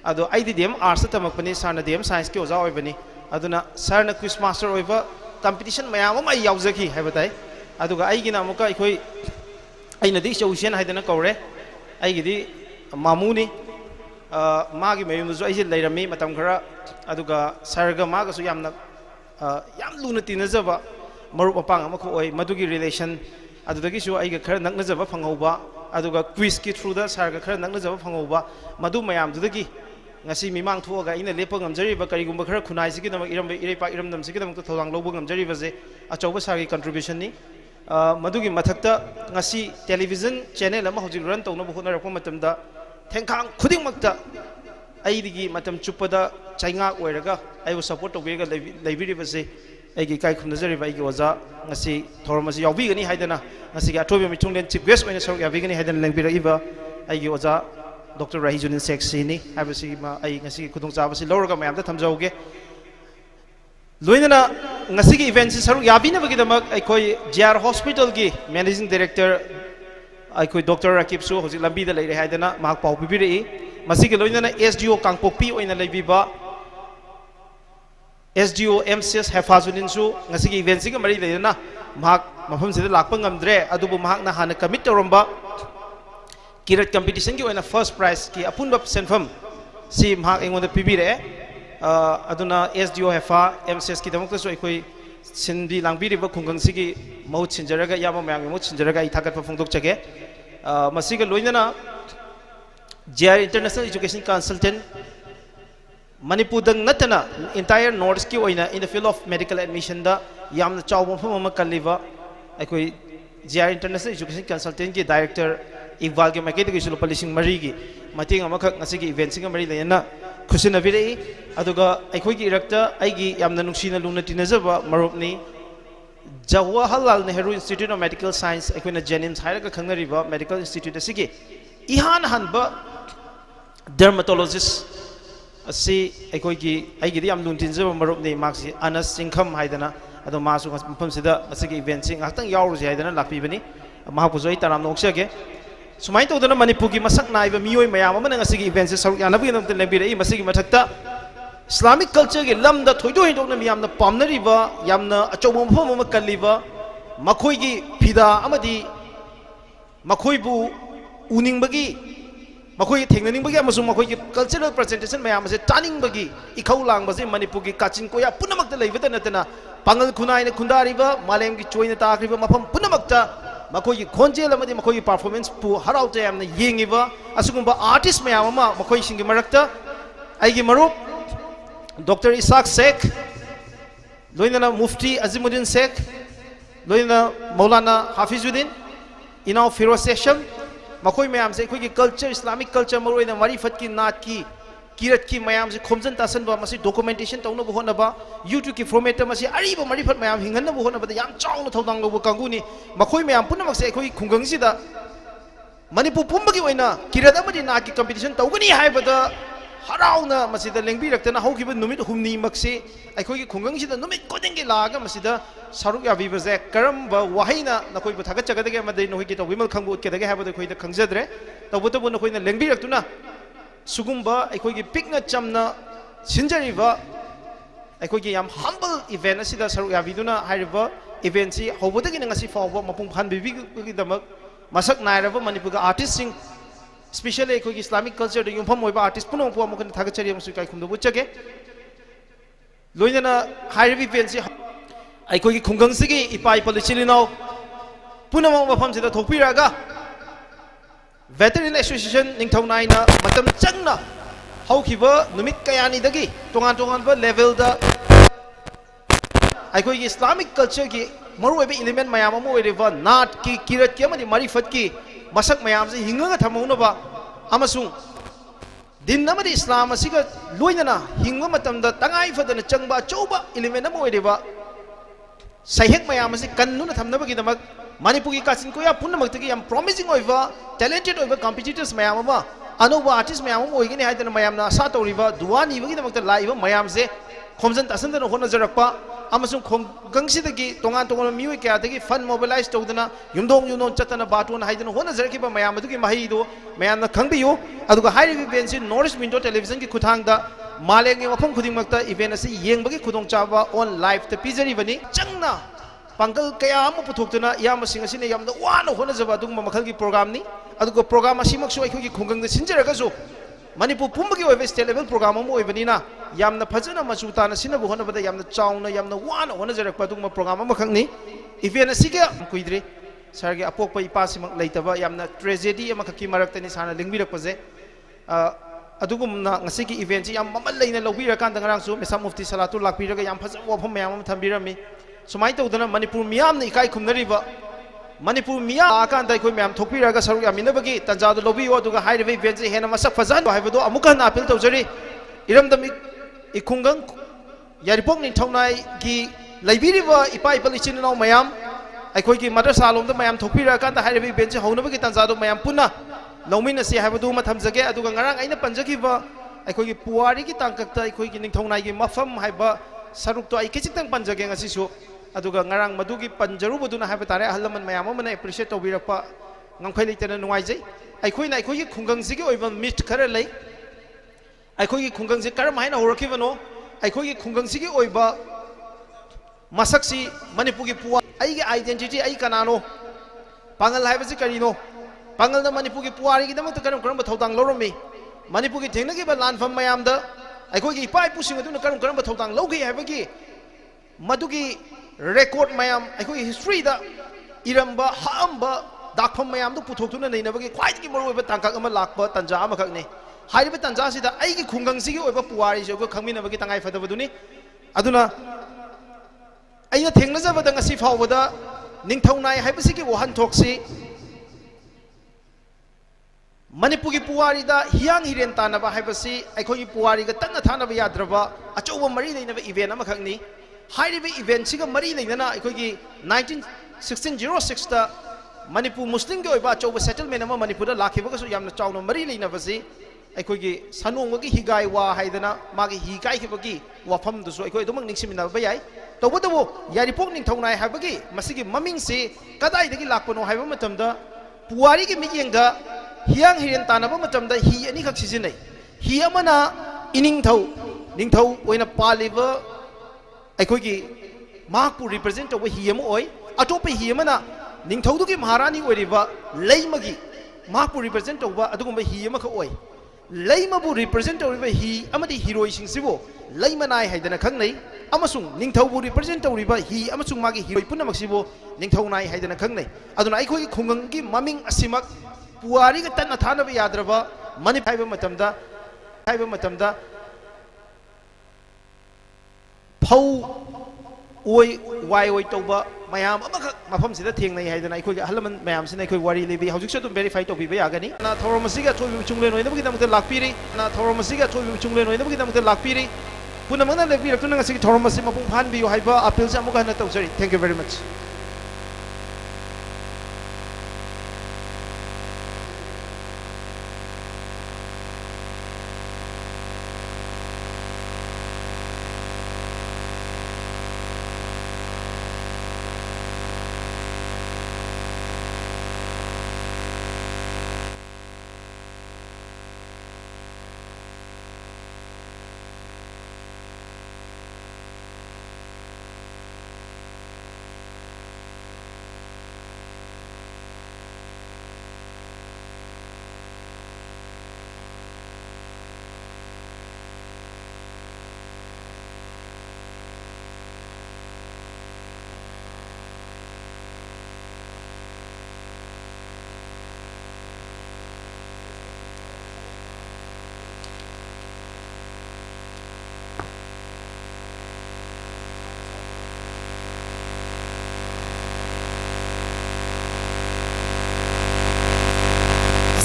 अदो आईडी डीएम आर्ट्स तमकपनी सरना डीएम साइंस की ओजा ओइबनी अदुना सरना क्विज मास्टर ओइबा कॉम्पिटिशन मैम अमा याउजकी हैबताई अदुगा आईगिना अमुका अखोई अइनदी चौसियन हाइदना कौरे आईगिदी मामूनी मागी मयुमदु आइजे लैरमी मतम खरा अदुगा सरगा मागसु यामना याम लुना तिनजबा मरुप मपांग अमखो ओइ मदुगी रिलेशन अदुदगिसु आइगा खरा नकनजबा फंगौबा अदुगा क्विज की थ्रू दा सरगा खरा नकनजबा फंगौबा मदु मयाम दुदगी ngasi mimang thuaga ina lepa ngamjariba karigumba khara khunai sigi namak iram irepa iramdam sigi namak tholang lobu ngamjariba je achauba sagi contribution ni madugi mathakta ngasi television channel ama hojik run tawna bu khona rakpa matamda thengkhang khuding makta aidigi matam chupada chainga oiraga ayu support tawbega leibiriba je aigi kai khunajariba aigi oza ngasi thormasi yawbi gani haidana ngasi ga athobe michunglen chief guest oina saruk yabi gani haidana lengbira iba aigi oza Dr. Rahijuddin Sheikh Sini habasi ma ai ngasi khudung chabasi lawraga mayam da thamjauge loinana ngasi gi event si saruk yabi na bagi damak ai koi JR Hospital gi managing director ai koi Dr. Rakib Su hoji lambi da leire haidana mak pau bibiri masi gi loinana SDO Kangpokpi oina leibiba SDO MCS Hafazuddin Su ngasi gi event si gi mari leirana mak mafam sida lakpa ngamdre adubu mak na hana commit toromba Kirat competition ki oina first prize ki apunba senfam si mahak engon da pibire aduna SDO hefa MCS ki damok so ikoi sindi langbiri ba khunggang sigi mau chinjaraga yama mayang mau chinjaraga ithakat pa phongdok chage masiga loinana JR International Education Consultant Manipur dang natana entire north ki oina in the field of medical admission da yamna chawbom phama kalliba ikoi JR International Education Consultant ki director Iqbal के Macat की सुलभ लिसिंग मरी की मतेंग अमखक ngasi की event सिंग मरी लेना खुशिन अबिरे अदुगा अखोई की इरक्ता आइगी यामना नुक्सीना लुना तिनजबा मरुपनी Jawaharlal Nehru institute of medical science अखोइना जेनिम्स हायरगा खंगरिबा मेडिकल इंस्टीट्यूट असिगी इहान हनबा डर्मेटोलॉजिस्ट असि अखोई की आइगी याम लुन तिनजबा मरुपनी मार्क्सी अनस सिंखम हाइदना अदो मासु मफम सिदा असि इवेंट सिंग हतंग यावरुजे हाइदना लापिबनी महापुजोई तराम नोक्सगे सुमाइन तौदना मणिपुर की मसक नाइबा मियोय मयाम अमना ngasi event se saruk yanabgi namte lebirei masigi mathakta Islamic culture ge lamda thoido hindokna miyamna pamnariba yamna achobom phom ama kalliba makhoi gi phida amadi makhoi bu uningbagi makhoi thengnaningbagi amasung makhoi gi cultural presentation mayam se taningbagi ikhau langba se Manipur gi kachin koya punamakta leibata natana pangal khunai na khundariba malem gi choina takriba mafam punamakta Makoi konjel amadi makoi performance pu harauta yamna yengiba asugumba artist mayam ama makoi singi marakta aigi marup Dr. Ishaq Sheikh loinana Mufti Azimuddin Sheikh loinana Maulana Hafizuddin inau Firoz Sesham makoi mayam se khoi culture Islamic culture maroina marifat ki naat ki kirat ki mayam se khomjan tasan ba masi documentation tawna bu hona ba YouTube ki format masi ariba marifat mayam hingan bu hona ba yam chawna thodang lo bu kanguni makhoi mayam punamak se khoi khunggang sida Manipur pumbagi oina kirat amadi na ki competition tawgani haibada harauna masida lengbi raktana haukiba numit humni makse akhoi ki khunggang sida numit kodenge laga masida saruk ya bibaze karamba wahaina nakoi bu thagat chagadage amadai noi ki tawimal khangbu kedage haibada khoi da khangjadre tawbuta bu nakoi na lengbi raktuna Sugumba aikogi pikna chamna sinjariba aikogi yam humble event asida saruk yaviduna hairiba event si hobodagi ngasi fawba mapung phanbibi gi damak masak nairaba Manipur ga artist sing especially aikogi Islamic culture de yumpham oiba artist puno pu amukhan thagachari amsu kai khumdu buchage loinana hairibi event si aikogi khunggang sigi ipai polichilino punamang mafam sida thokpiraga Veteran Association ningthaunai na matam changna haukiba numit kayani dagi tongan tongan ba level da aikoi Islamic culture ki maru ebe element mayam amu oiriba nat ki kirat ki amadi marifat ki masak mayam se hinga thamuna ba amasung din namadi Islam asiga loinana hinga matam da tangai fadana changba chauba element amu oiriba sahek mayam se kannuna thamna ba gi damak Manipur ki kachin koya punamak tagi yam promising oiva talented oiva competitors mayam ama anuba artist mayam ama oigini haidana mayam na asa toriba duani bagi damak ta laiba mayam se khomjan tasandana hona jarakpa अमसुंग खोंगंगसिदगी तोंगान तोंगान मियोय क्यादगी fund mobilise तौदना युमदों चतना बाटोन हाइदना होनजरखिबा मयाम अदुगी महिदो मयामना खंगबियो अदुगा हाइरिबि इवेंट सि नॉर्थ ईस्ट विंडो टेलीविजन की खुथांगदा मालेंगे मफम खुदिंगमक्ता इवेंट असि येंबगी खुदोंचाबा ऑन लाइव ते पिजरिबनी चंगना पांगल कया अम पुथोक्तना यामसिंग असिने यामदा वाना होनजबा अदुगुम मखलगी प्रोग्राम नि अदुगा प्रोग्राम असिमक्सु अखोगी खुंगंग सिंजरगसु मणिपुर पुंबगी ओइबे स्टेट लेवल प्रोग्राम अम ओइबनिना यामना फजना मचु ताना सिनबु होनबदा यामना चाउना यामना वाना होनजरकपा अदुगुम प्रोग्राम अम खंगनी इवेंट असिगे कुइद्रे सरगे अपोकपा इपासिमक लेतबा यामना ट्रेजेडी अम खकी मरक्तनी साना लिंगबिरकपजे अदुगुमना ngasi इवेंट याम ममल लेना लौबिरकान दंगरांसु मेसा मुफ्ती सलातु लाकबिरगा याम फजब वफम मयाम थंबिरमी सुमाय तौदना मणिपुर मियाम ने इकाई खुमनरिबा मणिपुर मियाम आकान दा कोई म्याम थोकबिरगा सरुक यामिनबगी तंजादु लोबियो अदुगा हाइरबे इवेंट से हेना मसक फजान हाइबदो अमुकन अपील तौजरी इरमदम इखुंगंग यारिपोक निथौनाय की लैबिरिबा इपा इपल इचिननाव मयाम अखोई की मदरसा लोमदा मयाम थोकबिरकान दा हाइरबे इवेंट से हौनबगी तंजादु मयाम पुना लौमिनसी हाइबदु मा थमजगे अदुगा ngarang aina panjakiba अखोई पुवारी की तांकक्ता अखोई की निथौनाय की मफम हाइबा सरुक तो आई किचितंग पंजगे ngasisu अदुगा ngarang मदुगी पंजरुबदुना हाइबा तारे अहलमन मयाम अमना एप्रिशिएट तौबिरपा ngangkhai leitana nuwaijai अखोइना अखोई खुंगंगसिगे ओइबा मिथ खरा लै अखोई खुंगंगसे करम हाइना होरखिबनो अखोई खुंगंगसिगे ओइबा मसक्सी मणिपुरगी पुवा आइगे आइडेंटिटी आई कनानो पांगल हाइबसे करिनो पांगल दा मणिपुरगी पुवारी दमक करम करम थौदांग लौरमी मणिपुरगी थेंगनगिबा लानफम मयाम दा अखोई इपा इपुसिंग अदुना करम करम थौदांग लौगे हाइबगी मदुगी रेकॉर्ड मयाम अखोई हिस्ट्री दा इरंबा हांबा दाखफम मयाम दु पुथोक्तुना नैनबगी ख्वाइदगी मरुबा तांकाक अमा लाकबा तंजा अमखकने हाइबा तंजा सिदा आइगी खुंगंगसिगी ओइबा पुवारी जो खंगमिनबगी तंगाई फदबदुनी अदुना अइना थेंगनजबदा ngasi फावबदा निंगथौनाय हाइबसिगी वहन थोक्सी मणिपुर की पुवारी दा हियांग हिरेन तानबा हाइबसी अखोई पुवारी का तन्ना थानबा याद्रबा अचौबा मरी लेनबा इवेंट अमा खंगनी हाइरिबे इवेंट सिगा मरी लेना अखोई की 1606 दा मणिपुर मुस्लिम के ओइबा अचौबा सेटलमेंट अमा मणिपुर दा लाखिबगसु यामना चाउना मरी लेनबसी अखोई की सनोंगगी हिगाई वा हाइदना मागी हिगाई खिबगी वाफम दुसु अखोई दुमंग निंगसिमिनाबा याई तौबदबो यारिपोक निंगथौनाय हाइबगी मसिगी ममिंग से कदाइदगी लाकपनो हाइबा मतमदा पुवारी की मियेंगा हियांग हिरेन तानबा मतमदा हि अनि खक सिजिनै हि अमना इनिंगथौ निंगथौ ओइना पालिबा अखोई माकपु रिप्रेजेंट तौबा हि अम ओइ अटोपे हि अमना निंगथौदुगी महारानी ओइरिबा लैमगी माकपु रिप्रेजेंट तौबा अदुगुंबा हि अमख ओइ लैमबु रिप्रेजेंट तौरिबा हि अमदि हिरोइ सिंसिबो लैमनाय हाइदना खंगनै अमसुंग निंगथौबु रिप्रेजेंट तौरिबा हि अमसुंग मागी हिरोइ पुनमक्सिबो निंगथौनाय हाइदना खंगनै अदुना अखोई खुंगंगी ममिंग असिमक पुवारी का तन्ना थानबा याद्रबा मनि हाइबा मतमदा फौ ओइ वाइ ओइ तौबा मयाम अमख मफम सिदा थेंगनै हाइदना अखोई अहलमन मयाम सिना अखोई वारी लेबी हौजिक सदुम वेरीफाई तौबिबा यागनी ना थौरमसिगा थोइबि चुंगलेन ओइनबगी दमते लाकपिरी ना थौरमसिगा थोइबि चुंगलेन ओइनबगी दमते लाकपिरी पुनमंगना लेबिरक्तुना ngasi थौरमसि मपुंग फानबियो हाइबा अपील से अमुक हना तौजरी thank you very much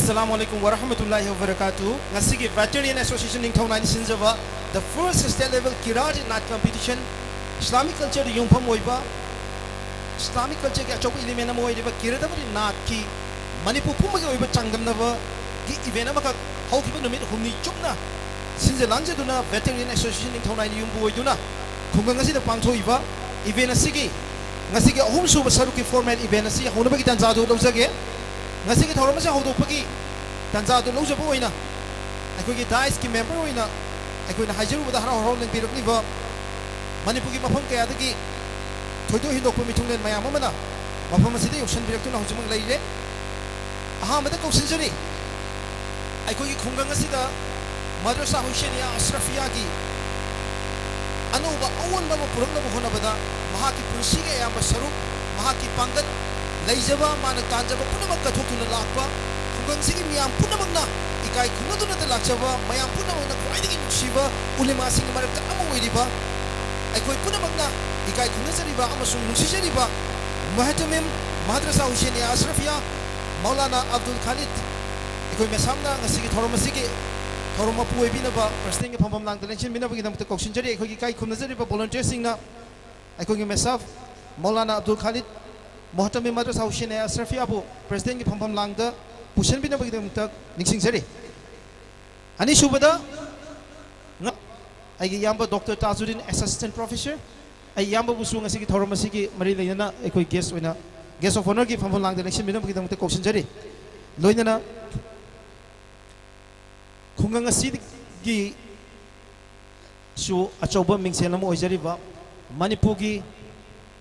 Assalamualaikum warahmatullahi wabarakatuh. Ngasigi Veteran Association Ningthaunain Sinjaba, the first state level Kirati Nat competition, Islamic culture Yungpam Oiba, Islamic culture Gachopi Limena Moiba, Kiradabari Nat Ki, Manipur Pumaka Oiba Changam Nava, the Ivenamaka, how people know Humni Chukna, since the Lanjaduna Veteran Association Ningthaunain Yumbu Duna, khungang asida pangthoiba event asigi ngasigi ahum suba saruki format event asi honabagi tanza do lojage ngasigi thoram asa hodopagi tanza do lojaba oina aikogi dais ki member oina aikoina hajaru da hara horo ling piruk niba manipugi mafam kaya dagi thoido hindok mitunglen mayam amana mafam asida option biraktu na hujumang laile ahamada kausinjari aikogi khungang asida madrasa husheniya asrafiya ki anuba awon ba purang na hona bada mahaki punsi ge yamba saru mahaki pangat leijaba mana tanjaba punamak ka thokuna lakpa khungang sigi miyam punamak na ikai khungaduna ta lakchaba mayam punamak na khwaidagi nusiba ulema sing marakta amu oiriba aikoi punamak na ikai khungasariba amasung nusijariba mahatamim madrasa husheniya asrafiya maulana abdul khalid ikoi mesamna ngasigi thoromasigi thoroma puoi binaba president ge phambam lang election binaba gi damta koksinjari ikoi gi kai khumnajari ba volunteers singna ikoi gi mesaf maulana abdul khalid mohtami madrasa husheniya asrafiya bu president ge phambam lang da pusan binaba gi damta ningsingjari ani subada ai gi yamba dr tajuddin assistant professor ai yamba bu su ngasi gi thoroma sigi mari leina ikoi guest oina guest of honor gi phambam lang election binaba gi damta koksinjari loinana khungang asigi su achoba mingsel am oijariba manipur gi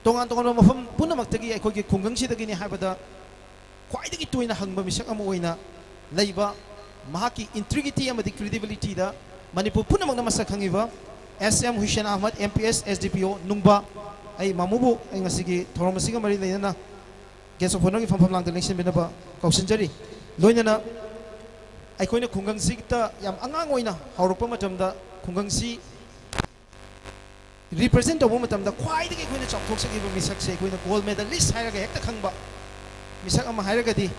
tongan tongan mafam punamakta gi aikoi gi khungang sidagi ni habada khwaidagi toina hangba misak am oina leiba mahaki integrity amadi credibility da manipur punamak na masak hangiba SM Hussein Ahmad MPS SDPO nungba ai mamubu ai ngasigi thoromasiga mari leina guest of honor gi pham lang election binaba kausinjari loinana aikoina khungang sigta yam angang oina haurupa matamda khungang si represent obo matamda khwai de koina chapthok sagi ba misak se koina gold medalist hairaga hekta khangba misak ama hairaga di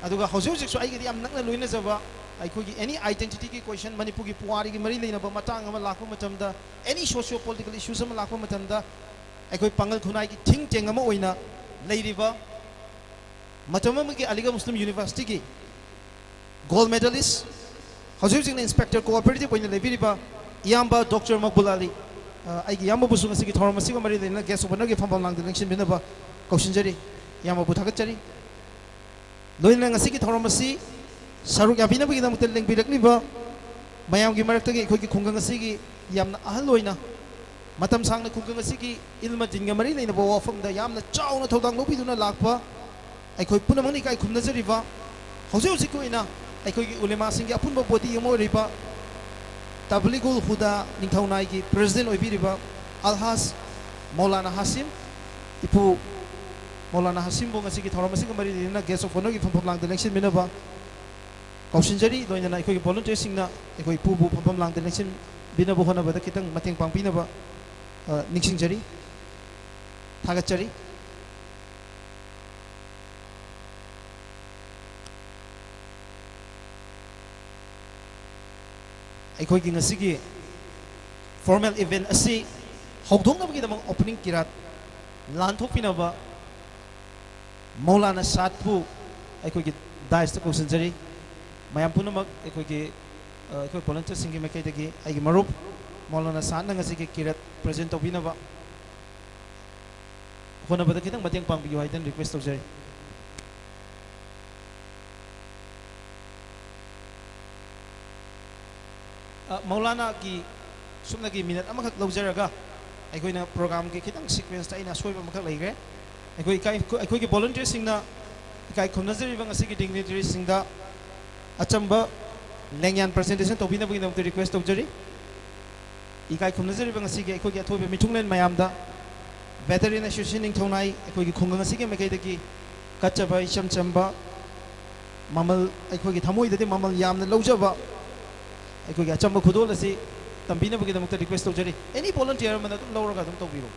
aduga hauju jik su ai gi yam nakna loina jaba aikogi any identity ki question manipur gi puari gi mari leina ba matang ama lakpa matamda any socio political issues ama lakpa matamda aikoi pangal khunai gi thing teng ama oina leiriba matama gi aligarh muslim university gi gold medalist hauju inspector cooperative oina lebiriba yamba dr makbul ali aigi yamba busu ngasigi thoromasi ga mari leina guest of honor gi phambam lang election binaba kausinjari yamba bu thakachari loina ngasigi thoromasi saruk yabina bi dam tel leng birakliba mayam gi marak tagi khoi gi khungang asigi yamna ahal loina matam sangna khungang asigi ilma jinga mari leina bo wafam da yamna chauna thodang lobiduna lakpa ai khoi punamani kai khumna jariba hauju sikoina aikoi ulema singi apunba body amo riba tabligul huda ningthaunai gi president oibiriba alhas maulana hasim ipu maulana hasim bo ngasi gi thorama singa mari dina guest of honor gi pham lang election binaba kausinjari loina aikoi gi volunteer singna aikoi pu bu pham lang election binaba hona bada kitang mateng pangpinaba ningsingjari thagachari aikoi gi ngasigi formal event asi hokdong gi damang opening kirat lanthok pinaba maulana satpu aikoi gi dais ta kausinjari mayam punamak aikoi gi aikoi volunteer singi makai dagi aigi marup maulana satna ngasigi kirat present obinaba hona bada kitang mateng pangbiyo haidan request tawjari maulana ki sumna ki minute amakak lawjaraga aikoina program ki kitang sequence ta ina soiba makak laigre aikoi ki volunteer singna kai khumnajari bang asigi dignitary singda achamba lengyan presentation tobina bagi nam request tawjari ikai khumnajari bang asigi aikoi ki athobe mitunglen mayamda veteran association ning thonai aikoi ki khungang asigi mekai dagi kachaba chamchamba mamal aikoi ki thamoi dadi mamal yamna lawjaba aikoi ga chamba khudol asi tambina bagi damta request tawjari any volunteer man adum lawraga adum tawbiro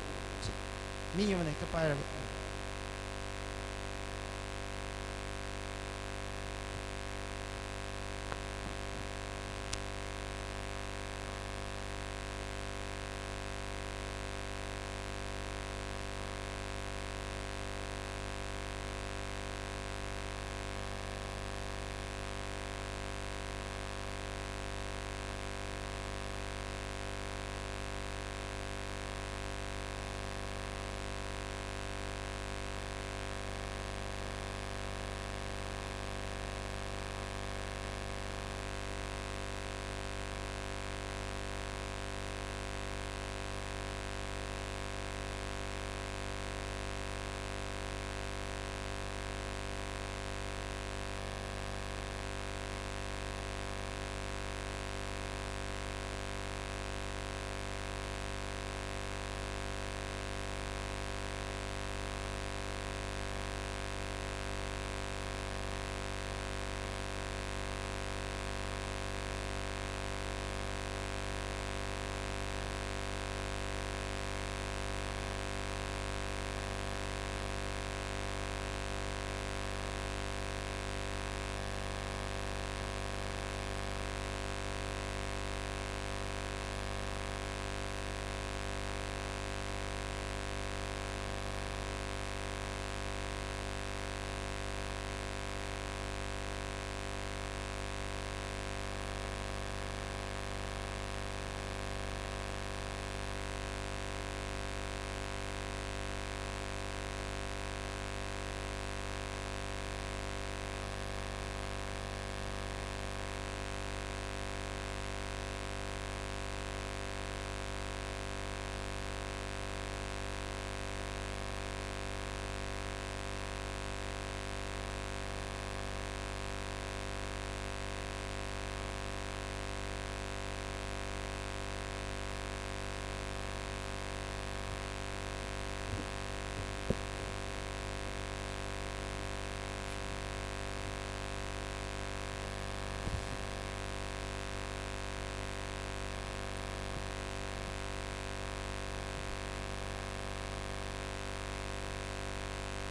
mi yamane ka paira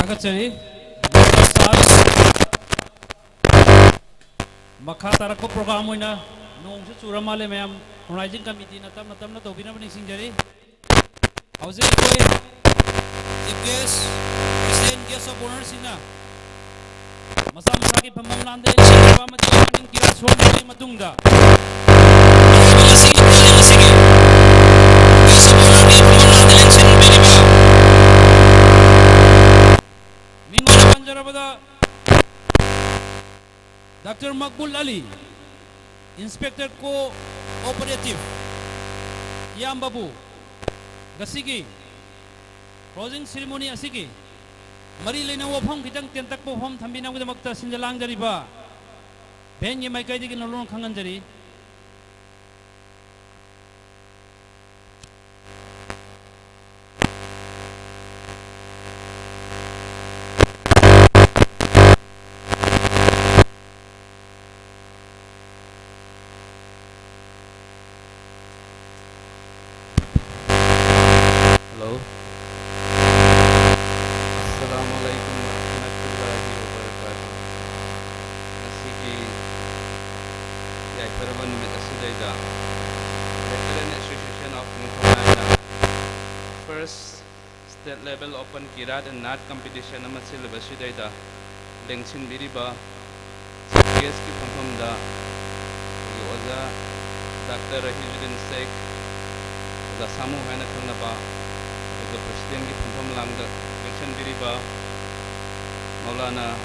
Angkat jari. Makha tarak ko program mo na nung sa sura male mayam Horizon Committee na tam na to binabning singjari. How's it going? Yes, President guest of honor sina. Masa-masa ki pamamlaan dahil siya pa matiwaning kiraswan na yung matungda. Sige. Guest of honor ki pamamlaan dahil siya pili ba? Minggu na panjara pada Dr. Makbul Ali, Inspector Co-Operative, Yambabu, Gasigi, closing ceremony asigi mari leina wafam kitang tentak wafam thambina gidamakta sinjalang jariba ben ye mai kaidi ki nolong khangan jari state level open kirat and nat competition ama syllabus daida lengsin biriba case ki pham da yoza Dr. Rahijuddin Sheikh da samu haina khangna ba the president ki pham lang da lengsin biriba Maulana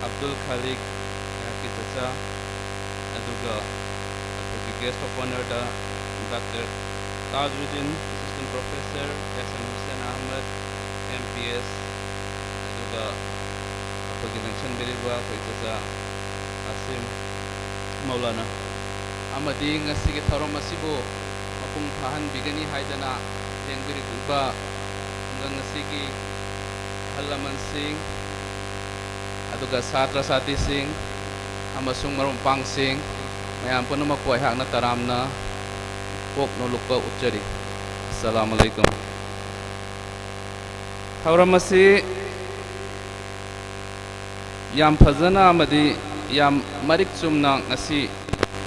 Abdul Khalik ki chacha aduga the guest of honor da Dr. Tajuddin Professor S.M. Hussain Ahmed MPS aduga apagi nangsan biriba koitaza Asim Maulana amadi ngasigi thorom asibo mapung thahan bigani haidana tengbiri duba ngasigi halaman sing aduga satra sati sing amasung marumpang sing mayam punama ko hakna taramna pok no lukba uchari Assalamualaikum. Hauramasi yam fazana amadi yam marik chumna ngasi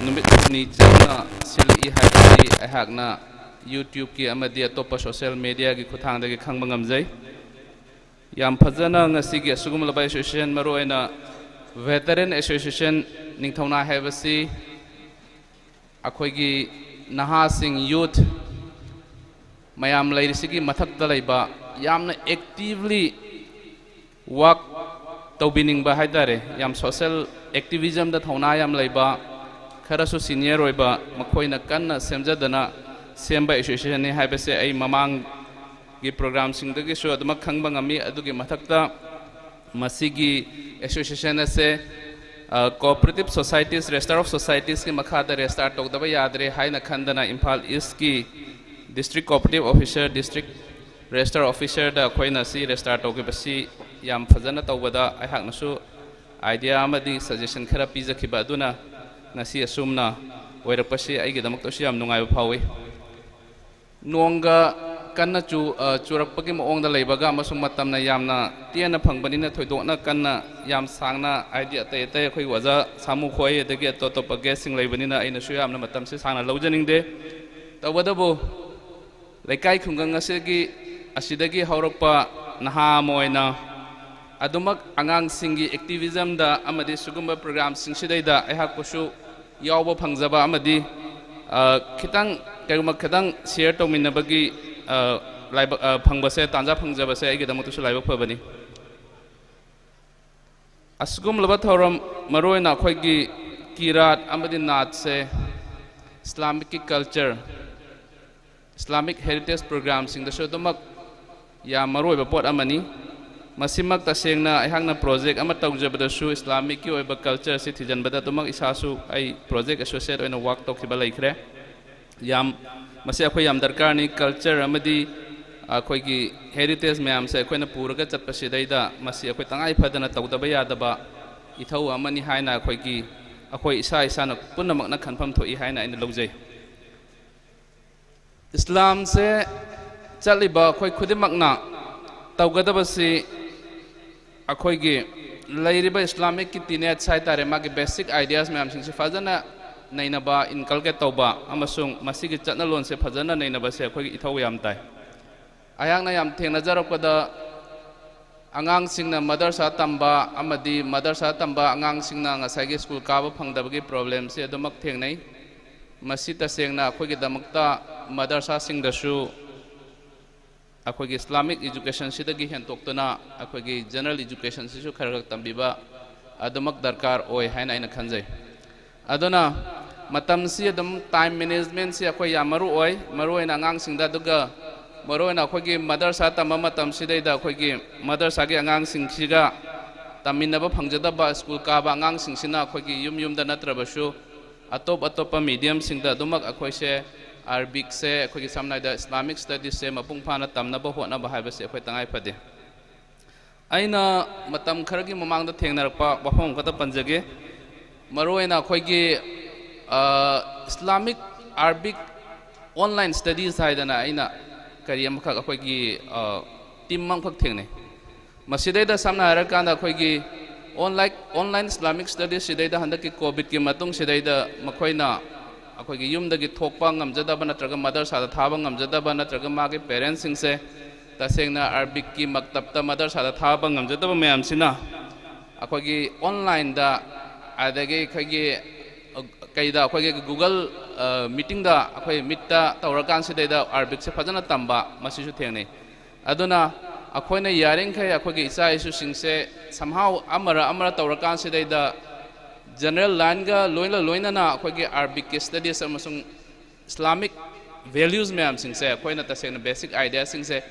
numit ni chana sili haidi ahakna YouTube ki amadi atopa social media ki khuthang da ki khangba ngamjai yam fazana ngasi ki asugum labai association maroina veteran association ningthona habasi akhoi gi naha sing youth mayam lairisi mathak da laiba yamna actively work tawbining ba haidare yam social activism da thona yam laiba kharasu senior oiba makhoina kanna semjadana semba association ne haibase ai mamang gi program sing da gi so adma khangba ngami adugi mathakta masigi association ase cooperative societies register of societies ki makhada restart tokdaba yadre haina khandana Imphal East ki district cooperative officer district register officer da khoina si restart toke basi yam fazana tawbada ai hakna su idea amadi suggestion khara pija khiba aduna ngasi asumna oirakpasi ai gidamak to siam nungai phawi nonga kanna churakpagi maong da leibaga amasung matamna yamna tiana phangbanina thoidokna kanna yam sangna idea te te khoi waja samu khoi adagi to page sing leibanina aina su yamna matam se sangna lawjaningde tawadabu Laikai khungang asigi asidagi haurakpa naha moina adumak angang singi activism da amadi sugumba program sing sidaida aihak kusu yawba phangjaba amadi khitang kaiguma khitang share tawminabagi laiba phangbase tanja phangjabase ai gidamutu su laiba phabani asugum laba thoram maroina khoigi kirat amadi nat se Islamic culture Islamic heritage program sing da shodamak ya maroi ba pot amani masimak ta sengna aihangna project ama tawjabada su Islamic ki oiba culture si thijan bada tumak isasu ai project associate oina work tokhiba laikre yam masi akhoi yam darkar ni culture amadi akhoi ki heritage mayam se akhoi na puraga chatpasi daida masi akhoi tangai phadana tawdaba yadaba ithau amani haina akhoi ki akhoi isa isa na punamak na khanpham thoi haina ina lojai Islam se chaliba khoi khudimakna tawgadabasi akhoi gi lairiba Islamic ki tinet sai tare magi basic ideas mayam sing se fazana nainaba inculcate tawba amasung masigi chatna lon se fazana nainaba se akhoi ithau yam tai ayangna yam thengna jarokada angang singna madrasa tamba amadi madrasa tamba angang singna ngasai school kaba phangdabagi problem se adumak thengnai masita sengna akhoi gi damakta madrasa sing dasu akhoi gi Islamic education sidagi hentoktona akhoi gi general education sisu khara tambiba adumak darkar oi haina ina khanjai adona matam si adum time management si akhoi yamaru oi maru ina angang singda duga मरोना अखोगी मदरसा तम मतम सिदैदा अखोगी मदरसा के आंगांग सिंगसिगा तमिनबा फंगजदबा school काबा आंगांग सिंगसिना अखोगी yum युमदा नत्रबसु अतोप अतोप medium सिंगदा दुमक अखोइसे Arabic से अखोगी समनाइदा Islamic studies से मपुंग फाना तमनबा होनबा हाइबसे अखोइ तंगाइ फदे अइना मतम खरगी ममांगदा थेंगनरपा वफम खता पंजगे मरोना अखोगी Islamic Arabic online studies हाइदना अइना करी अमखक अखोगी टीम अमखक थेंगने मसिदैदा सामना हरकांदा अखोगी ऑनलाइन इस्लामिक स्टडीज सिदैदा हंदकी कोविड की मतुंग सिदैदा मखोइना अखोगी युमदगी थोकपा ngamjadaba natraga madrasa da thaba ngamjadaba natraga mage parents sing se tasengna arabic ki maktab ta madrasa da thaba ngamjadaba mayam sina अखोगी online दा आदगे खगी कईदा अखोगी Google meeting दा अखोई मिट्टा तौरकान सिदैदा अरबिक से फजना तंबा मसिसु थेंगने अदुना अखोइना यारिंखै अखोगी इचा इशु सिंगसे somehow amara तौरकान सिदैदा जनरल लाइन गा लोइना अखोगी अरबिक के स्टडीज अमसुंग इस्लामिक वैल्यूज मैम सिंगसे अखोइना तसेना बेसिक आइडिया सिंगसे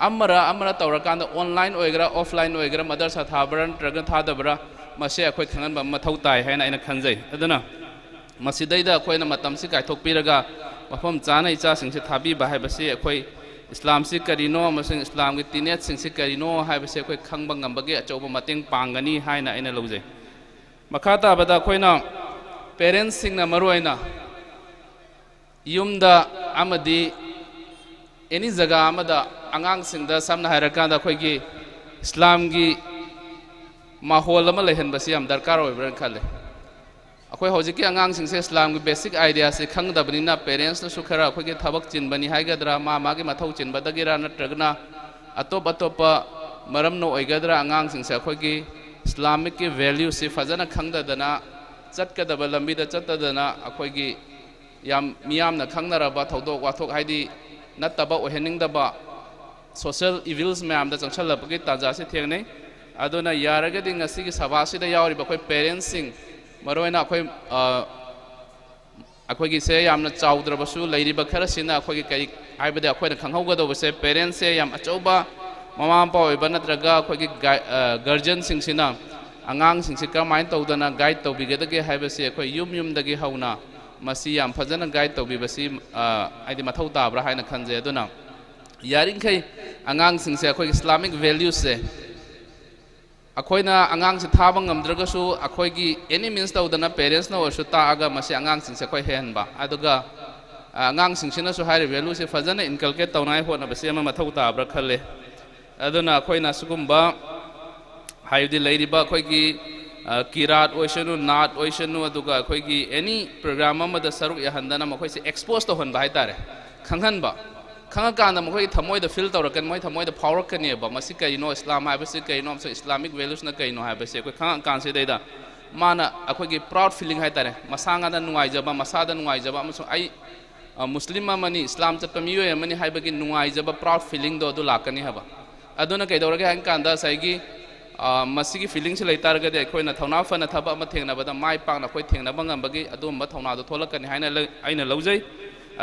amara तौरकान ऑनलाइन ओइगरा ऑफलाइन ओइगरा मदरसा थाबरा नत्रगा थादबरा मसे अखोइ खंगनबा मथौ ताइ हैना आइना खंजै अदुना मसिदैदा अखोइना मतमसि काइथोकपिरगा मफम चाना इचा सिंगसे थाबीबा हाइबसे अखोइ इस्लाम से करीनो अमसुंग इस्लाम के तिनेत सिंगसे करीनो हाइबसे अखोइ खंगबा ngambage अचौबा mateंग पांगनी हाइना आइना लौजै मखा ताबदा अखोइना पेरेंट्स सिंगना मरोइना युमदा अमदी एनी जगह अमदा आंगांग सिंगदा सामना हायरकांदा अखोइगी इस्लाम की माहौल अमा लेहनबसी याम दरकार ओइब्रन खले अखोइ हौजिकी आंगांग सिंगसे इस्लाम की बेसिक आइडिया से खंगदबनिना पेरेंट्स न सुखरा अखोइगी थबक चिनबनी हाइगदरा मागे मथौ चिनबदगिरा नत्रगना अतोप मरमनो ओइगदरा आंगांग सिंगसे अखोइगी इस्लामिक की वैल्यू से फजना खंगदना चटकदब लंबीदा चतदना अखोइगी याम मियामना खंगनरबा थौदोक वाथोक हाइदी नत्तबा ओहेनिंगदबा सोशल इविल्स मैम दा चंगसलबगी ताजा से थेंगनै अदुना यारगदि ngasiगी सभासिदा यावरिबा अखोइ पेरेंट्स सिंग मरोइना अखोइगी से यामना चाउद्रबसु लैरिबा खरसिना अखोइगी कई हाइबदि अखोइना खंगहौगदबसे पेरेंट्स से याम अचौबा ममा मपा ओइबा नत्रगा अखोइगी गार्जियन सिंगसिना आंगांग सिंगसि कमाइन तौदना गाइड तौबिगदगे हाइबसे अखोइ युमदगी हौना मसी याम फजना गाइड तौबिबसी आइदि मथौ ताब्रा हाइना खंजे अदुना यारिंखै आंगांग सिंगसे अखोइगी इस्लामिक वैल्यूज से अखोइना आंगांग से थाबा ngamdragasu अखोइगी एनी मीन्स तौदना पेरेंट्स ना ओसु तागा मसी आंगांग सिंगसे अखोइ हेनबा अदुगा आंगांग सिंगसिना सु हाइरे वैल्यू से फजना इनकलकेट तौनाय होना बसे अमा मथौ ताब्रा खले अदुना अखोइना सुगुम्बा हाइदि लैरिबा अखोइगी किरात ओइसनु नाट ओइसनु अदुगा अखोइगी एनी प्रोग्राम अमदा सरुक याहंदना मखोइसे एक्सपोज तौहनबा हाइतारे खंगहनबा खंगकांदा मखोइ थमोइदा फील तौरकन मोइ थमोइदा फावरकनेबा मसी कइनो इस्लाम हाइबसे कइनो अमसे इस्लामिक वैल्यूज न कइनो हाइबसे अखोइ खंगकांसे दैदा माना अखोइगी प्राउड फीलिंग हाइतारे मसांगादा नुवाइजबा मसादा नुवाइजबा अमसो आई मुस्लिम अमनी इस्लाम चतपा मियोय अमनी हाइबगी नुवाइजबा प्राउड फीलिंग दो अदु लाकनी हबा अदुना कइदौरगे हाइकांदा साइगी मसीगी फीलिंग से लेतारगदे अखोइना थौना फना थबा अमा थेंगनबदा माइ पांगना अखोइ थेंगनबा ngambagi अदुमबा थौनादो थोलकनी हाइना आइना लौजै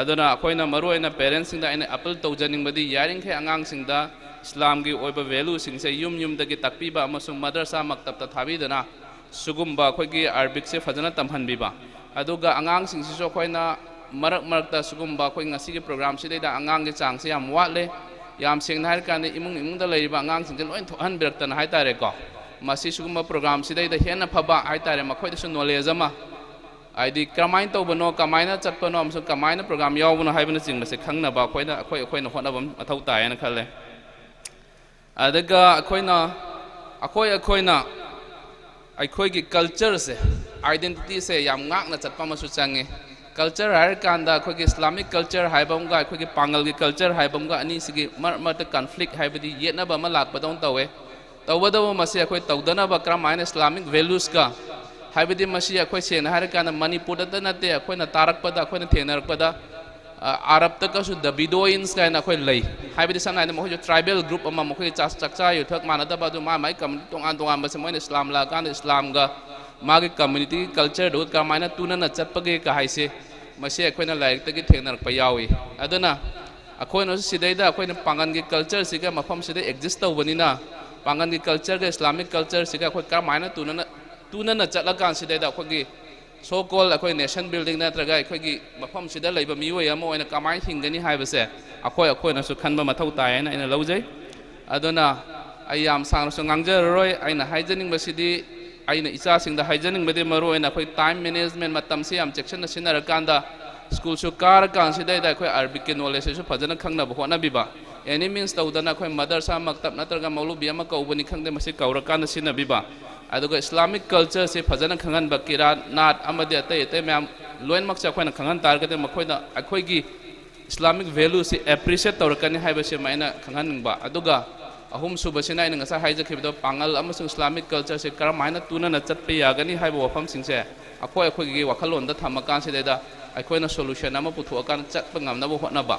अदुना अखोइना मरुइना पेरेंट्स सिंगदा आइना अपील तौजनिंगबदी यारिंखै आंगांग सिंगदा इस्लाम की ओइबा वैल्यू सिंगसे युमदगी ताकपीबा अमसुंग मदरसा मक्तबता थाबीदना सुगुम्बा अखोइगी अरबिक से फजना तमहनबीबा अदुगा आंगांग सिंगसिसो अखोइना मरक सुगुम्बा अखोइ ngasiगी प्रोग्राम सिदैदा आंगांग के चांगसे याम वाटले याम सेंगना हाइरकांदे इमुंगदा लैरिबा आंगांग सिंगसे लोइन थोहनबिरक्तना हाइतारे को मसी सुगुम्बा प्रोग्राम सिदैदा हेना फबा हाइतारे मखोइदसु नॉलेज अमा आइदि कमाइन तौबनो कमाइना चटपनो अमसु कमाइना प्रोग्राम यावबनो हाइबना चिंगबसे खंगनबा अखोइना होनबा मथौ तायना खले अदगा अखोइना अखोइगी कल्चर से आइडेंटिटी से याम ngakna चटपा मसु चंगे कल्चर हाइरकांदा अखोइगी इस्लामिक कल्चर हाइबमगा अखोइगी पांगल की कल्चर हाइबमगा अनि सिगी मरमत कॉन्फ्लिक्ट हाइबदी येनबा मा लाकपदौन तवे तौबदबो मसे अखोइ तौदनबा क्रमाइना इस्लामिक वैल्यूज का हाइबदी मसी अखोइ सेना हाइरकांदा मणिपुरदा नते अखोइना तारकपदा अखोइना थेनरकपदा अरब तकसु द बिडोइन्स काइना अखोइ लै हाइबदी सनाइना मखोइ ट्राइबल ग्रुप अमा मखोइ चकचा युथक मानदबा दु माइ कम्युनिटी तोंगान बसे मोइन इस्लाम ला कांदा इस्लामगा मागे कम्युनिटी कल्चर दु कमाइना तुनना चटपगे का हाइसे मसे अखोइना लाइरतगी थेनरकपा यावी अदुना अखोन सिदैदा अखोन पांगन की कल्चर सिगा मफम सिदे एग्जिस्ट तौबनिना पांगन की कल्चर के इस्लामिक कल्चर सिगा अखोय करमायना तुनना चटलकान सिदैदा अखोगी सो कॉल अखोय नेशन बिल्डिंग नत्रगा अखोगी मफम सिदा लैबा मियोय अमा ओइना कमाय हिंगनी हाइबसे अखोयनासु खनबा मथौ तायना आइना लौजै अदुना आई याम सांगसु ngangjararoy aina haijaningbasidi aina ichasingda haijaningbadi maroina akhoi time management matamsi yam section na sinarakanda school su kar kan sidai da akhoi arabic knowledge su phajana khangna bhona biba any means tawdana akhoi madrasa maktab natraga maulubi ama kaubani khangde masi kaurakanda sina biba aduga islamic culture se phajana khangan bakira nat amadi atai atai myam loin makcha akhoi na khangan targate makhoi da akhoi gi islamic value se appreciate tawrakani haibase maina khanganingba aduga ahum subasina ina ngasa haija khibdo pangal amasung islamic culture se karamaina tuna na chatpe yagani haibo wafam singse akhoi akhoi gi wakhalon da thamakan se da akhoi na solution ama puthu akan chatpa ngamna bo hotna ba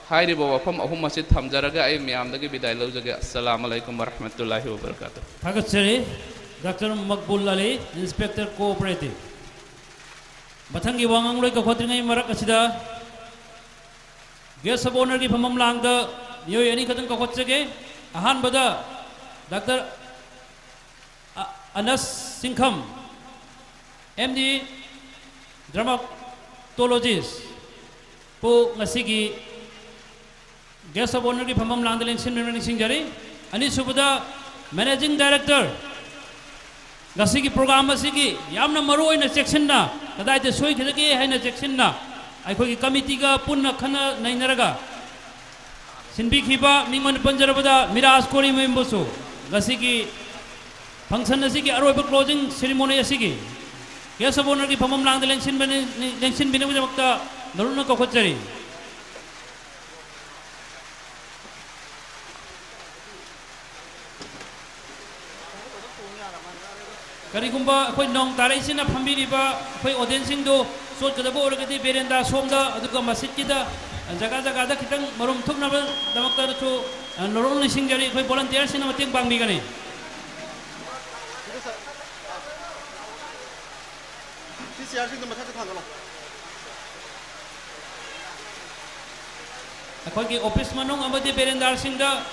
hairi bo wafam ahum masjid thamjaraga ai miyam dagi bidai lawjage assalamu alaikum warahmatullahi wabarakatuh thagatsari dr makbul ali inspector cooperative bathangi wangang loi ka khotringai marak asida guest of honor gi phamam langda yoy ani khatang ka khotsage ahan bada Dr. Anas Singham MD Dermatologist po ngasigi guest of honor ki phamam langdaling sinrani singjari ani subada managing director ngasigi program asigi yamna maru oina section na kadai te soi khidage haina section na akhoi committee ga punna khana nainaraga sinbi khiba mingman panjarabada miraj kori membosu gasigi function asigi aroiba closing ceremony asigi guest of honor ki phamam lang lengsin bine bujakta naruna ko khochari karigumba akhoi nong tarai sina phambiriba akhoi audience sing do sot kadabo oragati berenda somda aduga masjid kida jaga jaga da kitang marum thukna ba damakta chu norong ni singjari akhoi volunteer sina mateng bangbigani akhoi ki office manong amadi berendar singda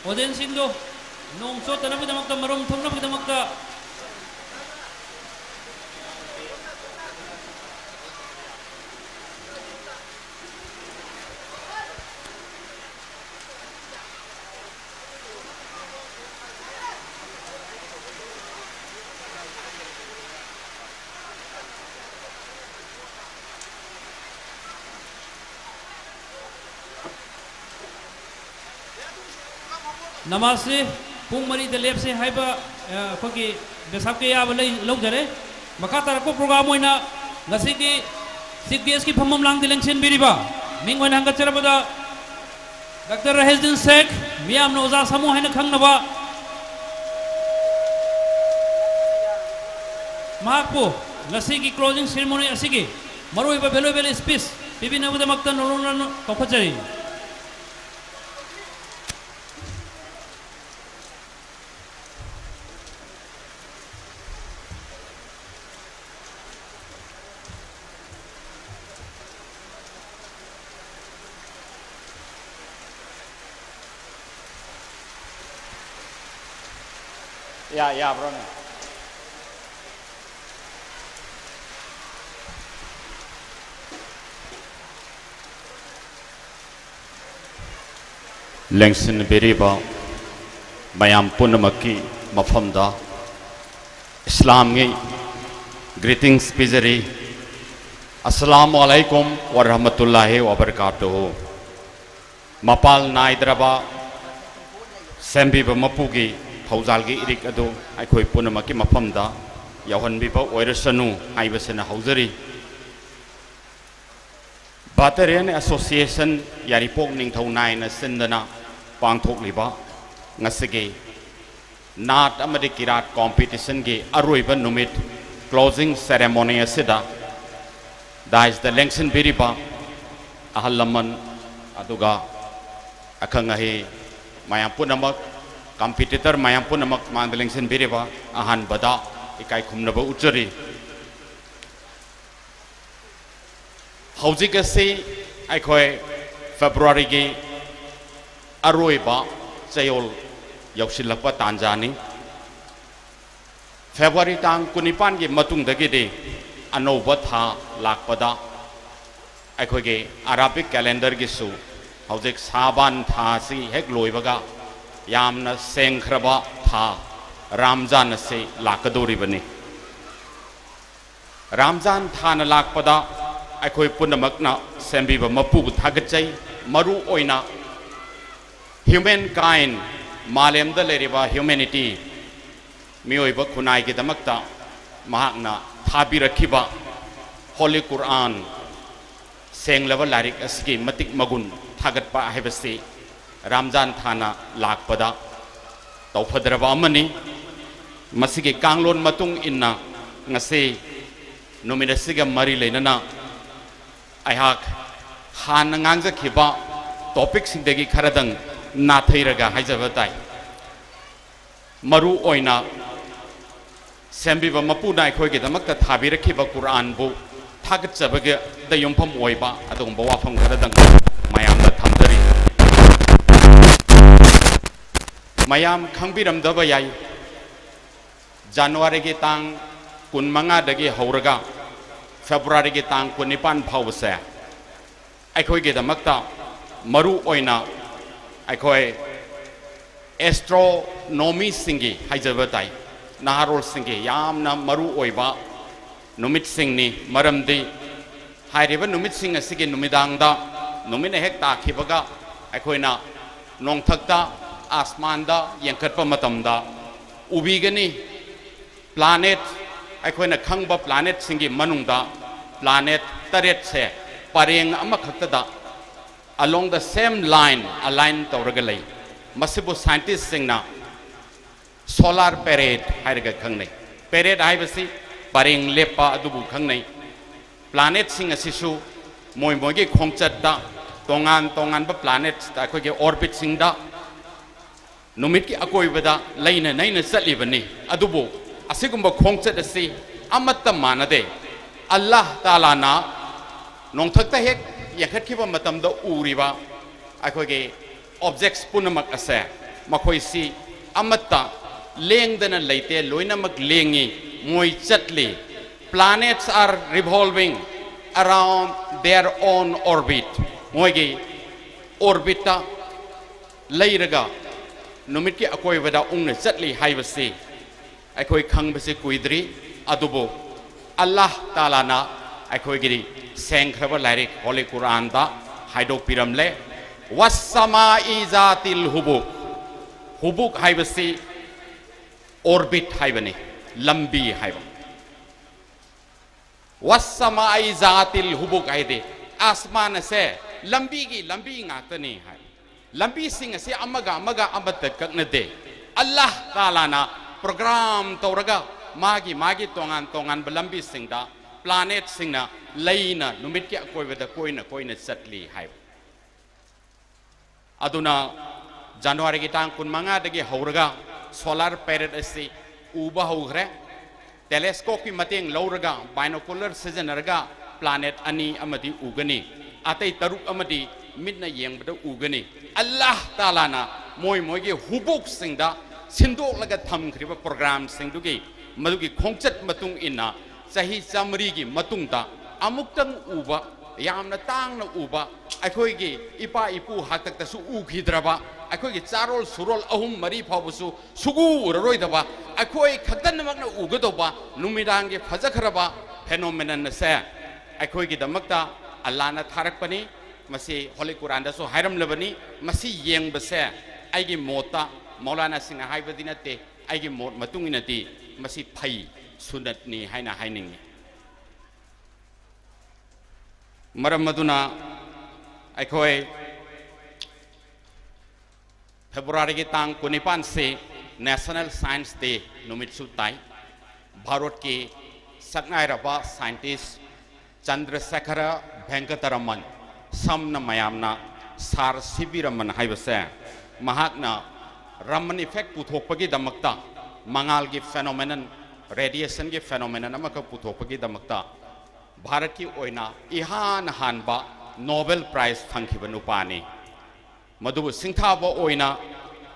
audience sing do nong sot na ba damakta marum thukna ba damakta नमाज़े पुंग मरी the लेप से हाइबा खोगी बेसाब के याब ले लोग जरे मका तरको programme होइना ngasi ki CPS की फमम लांग दिलेंशन बिरिबा मिंग वन हंग चरबदा डॉक्टर रहेजन शेख मियाम नोजा समूह है न खंगनबा माकपो ngasi की क्लोजिंग सेरेमनी असिगी मरोइबा भेलोबेल स्पीच बिबिन अबदा मक्ता नरोन कखचरी या bro ne lengsin beriba mayam punamaki mafamda islam ngi greetings pizari assalamu alaikum warahmatullahi wabarakatuh mapal naidraba sembi mapugi Hauzalgi irik adu aikoi punamaki mafamda yauhanbiba oirasanu haibasana hauzari Batarian Association yaripok ningthau nai na sindana pangthok liba ngasige nat amadi kirat competition ge aroiba numit closing ceremony asida that is the lengsin biriba ahalaman aduga akangahi mayam punamak competitor mayam punamak mandalengsin biriba ahan bada ikai khumnaba uchari hauzik ase aikoi February की अरोइबा चयोल यौसिलप तांजानी February तांग कुनिपान की मतुंगदगिदि अनौब था लाकपदा अखोगे Arabic calendar की सु हौजिक साबान था सी हेक लोइबगा यामना सेंख्रबा था रामजान से लाकदोरिबनी रामजान थान लाकपदा अखोई पुनमकना सेंबिबा मपु थागचै मरु ओइना human kind मालेमदा लेरिबा humanity मियोइबा खुनाई की दमकता महाकना थाबिरखिबा होली कुरान सेंगलबा लारिक असगी मतिक मगुन थागतपा हैबसी रामजान थाना लाकपदा तौफदरबा अमनी मसिगे कांगलोन मतुंग इन्ना ngase नुमिनसिगा मरी लेनना अहाक हान ngangjakhiba topic singdagi kharadang nathiraga haijabatai maru oina sembiba mapuna akhoi damakta thabirakhiba quran bu thagatchabaga da yumpham oiba adong bawafam kharadang mayamda thamdari mayam khangbiramdaba yai January ki tang kunmanga dagi hauraga February ki tang kunipan phawse akhoi ge damakta maru oina akhoi astronomy singi haijabatai naharol singi yamna maru oiba numit singni maramdi hairiba numit sing asigi numidangda numina hek ta khibaga akoina nongthakta asmanda yangkatpa matamda ubigani planet akoina khangba planet singi manungda planet taret se pareng ama khaktada along the same line align tawragalai masibu scientists singna solar parade hairaga khangnai parade haibasi pareng lepa adubu khangnai planet sing asisu moi moi gi khongchatda tongan ba planet ta ko ge orbit sing da numit ki akoi bada laina naina satlibani adubu asigumba khongchat asi amatta manade Allah taala na nongthakta hek yakhatkiba matamda uriba akoi ge objects punamak ase makhoi si amatta lengdana leite loinamak lengi moi chatli planets are revolving around their own orbit moi ge orbita leiraga numit ki akoi wada ungna chatli haibasi akoi khangbase kuidri adubo Allah taala na akoi gi sengkhaba lairik holy quran da haidok piramle wassama'i zatil hubuk haibasi orbit haibani lambi haiba wassama'i zatil hubuk haide asman se lambi ngaktani hai lambi sing se amaga amata kaknade Allah taala na program tawraga magi tongan lambi singda planet singna leina numit ki akoibada koina satli hai aduna January ki tang kunmanga dagi hauraga solar parade asi uba hogre telescope ki mateng lauraga binocular sijanaraga planet ani amadi ugani atai taruk amadi midna yengbada ugani Allah taala na moi gi hubuk singda sindok laga thamkhriba program singdugi madugi khongchat matung inna sahi chamri gi matungda amuktang uba yamna tangna uba akhoi gi ipa ipu haktakta su ukhidraba akhoi gi charol surol ahum mari phabusu sugu uroidaba akhoi khaktanmakna ugadoba numidang gi phajakhraba phenomenon se akhoi gi damakta Allah na tharakpani masi holy quran da so hairam labani masi yengbase aigi mota maulana singha haibadina te aigi mot matunginati masi phai sunatni haina hainingi maram maduna akhoi February ki tang kunipan se National Science Day numit su tai Bharat ki saknai raba scientist Chandrasekhara Venkataraman samna mayamna sar sibiraman haibase mahakna Raman effect puthokpagi damakta mangal ki phenomenon radiation ki phenomenon amaka puthokpagi damakta Bharat ki oina ihan hanba Nobel prize फंखिब नुपानी मधुबु सिंथाबो ओइना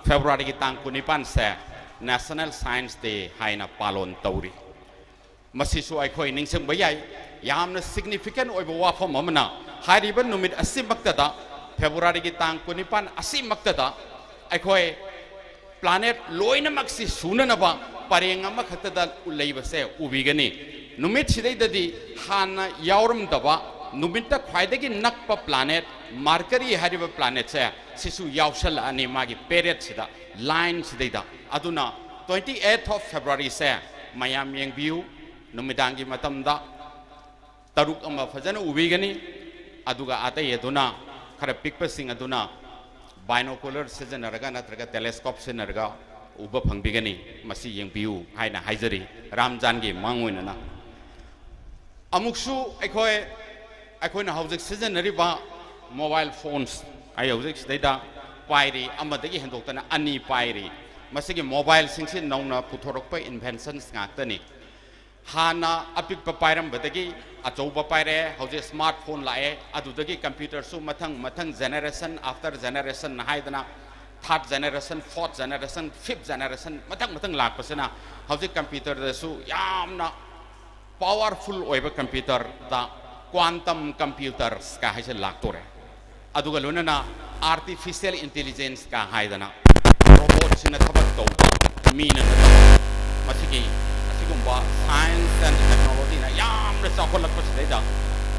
February की तांग 19 से national science day हाइना पालन तौरी मसिसु अखोय निंगसंग बयाय यामना significant ओइबो वाफम अमना हारिबा नुमित असिमक्तदा February की तांग 19 असिमक्तदा अखोय प्लानेट लोइनमक्सि सुननबा परेंग अमा खतदा उलैबसे उबिगनी नुमित सिदैददी हाना यावरमदबा नुमित ख्वाइदगी नक्पा प्लानेट मार्करी हारिबा प्लानेट से सिसु यावसल अनि मागी पेरियड सिदा लाइन सिदैदा अदुना 28th of February से मयाम यंगबियु नुमिदांगी मतमदा तरुक अमा फजन उबिगनी अदुगा आते यदुना खर पिकपसिंग अदुना बाइनोकुलर सिजनरगा नत्रगा टेलीस्कोप सिजनरगा उब फंगबिगनी मसी यंगबियु हाइना हाइजरी रामजानगी मांगोइनना अमुक्सु अखोयना हौजिक सिजनरिबा मोबाइल फोन्स आई हौजिक सिदैदा पाइरी अमदगी हेंदोक्तना अनि पाइरी मसिगी मोबाइल सिंगसि नौना पुथोरकपा इन्वेंशन्स ngaktani हाना अपिक पाइरम बदगी अचौबा पाइरे हौजिक स्मार्टफोन लाए अदुदगी कंप्यूटर सु मथंग जेनरेशन आफ्टर जेनरेशन हाइदना third generation fourth generation fifth generation मथंग लाकपसना हौजिक कंप्यूटर दसु यामना पावरफुल ओइबा कंप्यूटर दा क्वांटम कंप्यूटर्स का हाइसे लाक्तोरे अदुगा लोनना आर्टिफिशियल इंटेलिजेंस का हाइदना रोबोट सिना थबक तौबा मीना मसिगी असिगुंबा साइंस एंड टेक्नोलॉजी ना यामना चाखोलकपसदैदा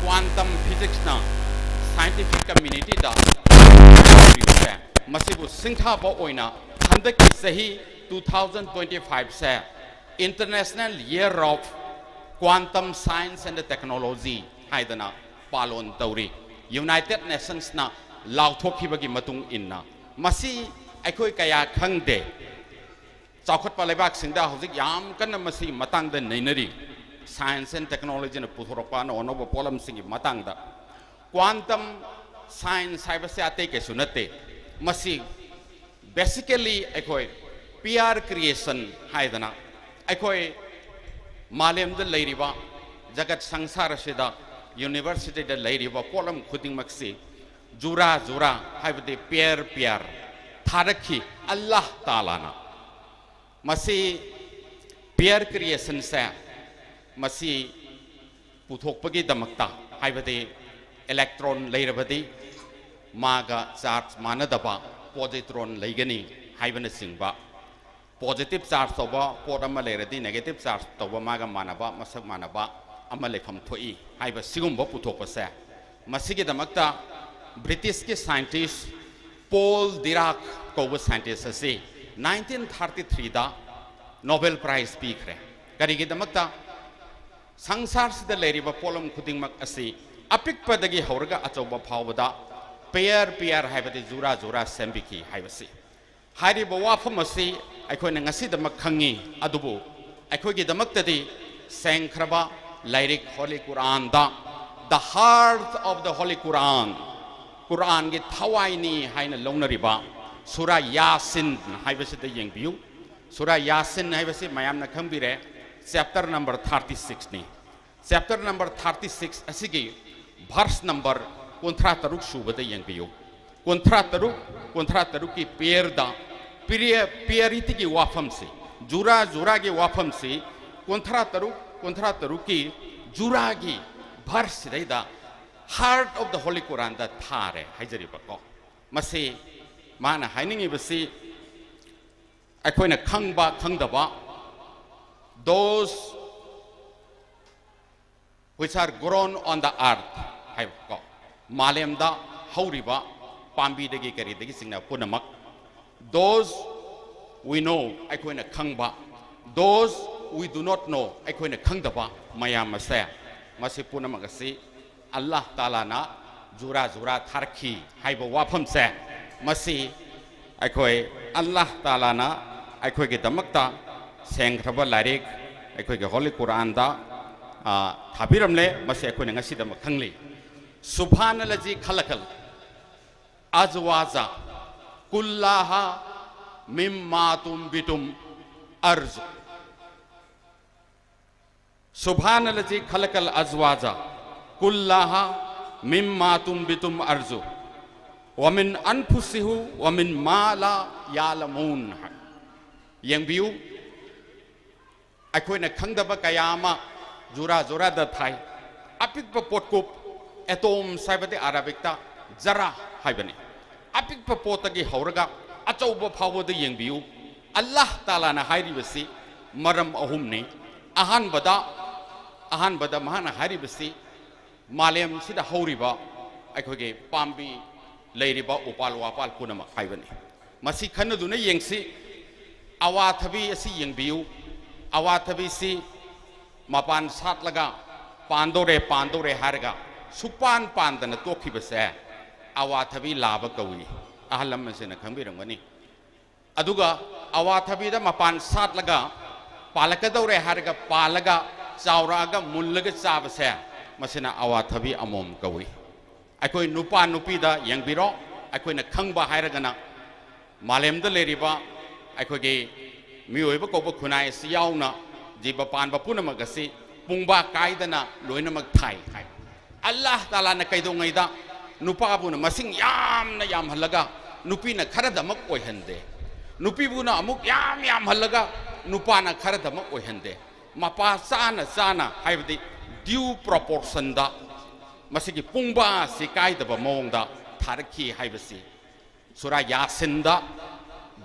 क्वांटम फिजिक्स ना साइंटिफिक कम्युनिटी दा मसिबु सिंथाबा ओइना हंदकी सही 2025 से international year of quantum science and technology हाइदना पालोन तौरी यूनाइटेड नेशंस ना लाउथोखिबगी मतुंग इन्ना मसी अखोय कया खंगदे चाखोटपा लेबाक सिंदा हौजिक याम कन्ना मसी मतंग द नैनरी साइंस एंड टेक्नोलॉजी न पुथोरपा न ओनोब पोलम सिंगी मतंग द क्वांटम साइंस हाइबसे आते केसु नते मसी बेसिकली अखोय पीआर क्रिएशन हाइदना अखोय मालेम द लैरिबा जगत संसार सिदा यूनिवर्सिटी द लैरिबा पोलम खुदिंग मक्सी जुरा जुरा हाइबदे पेयर पेयर थारखी अल्लाह ताला ना मसी पेयर क्रिएशन से मसी पुथोकपगी दमक्ता हाइबदे इलेक्ट्रॉन लैरबदी मागा चार्ज मानदबा पॉजिट्रॉन लैगनी हाइबन सिंगबा पॉजिटिव चार्ज तौबा पोट अमा लेरदी नेगेटिव चार्ज तौबा मागा मानबा मसक मानबा अमा लेफम थोई हाइबा सिगुंबा पुथोकपसे मसिगी दमक्ता ब्रिटिश के साइंटिस्ट पोल डिराक कौब साइंटिस्ट असे 1933 दा नोबेल प्राइज पीखरे करिगी दमक्ता संसार सिदा लेरिबा पोलम खुदिंगमक असे अपिकपदगी हौरगा अचौबा फावबदा पेयर पेयर हाइबदि जुरा जुरा सेम्बिकी हाइबसी हारिबा वाफम असे अखोयना ngasidamak khangi adubu अखोयगी दमक्तदी सेंख्रबा लाइरिक होली कुरान दा the heart of the holy Quran Quran की थवाइनी हाइना लौनरिबा सूरा यासिन हाइबसिदा यंगबियु सूरा यासिन हाइबसि मयामना खंबिरे चैप्टर नंबर 36 नि चैप्टर नंबर 36 असिगी वर्स नंबर 53 सुबदा यंगबियु 53 की पेयर दा पेयरिटी की वाफम से जुरा जुरा की वाफम से 53 की जुरा की वर्स सिदैदा heart of the holy Quran दा थारे हाइजरिबको मसे माना हाइनिंगिबसि अखोयना खंगबा खंगदबा those which are grown on the earth हाइबको मालेमदा हौरिबा पाम्बीदगी करिदगी सिंगना पुनमक those we know अखोयना खंगबा those we do not know अखोयना खंगदबा मयाम मसे मसे पुनमगसि अल्लाह ताला ना जुरा जुरा थारखी हाइबो वाफम से मसी अखोय अल्लाह ताला ना अखोय के दमक्ता सेंख्रबा लाइरिक अखोय के होली कुरान दा थाबिरमले मसे अखोय ngasi दम खंगली सुभानल्लाजी खलकल अजवाजा कुल्लाहा मिम्मा तुम अर्ज सुभानल्लाजी खलकल अजवाजा कुल्लाहा मिम्मा तुम्बितुम अर्जु वमिन अनफुसिहु वमिन माला यालमून यंबियु अखोइना खंगदबा कयामा जुरा जुरा द थाई अपिक पोटकुप एटोम साइबदे अरबिकता जरा हाइबने अपिक पोतगी हौरगा अचौब फावद यंबियु अल्लाह ताला ना हाइरिबसी मरम अहुमने अहानबदा महाना हाइरिबसी मालेम सिदा हौरिबा अखोगे पाम्बी लेरिबा उपाल वापाल पुनम हाइबने मसी खन्नदुना यंगसी अवाथबी असि यंबियु अवाथबी सी मपान सातलगा पांदोरे हारगा सुपान पांदन तोखिबसे अवाथबी लाभ कौई अहलम से खंबीरंगनी अदुगा अवाथबीदा मपान सातलगा पालकदौरे हारगा पालगा चावरागा मुल्लगा चाबसे मसिना अवाथबी अमोम कौई अखोई नुपा नुपीदा यंगबिरो अखोइना खंगबा हारगना मालेमदा लेरिबा अखोगे मियोइबा कोबा खुनाय सियाउना जीब पानबा पुनमगसी पुंबा कायदना लोइनमक थाई अल्लाह ताला न कैदोंगैदा नुपाबुना मसिंग यामना याम हल्लगा नुपीना खरदमक ओइहंदे नुपीबुना अमुक याम हल्लगा नुपाना खरदमक ओइहंदे मपा चाना हाइबदि ड्यू प्रोपोर्शन दा मसिगी पुंबा सि कायदबा मोंगदा थारखी हाइबसी सूरा यासिन दा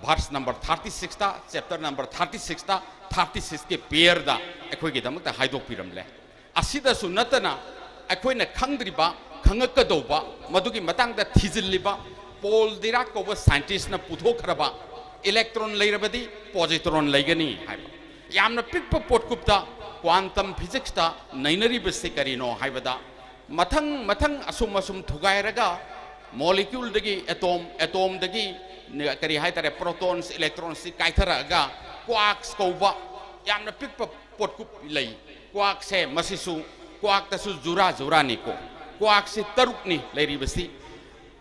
verse number 36 ता chapter number 36 ता 36 के पेयर दा अखोइगे दमक हाइदोक पिरमले असिदा सुनतना अखोइना खंगद्रिबा खंगकदौबा मदुगी मतंग दा थिजिल्लिबा पोल डिराक कोबा साइंटिस्ट ना पुथोखरबा इलेक्ट्रॉन लेरबदी पॉजिट्रॉन लेगनी हाइबा यामना पिकप पोटकुप्ता क्वांटम फिजिक्स ता नैनरिबसे करिनो हाइबदा मथंग असुम थुगायरगा मॉलिक्यूल दगी एटोम दगी करी हाय तारे प्रोटॉन्स इलेक्ट्रॉन्स से काइथरगा क्वार्क्स कौबा यामना पिकप पोटकुप लई क्वार्क से मसिसु क्वार्क तसु जुरा निको क्वार्क से तरुकनी लेरिबसी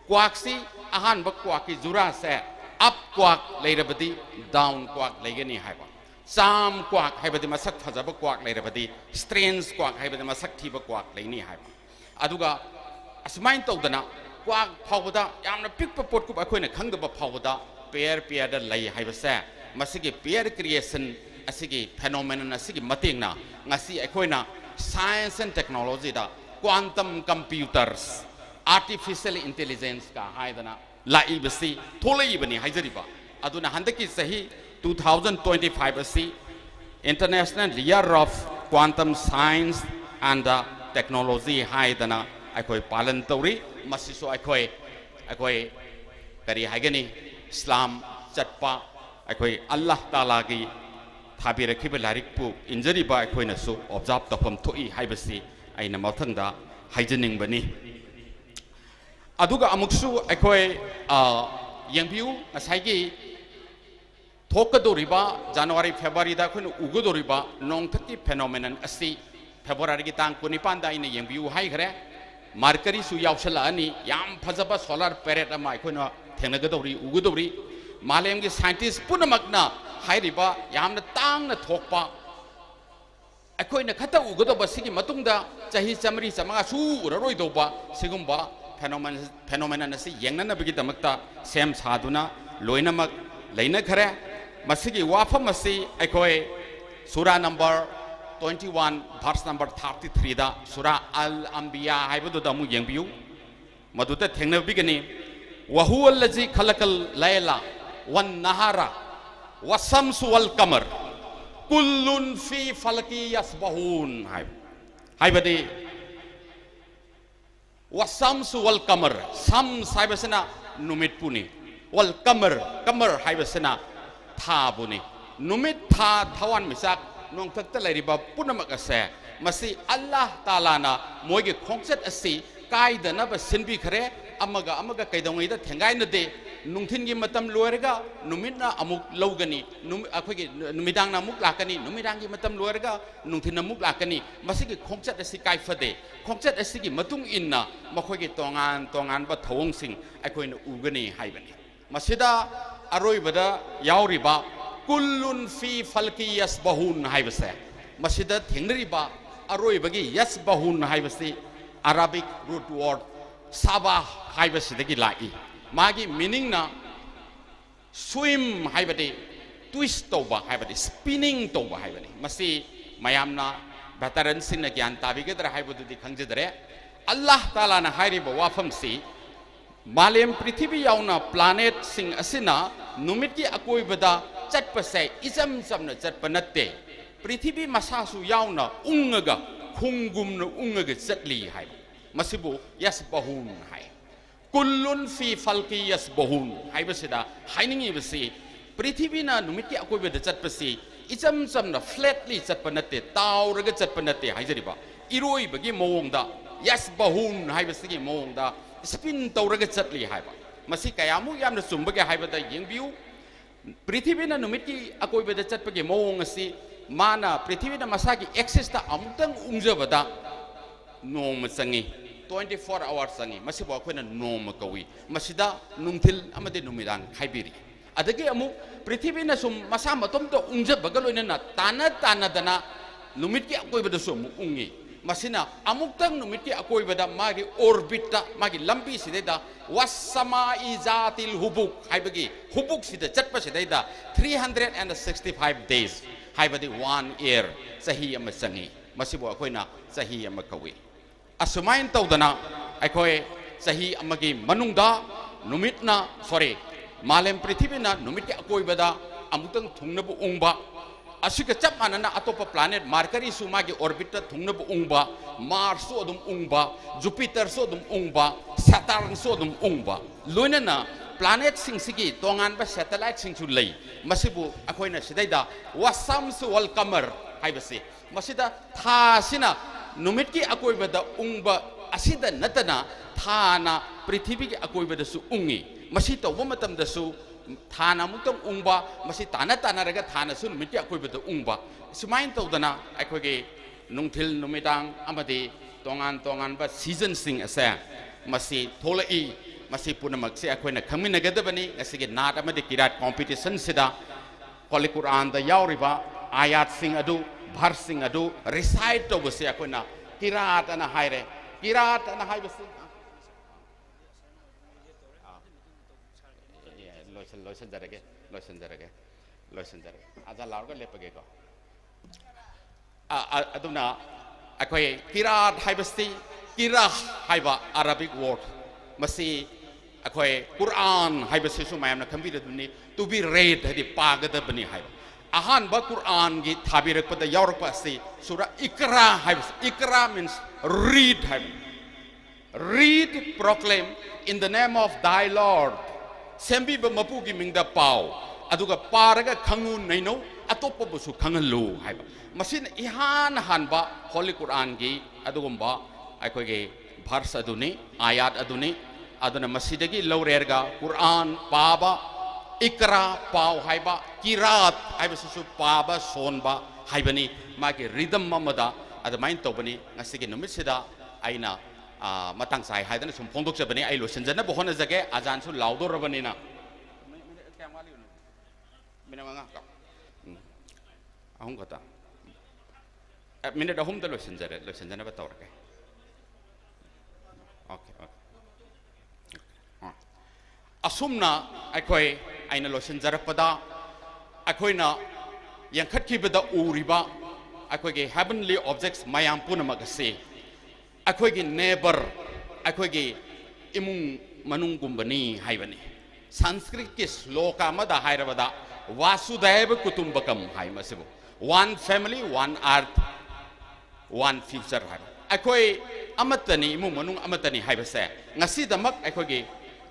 क्वार्क से अहान बक क्वार्क की जुरा से अप क्वार्क लेरबदी डाउन क्वार्क लेगनी हायबा साम क्वार्क हायबदी मसक फजब क्वार्क लेरबदी स्ट्रेंज क्वार्क हायबदी मसक थीब क्वार्क लेनी हायबा अदुगा असमाइन तौदना क्वार्क फावदा यामना पिकप पोटकुप अखोइना खंगदबा फावदा पेयर दा लई हायबसे मसिगी पेयर क्रिएशन असिगी फेनोमेनन असिगी मतेंगना ngasi अखोइना साइंस एंड टेक्नोलॉजी दा क्वांटम कंप्यूटर्स आर्टिफिशियल इंटेलिजेंस का हायदना लाइबसी थोलैबनी हायजरिबा अदुना हंदकी सही 2025 असि international year of quantum science and technology हायदना अखोइ पालन तौरी मसिसो अखोइ करी हायगनी इस्लाम चटपा अखोइ अल्लाह ताला की थाबिरखिब लारिकपु इंजरिबा अखोइनसु ऑब्जर्व तफम थोई हायबसी आइना मथंगदा हायजनिंगबनी अदुगा अमुक्सु अखोइ यंबियु असाइगी थोकदोरिबा जनवरी फेब्रुवारी दा अखोइना उगदोरिबा नोंथकी फेनोमेनन असि फेब्रुवारी की तांग 19 दा आइना यंबियु हायग्रे मार्करी सु यावसलानी याम फजबा सोलर पैरेट अमा अखोइना थेंगगदोरी उगदोरी मालेम की साइंटिस्ट पुनमकना हाइरिबा यामना तांगना थोकपा अखोइना खता उगदोबा सिगी मतुंगदा चाही चमरी चमगा सु उररोइदोबा सिगुंबा फेनोमेनन असि येंगननबगी दमकता सेम सादुना लोइनमक लेना खरे मसिगी वाफम असि अखोइ सूरा नंबर 21 verse number 33 दा सूरा अल अंबिया हाइबदो दमु येंबियु मदुता थेंगनबिगनी वहुवल्लजी खलकल लैला वन नहारा वशम्सु वल कमर कुल्लुन फी फलकी यसबहून हाइबदे वशम्सु वल कमर शम्स हाइबसना नुमित पुनी वल कमर हाइबसना था बुनी नुमित था थवान मिसाक नोंथक्ता लैरिबा पुनमक असे मसी अल्लाह ताला ना मोइगे खोंगसेट असि कायदनब सिनबी खरे अमगा कैदोंगैदा थेंगाइनदे नुंथिनगी मतम लोयरगा नुमितना अमुक लौगनी अखोगी नुमिदांगना अमुक लाकनी नुमिदांगी मतम लोयरगा नुंथिन अमुक लाकनी मसिगी खोंगसेट असि काइफदे खोंगसेट असिगी मतुंग इन्ना मखोगी तोंगान बा थवंगसिंग अखोइना उगनी हाइबनी मसिदा अरोइबदा यावरिबा कुल्लुन फी फलकी यसबहून हाइबसे मसिदा थेंगरिबा अरोइबगी यसबहून हाइबसी Arabic root word sabah haibasidagi lai magi meaning na swim haibadi twist toba haibadi spinning toba haibadi masi mayamna veteran sing na gyan tabigedra haibadu di khangjadre Allah Taala na hairiba wafam si malem prithvi yauna planet sing asina numit ki akoi bada chatpa se isam samna chatpa natte prithvi masasu yauna ungaga khungumna ungaga chatli hai masibu yasbahun hai kullun fi falqi yasbahun hai basida hainingi basi prithvi na numit ki akoi bada chatpa se isam samna flatly chatpa natte tauraga chatpa natte hai jariba iroi bagi mawongda yasbahun hai basigi mawongda spin tawraga chatli haiba masi kayamu yamna sumbage haibada yengbiu prithivina numiti akoi beda chatpage mawong asi mana prithivina masagi access ta amutang ungjabada nom sangi 24 hours sangi masi bo khoina nom kawi masida numthil amade numidang khaibiri adagi amu prithivina sum masa matom to ungjabaga loina tana tana dana numiti akoi beda sum ungi masina amuktang numiti akoi beda magi orbita magi lampi sideda wasama izatil hubuk haibagi hubuk sida chatpa sideda 365 days haibadi 1 year sahi ama sangi masibo akoina sahi ama kawi asumain tawdana akoi sahi amagi manungda numitna sorry malem prithivina numiti akoi beda amuktang thungnabu ungba asika chap manana atopa planet mercury su magi orbita thungnabu ungba mars so adum ungba jupiter so adum ungba saturn so adum ungba loinana planet sing sigi tongan ba satellite sing su lei masibu akoina sidaida wasam su wal qamar haibasi masida tha sina numit ki akoi bada ungba asida natana thana prithvi ki akoi bada su ungi masi tawba matam da su thana mutang ungba masi tana tana raga thana su numit ki akoi bada ungba sumain tawdana akoge nungthil numitang amadi tongan tongan ba season sing asa masi tholai masi punamak se akoina khaminagadabani asige nat amadi kirat competition sida Holy Quran da yauriba ayat sing adu bhar sing adu recite to bose akoina kirat ana haire kirat ana hai bose loisen jarage aja larga lepage ko aduna akoi kirat hai bose kirah haiba Arabic word masi akoi Quran hai bose su mayamna khambi duni to be read hadi pagada bani hai ahan ba Quran gi thabirak pada yaur pasti surah Iqra hai Iqra means read hai read proclaim in the name of thy Lord sembi ba mapu gi mingda pau aduga paraga khangu naino atopa busu khangalu hai masin ihan han ba Holy Quran gi adugumba akoi gi verse aduni ayat aduni aduna masidagi lawrerga Quran paba Iqra pau haiba kirat haiba susu paba sonba haibani magi rhythm mamada adamain tobani ngasigi numit sida aina matang sai haidana sum phongdok jabani ai lo sanjana bohona jage azan su laudo rabani na mina manga ka ahum kata minute ahum da lo sanjana ba tawrake okay asumna akoi aina lotion jarapada akoina yankhat ki bada uriba akoi ge heavenly objects mayam puna magase akoi ge neighbor akoi ge imung manung gumbani haibani sanskrit ke sloka mada hairabada vasudhaiva kutumbakam hai masibu one family one earth one future hai akoi amatani imung manung amatani haibase ngasi damak akoi ge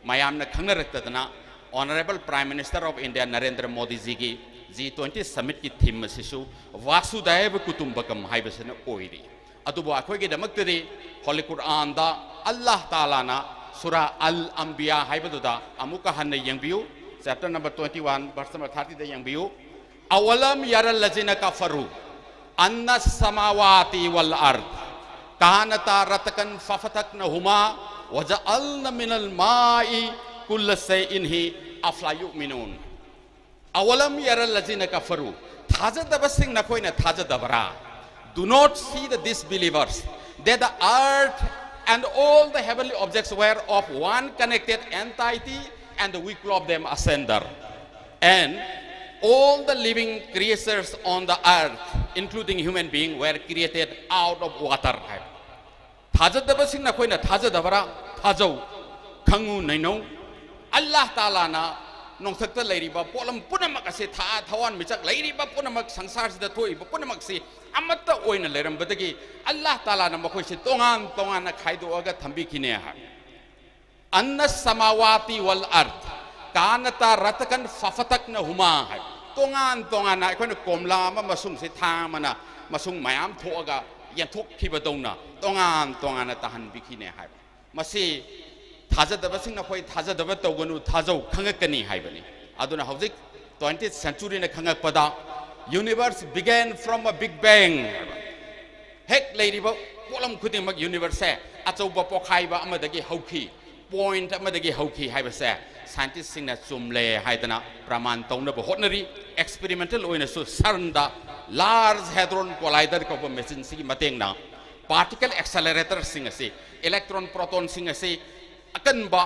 mayamna khangnaraktadana Honorable Prime Minister of India Narendra Modi ji ki G20 summit ki theme sisu Vasudhaiva Kutumbakam haibasana oiri adubo akhoi ge damaktari Holy Quran da Allah Taala na Surah Al Anbiya haibaduda amuka hanna yangbiu chapter number 21 verse number 30 da yangbiu awalam yaral ladzina kafaru anna samawati wal ard kanata ratakan fafataknahuma waja'alna minal ma'i kulla shay'in hi afla yu'minun awalam yara allazina kafaru thajadaba sing na koina thajadabara do not see the disbelievers that the earth and all the heavenly objects were of one connected entity, and we clove them asunder. And all the living creatures on the earth, including human beings, were created out of water. Thajadabasing na koina thajadabara thajau khangu naino Allah Ta'ala na nong sakta lairiba polam punamak ase tha thawan michak lairiba punamak sangsar sida thoiba punamak se amata oina leirambadagi Allah Ta'ala na makhoi se tongan tongan na khaidoaga thambi khine ha anna samawati wal ard kanata ratakan fafatak na huma ha tongan tongan na koina komla ma masung se tha mana masung mayam thoaga yanthok khibadona tongan tongan na tahan bikhine ha masi thajadabasing na khoi thajadaba tawganu thajau khangakani haibani aduna hauzik 20th century na khangakpada universe began from a big bang hek leiriba polam khudimak universe achauba pokhaiba amadagi hauki point amadagi hauki haibase scientists sing na chumle haidana praman tawna ba hotnari experimental oina su saranda large hadron collider ko machine sigi mateng na particle accelerator sing ase electron proton sing ase akan ba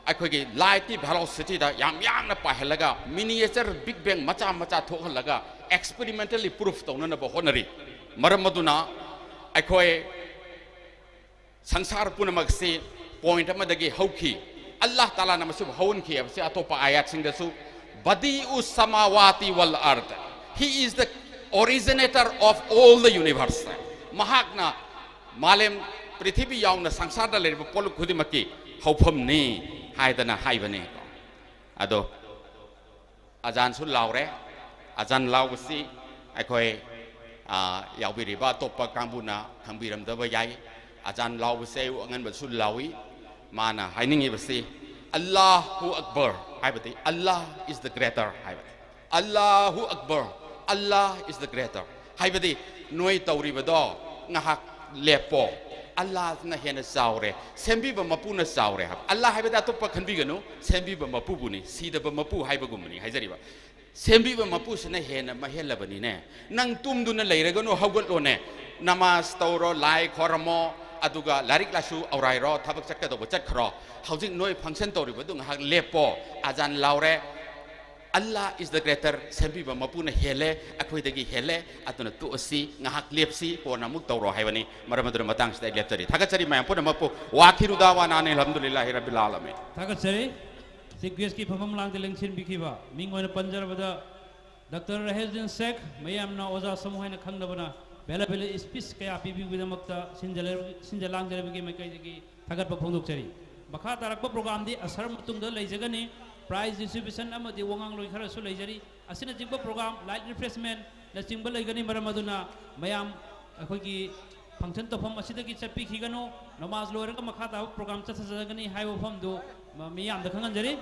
akhoi light ki velocity da yam na pahelaga miniature big bang macha macha thokhalaga experimentally proof tawna na ba honari maramaduna akhoi sangsar punamak se point amadagi hauki Allah Ta'ala na masub haun ki abse atopa ayat sing da su badi'u samawati wal ard, he is the originator of all the universe. Mahakna malem prithvi yauna sangsar da le pol khudimaki haupam ni haidana haibane ado ajan su laure ajan lausi akhoi yaubiriba topa kambuna khambiram da bayai ajan lause angan basul lawi mana hainingi basi Allahu Akbar haibati Allah is the greater haibati Allahu Akbar Allah is the greater haibati noi tauribado ngahak lepo Allah na hena saure sembi ba mapu na saure hab Allah haibada to pa khanbi ganu sembi ba mapu buni sida ba mapu haiba gumni haijari ba sembi ba mapu sna hena mahela bani ne nang tum du na leira ganu haugot lo ne namas tauro lai khormo aduga larik lasu aurai ro thabak chakka do bachat khro haujing noi function tori badung hak lepo ajan laure Allah is the greater sembi ba mapuna hele akhoi dagi hele atuna tu asi ngahak lepsi ko namuk tawro haibani maramadura matang sta leptari thagachari mayam puna mapu wakhiru dawana alhamdulillahi rabbil alamin thagachari sigres ki phafam lang deleng sin bikhiba mingoina panjarabada Dr. Raheldin Sheikh mayam na oza samuhaina khangnabana bela bela speech kaya pibi bidamakta sinjalang jarabigi makai dagi thagat ba phongdokchari bakha tarakba program di asar matungda leijagani prize distribution amadi wangang loi khara su leijari asina jingba program light refreshment na jingba leigani maramaduna mayam akhogi function to phom asidagi chapi khigano namaz loiraga makha ta program chathajagani haibo phom do miyam da khanganjari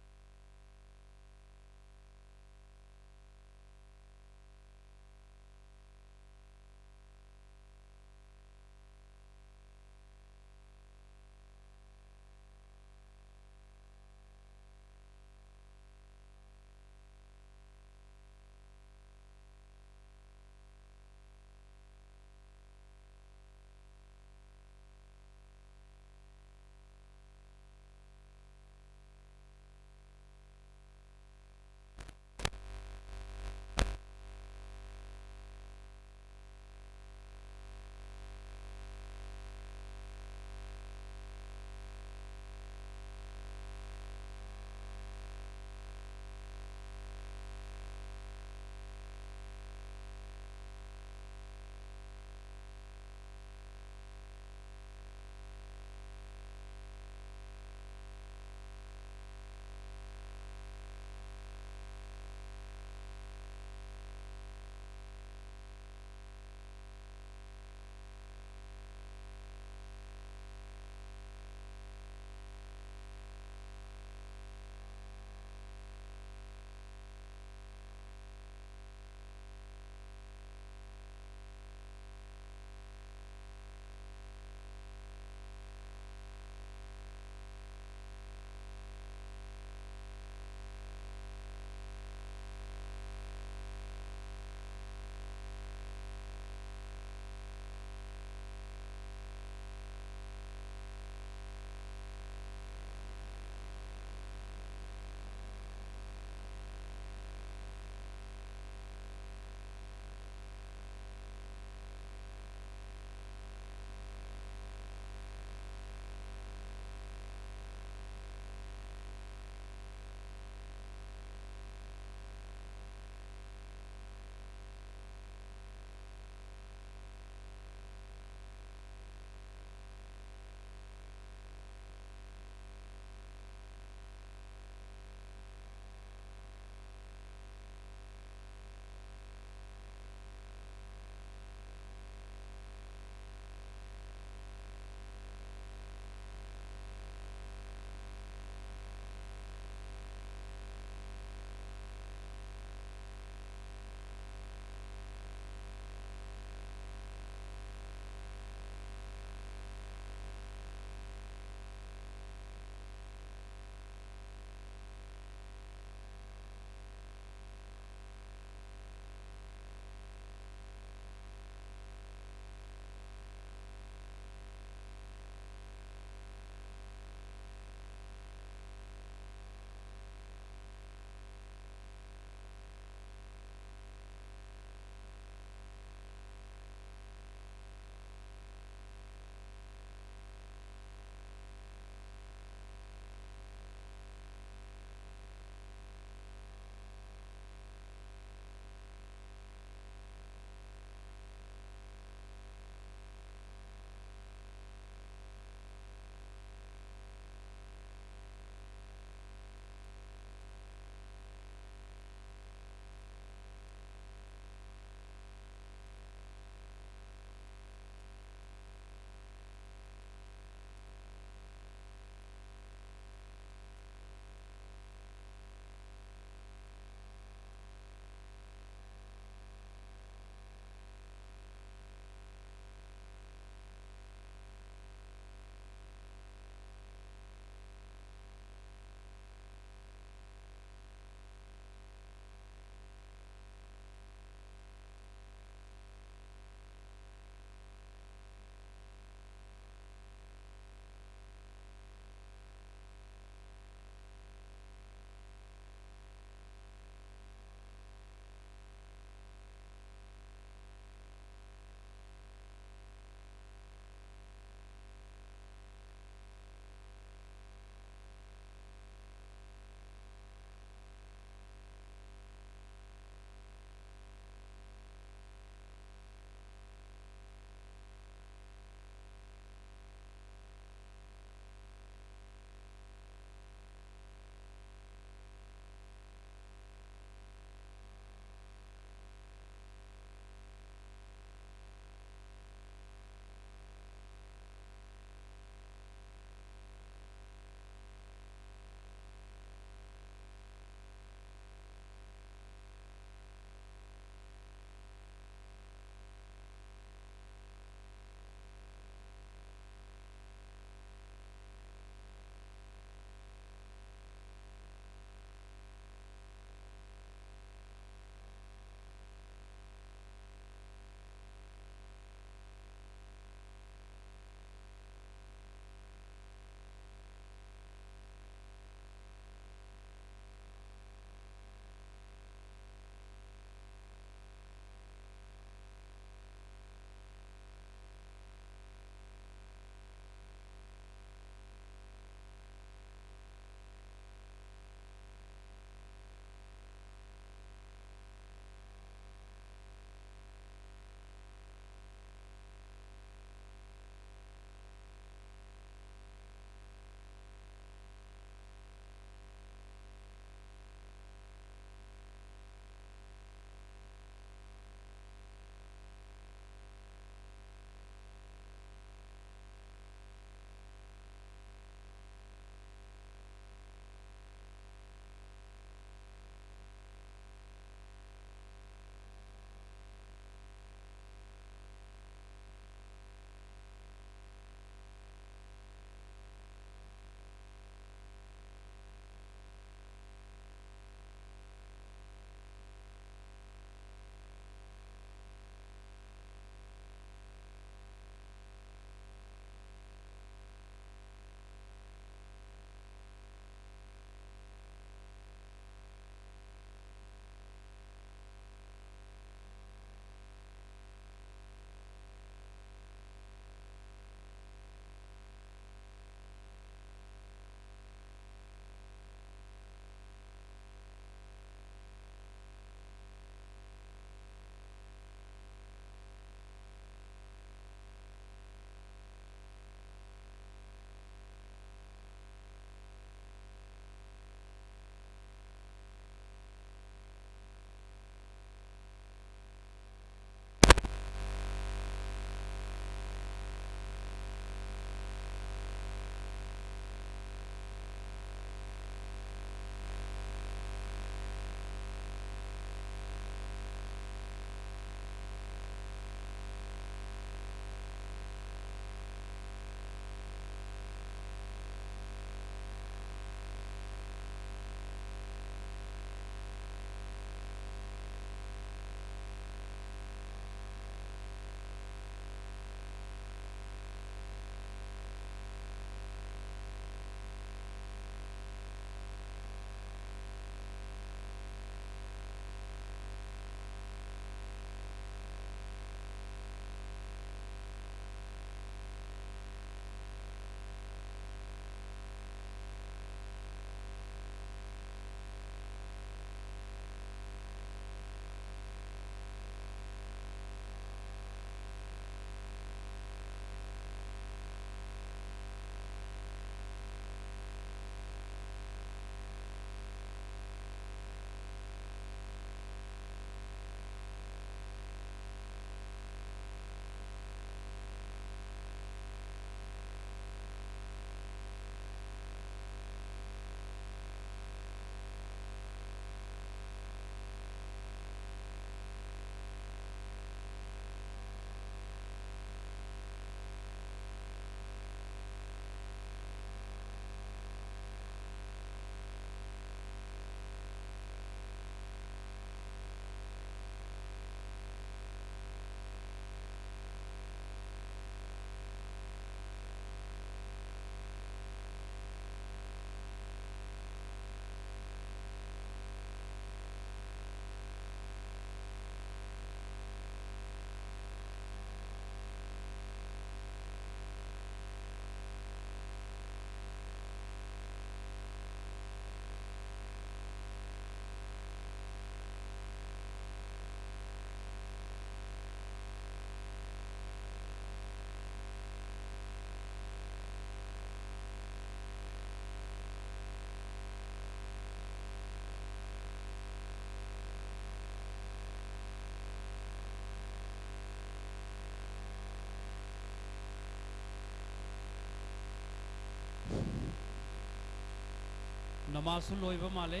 नमाजु लोइबा माले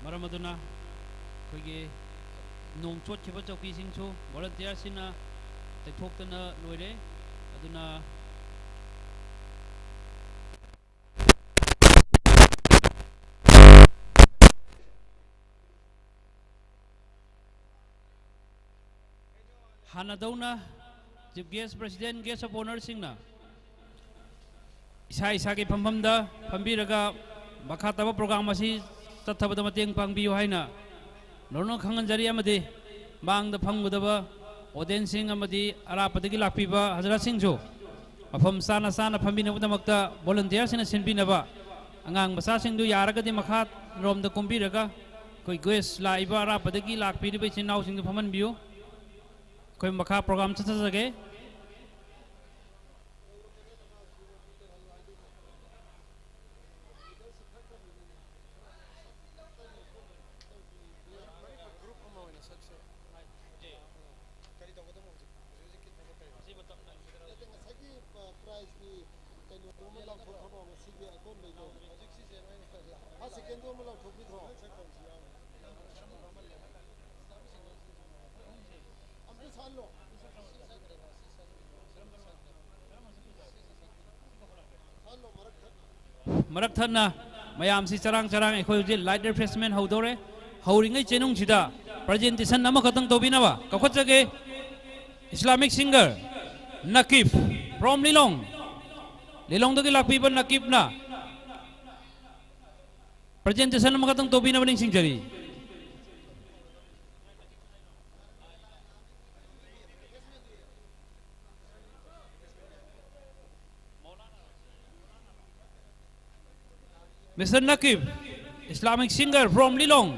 मरम अदुना खोगे नोंग चोटखिबा चौकी सिंगसु volunteer सिना तैथोक्तना लोइरे अदुना हानादौना chief guest president guest of honour सिंगना इसा इसा के फमफमदा फंबीरगा मखा तब प्रोग्राम असी चथबद मतेंग पांगबियो हाइना लोनो खंगनजरी अमदि मांगद फंगदब ऑडियंस सिंग अमदि अरापदगी लापिबा हजरा सिंगजो मफम साना साना फंबिनबदमक्ता वॉलंटियर सिना सिनबिनबा अंगांग मसा सिंगदु यारगदि मखा रोमद कुंबिरगा कोई गेस्ट लाइबा अरापदगी लापिरिबे चिनाउ सिंगदु फमनबियो कोई मखा प्रोग्राम चथजगे मरक थना मयाम सी चरांग चरांग एखोय जे लाइट रिफ्रेशमेंट हौदोरे हौरिंगै चेनुंग सिदा प्रेजेंटेशन नम खतंग तोबिनबा कखोचगे Islamic singer Nakib from Lilong Lilong दगे लापीबा नकीफ ना प्रेजेंटेशन नम खतंग तोबिनबा निंग सिंगजरी Mr. Nakib, Islamic singer from Lilong.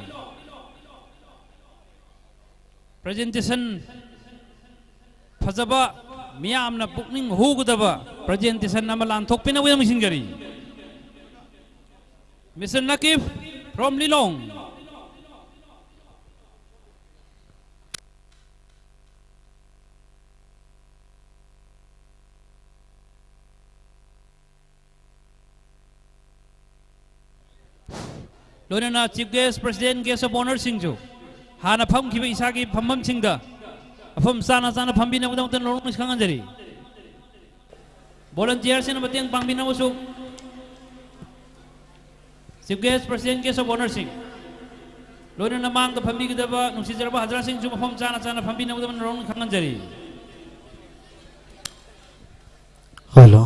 Presentation Fazaba Miam na Pukning Hugudaba. Presentation Namalan Tokpina William Singari. Mr. Nakib from Lilong. लोनेना chief guest president guest of honour सिंगजो हाना फम खिबे इसागी फमम सिंगदा अफम साना साना फमबिना बदमतन लोंग खंगनजरी वॉलंटियर सिना मतेंग पांगबिना वसु chief guest president guest of honour सिंग लोनेना मांग द फमबी गदबा नुसिजरबा हजरा सिंग जु फम साना साना फमबिना बदमन लोंग खंगनजरी हेलो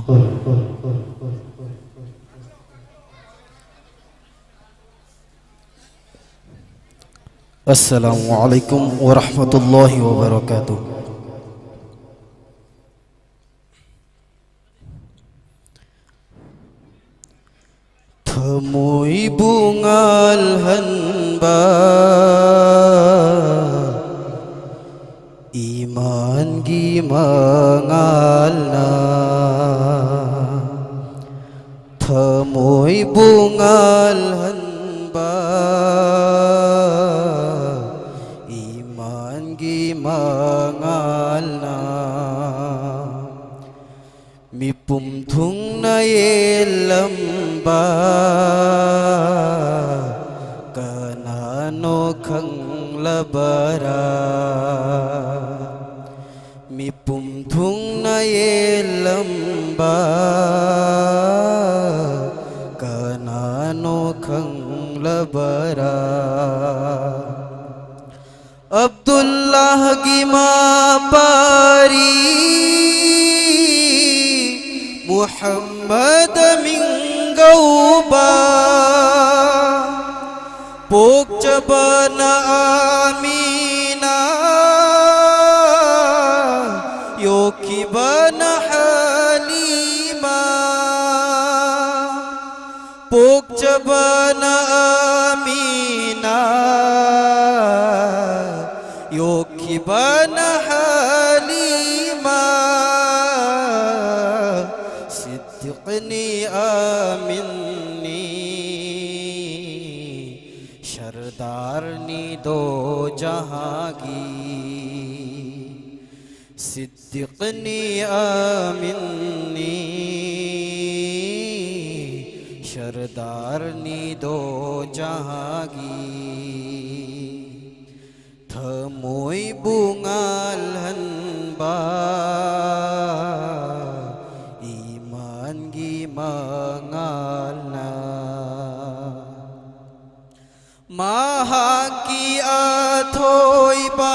अस्सलामुअलैकुम वरहमतुल्लाहि वबरकातुह। थमुई bungal hanba iman gi mangalna थमुई bungal hanba mangalna mipum thung na yelamba kanano khang labara mipum thung na yelamba kanano khang labara Abdullah की माँ पारी मुहम्मद मिंगौबा पोक जबाना आमीना योकी बना हलीमा पोक जबाना आमीना योकी बना हलीमा सिद्दीक़नी आमिनी शरदारनी दो जहां की सिद्दीक़नी आमिनी सरदारनी दो जहाँ की थमोई बुंगाल हनबा ईमान की मंगालना महा की अथोई बा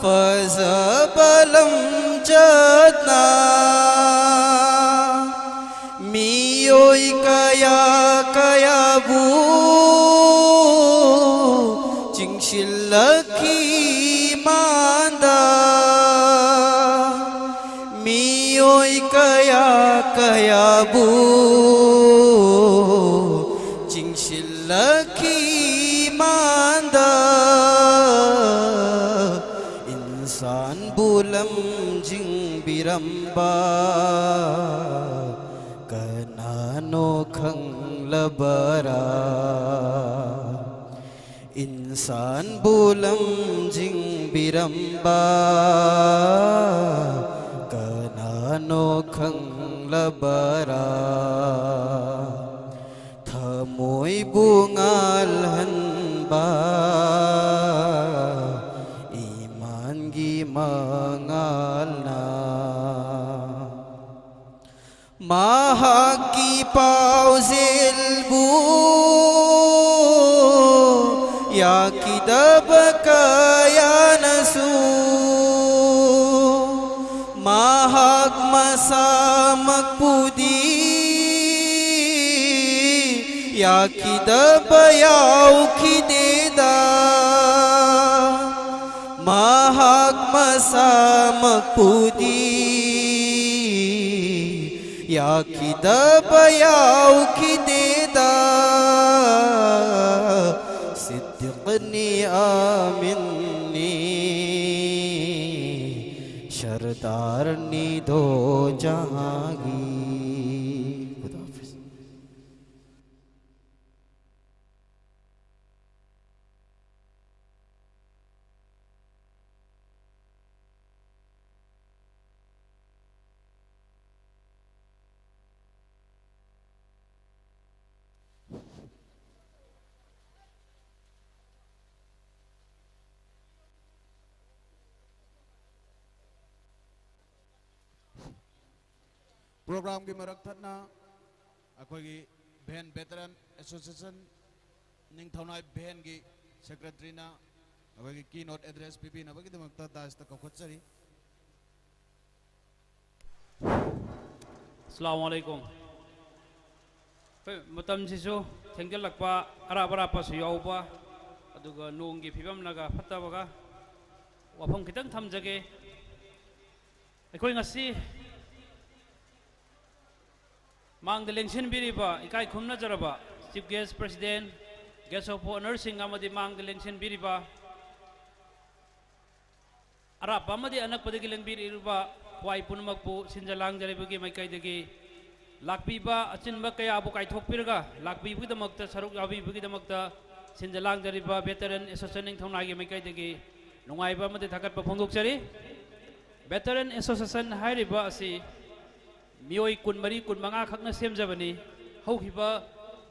फजबलम जतना मियोई कया कया बू चिंशिलकी मांदा मियोई कया कया बू चिंशिलकी मांदा इंसान बुलम जिंग बिरंबा कनानो खंग लबरा इंसान बुलम जिंग बिरंबा कनानो खंग लबरा थमोई बुंगाल हनबा ईमान की मंगालना महा की पाउजेल बू या की दब कया नसू महाक मसा मकपुदी या की दब याउ की देदा महाक मसा मकपुदी या की दब याउ की देदा सिद्दीक़नी आमिनी शरदारनी दो जहाँ की प्रोग्राम की मरक थना अखोगी भेन वेटरन एसोसिएशन निंगथौनाय भेन की सेक्रेटरी ना अखोगी की नोट एड्रेस पीपी नबगी दमकता दास तक खोचरी अस्सलाम वालेकुम मतम सिसु थेंगल लक्पा अराब अराब सु याउबा अदुगा नोंगी फिबम नगा फत्ताबगा वाफम खितंग थमजगे अखोई ngasi मांग लेंशन बिरिबा इकाई खुमना जरबा chief guest president guest of honour सिंह अमदी मांग लेंशन बिरिबा अराब अमदी अनक पदगी लेंबिरिबा वाई पुनमकपु सिंजलांग जरिबगी माइकाइदगी लाकपीबा अचिनबा कयाबु काइथोकपिरगा लाकपीबुगिदमक्ता सरुक याबिबुगिदमक्ता सिंजलांग जरिबा वेटरन एसोसिएशन निंगथौनागी माइकाइदगी नुंगाइबा अमदी थागतपा फोंदोकचरी वेटरन एसोसिएशन हाइरिबा असि मियोई कुनमरी कुनमंगा खकना सेमजबनी हौखिबा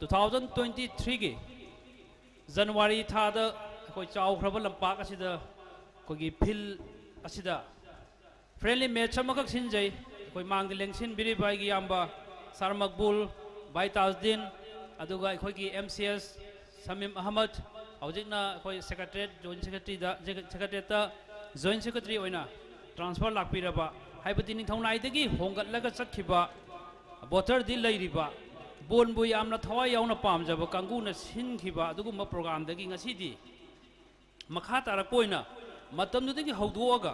2023 की जनवरी थाद अखोई चाउख्रबा लंपाक असिदा अखोगी फिल असिदा फ्रेंडली मैच अमखक सिनजै अखोई मांग लेंसिन बिरिबाई याम्बा सर मकबूल भाई ताजुद्दीन अदुगा अखोगी MCS समीम अहमद हौजिकना अखोई सेक्रेटरीट जॉइंट सेक्रेटरीता जॉइंट सेक्रेटरी ओइना ट्रांसफर लाकपिरबा हाइबती निंगथौनाइदगी होंगतलगा चटखिबा बोटर दी लैरिबा बोनबु यामना थवाई याउना पामजबा कांगुना सिनखिबा अदुगुम्बा प्रोग्रामदगी ngasiदी मखा तारकोइना मतमदुदगी हौदोगा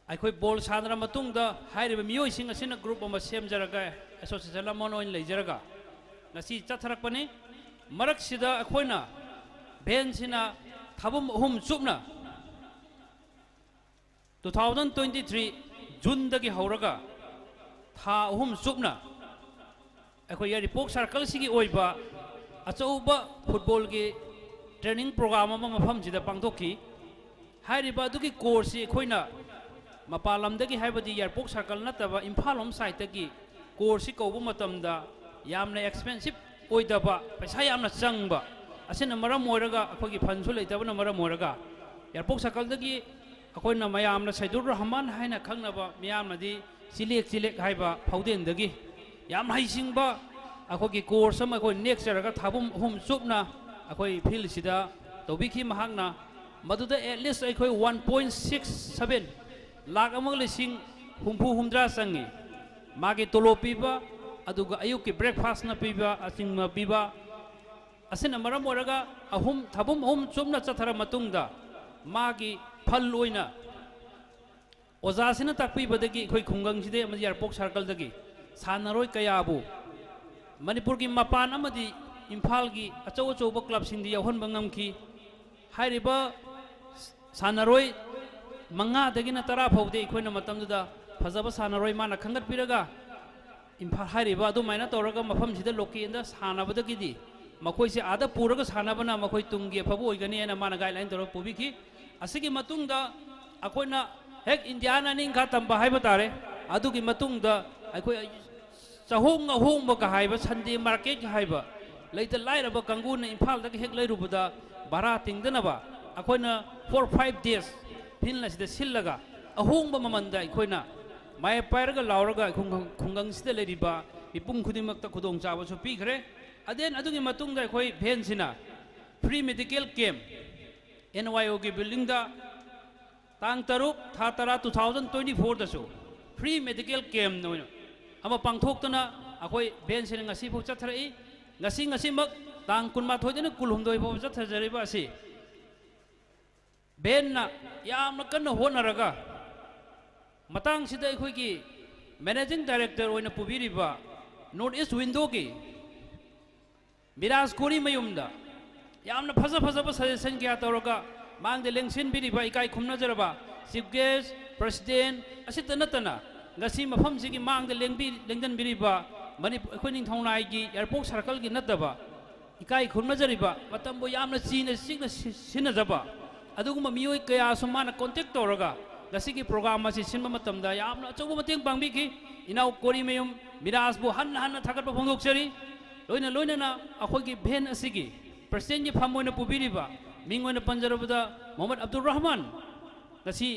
अखोई बोल सानरा मतुंगदा हाइरिबा मियोइसिंग असिना ग्रुप अमा सेमजरगा एसोसिएशन अमन ओइन लेजरगा ngasi चथरकपनी मरकसिदा अखोइना भेनसिना थाबम अहुम चुपना 2023 जून दगी हौरगा था अहुम चुपना अखोई रिपोर्ट सर्कल सिगी ओइबा अचौबा फुटबॉल की ट्रेनिंग प्रोग्राम अमा मफमसिदा पांगथोखी हाइरिबा अदुगी कोर्स सि अखोइना मपालमदगी हाइबदी एयरपोर्ट सर्कल नतबा इम्फाल होम साइट दगी कोर्स कौब मतमदा यामना एक्सपेंसिव ओइदबा पैसा यामना चंगबा असिन मरम मोरगा अखोगी फंसु लेतबना मरम मोरगा एयरपोर्ट सर्कलदगी अखोइना मयामना सैदुर रहमान हाइना खंगनबा मियामनादी चिलेक हाइबा फाउदेनदगी याम हाइसिंगबा अखोगी कोर्स अमा अखोइ नेक्स्ट जरगा थाबुम हुम चुपना अखोइ फील्ड सिदा तौबिखि महागना मदुदा एटलीस्ट अखोइ 1.67 लाख अमग लिसिंग हुमफु हुमद्रा संगी मागे तोलो पीबा अदुगा अयुक की ब्रेकफास्ट न पीबा असिंग म पीबा असिन मरम ओरगा अहुम थाबुम हुम चुमना चथरा मतुंगदा मागी फल ओइना ओजासिना ताकपीबदगी अखोइ खुंगंगसिदे अमदि एयरपोर्ट सर्कलदगी सानरोय कयाबु मणिपुर की मपान अमदि इम्फाल की अचौ अचौब क्लब सिंदी यौहनबा ngamki हाइरिबा सानरोय मंगा दगिना तरा फौदे अखोइना मतमदुदा फजबा सानरोय माना खंगतपिरगा इम्फाल हाइरिबा अदुमाइना तौरगा मफमसिदा लोकेंदा सानाबदगिदी मखोइसे आदा पुरगा सानाबना मखोइ तुंगी फबो ओइगनी एना माना गाइडलाइन तौर पुबिखि असिगी मतुंगदा अखोइना हेक इंडियाना निंखा तंबा हाइबा तारे अदुगी मतुंगदा अखोइ चहोंग अहोंग का हाइबा संडे मार्केट का हाइबा लेते लाइरबा कंगुन इम्फाल दगी हेक लैरुबदा भाड़ा तिंगदनबा अखोइना 4-5 days फिनलासिदा सिल्लगा अहोंगबा ममंदा अखोइना माय पायरगा लावरगा खुंगंगसिदा लेरिबा मिपुंग खुदिमक्ता खुदोंग चाबसु पीखरे अदेन अदुगी मतुंगदा अखोइ भेनसिना फ्री मेडिकल कैंप NYO की बिल्डिंग दा तांग तरुक था तरा 2024 दसु फ्री मेडिकल कैंप नोइना अमा पांगथोक्तना अखोइ भेनसिना ngasi फौ चथरई ngasi मक तांग कुनमा थोइदना कुलहुमदोइ फौ चथजरिबा असि भेनना यामना कन्न होनरगा मतंग सिदा अखोइगी मैनेजिंग डायरेक्टर ओइना पुबिरिबा नॉर्थ ईस्ट विंडो की मिराज कोरी मयुमदा यामना फजब सजेशन क्या तौरगा मांगदे लेंसिन बिरिबा इकाई खुमनजरबा चीफ गेस्ट प्रेसिडेंट असित नतना ngasi mafam sigi मांगदे लेंदन बिरिबा मणिपुर अखोइ निंथौनाइगी एयरपोर्ट सर्कल की नतबा इकाई खुमनजरिबा मतंबो यामना चीना सिगना सिनजबा अदुगुमा मियोय कया सुमाना कांटेक्ट तौरगा ngasi की प्रोग्राम असी सिनबा मतमदा यामना अचौबा मतेंग पांगबिखि इनाउ कोरी मयुम मिराजबु हन थागतबा फोंदोकचरी लोइना अखोइगी भेन असिगी प्रेसिडेंट की फम ओइना पुबिरिबा मिंग ओइना पंजरबदा मोहम्मद अब्दुल रहमान ngasi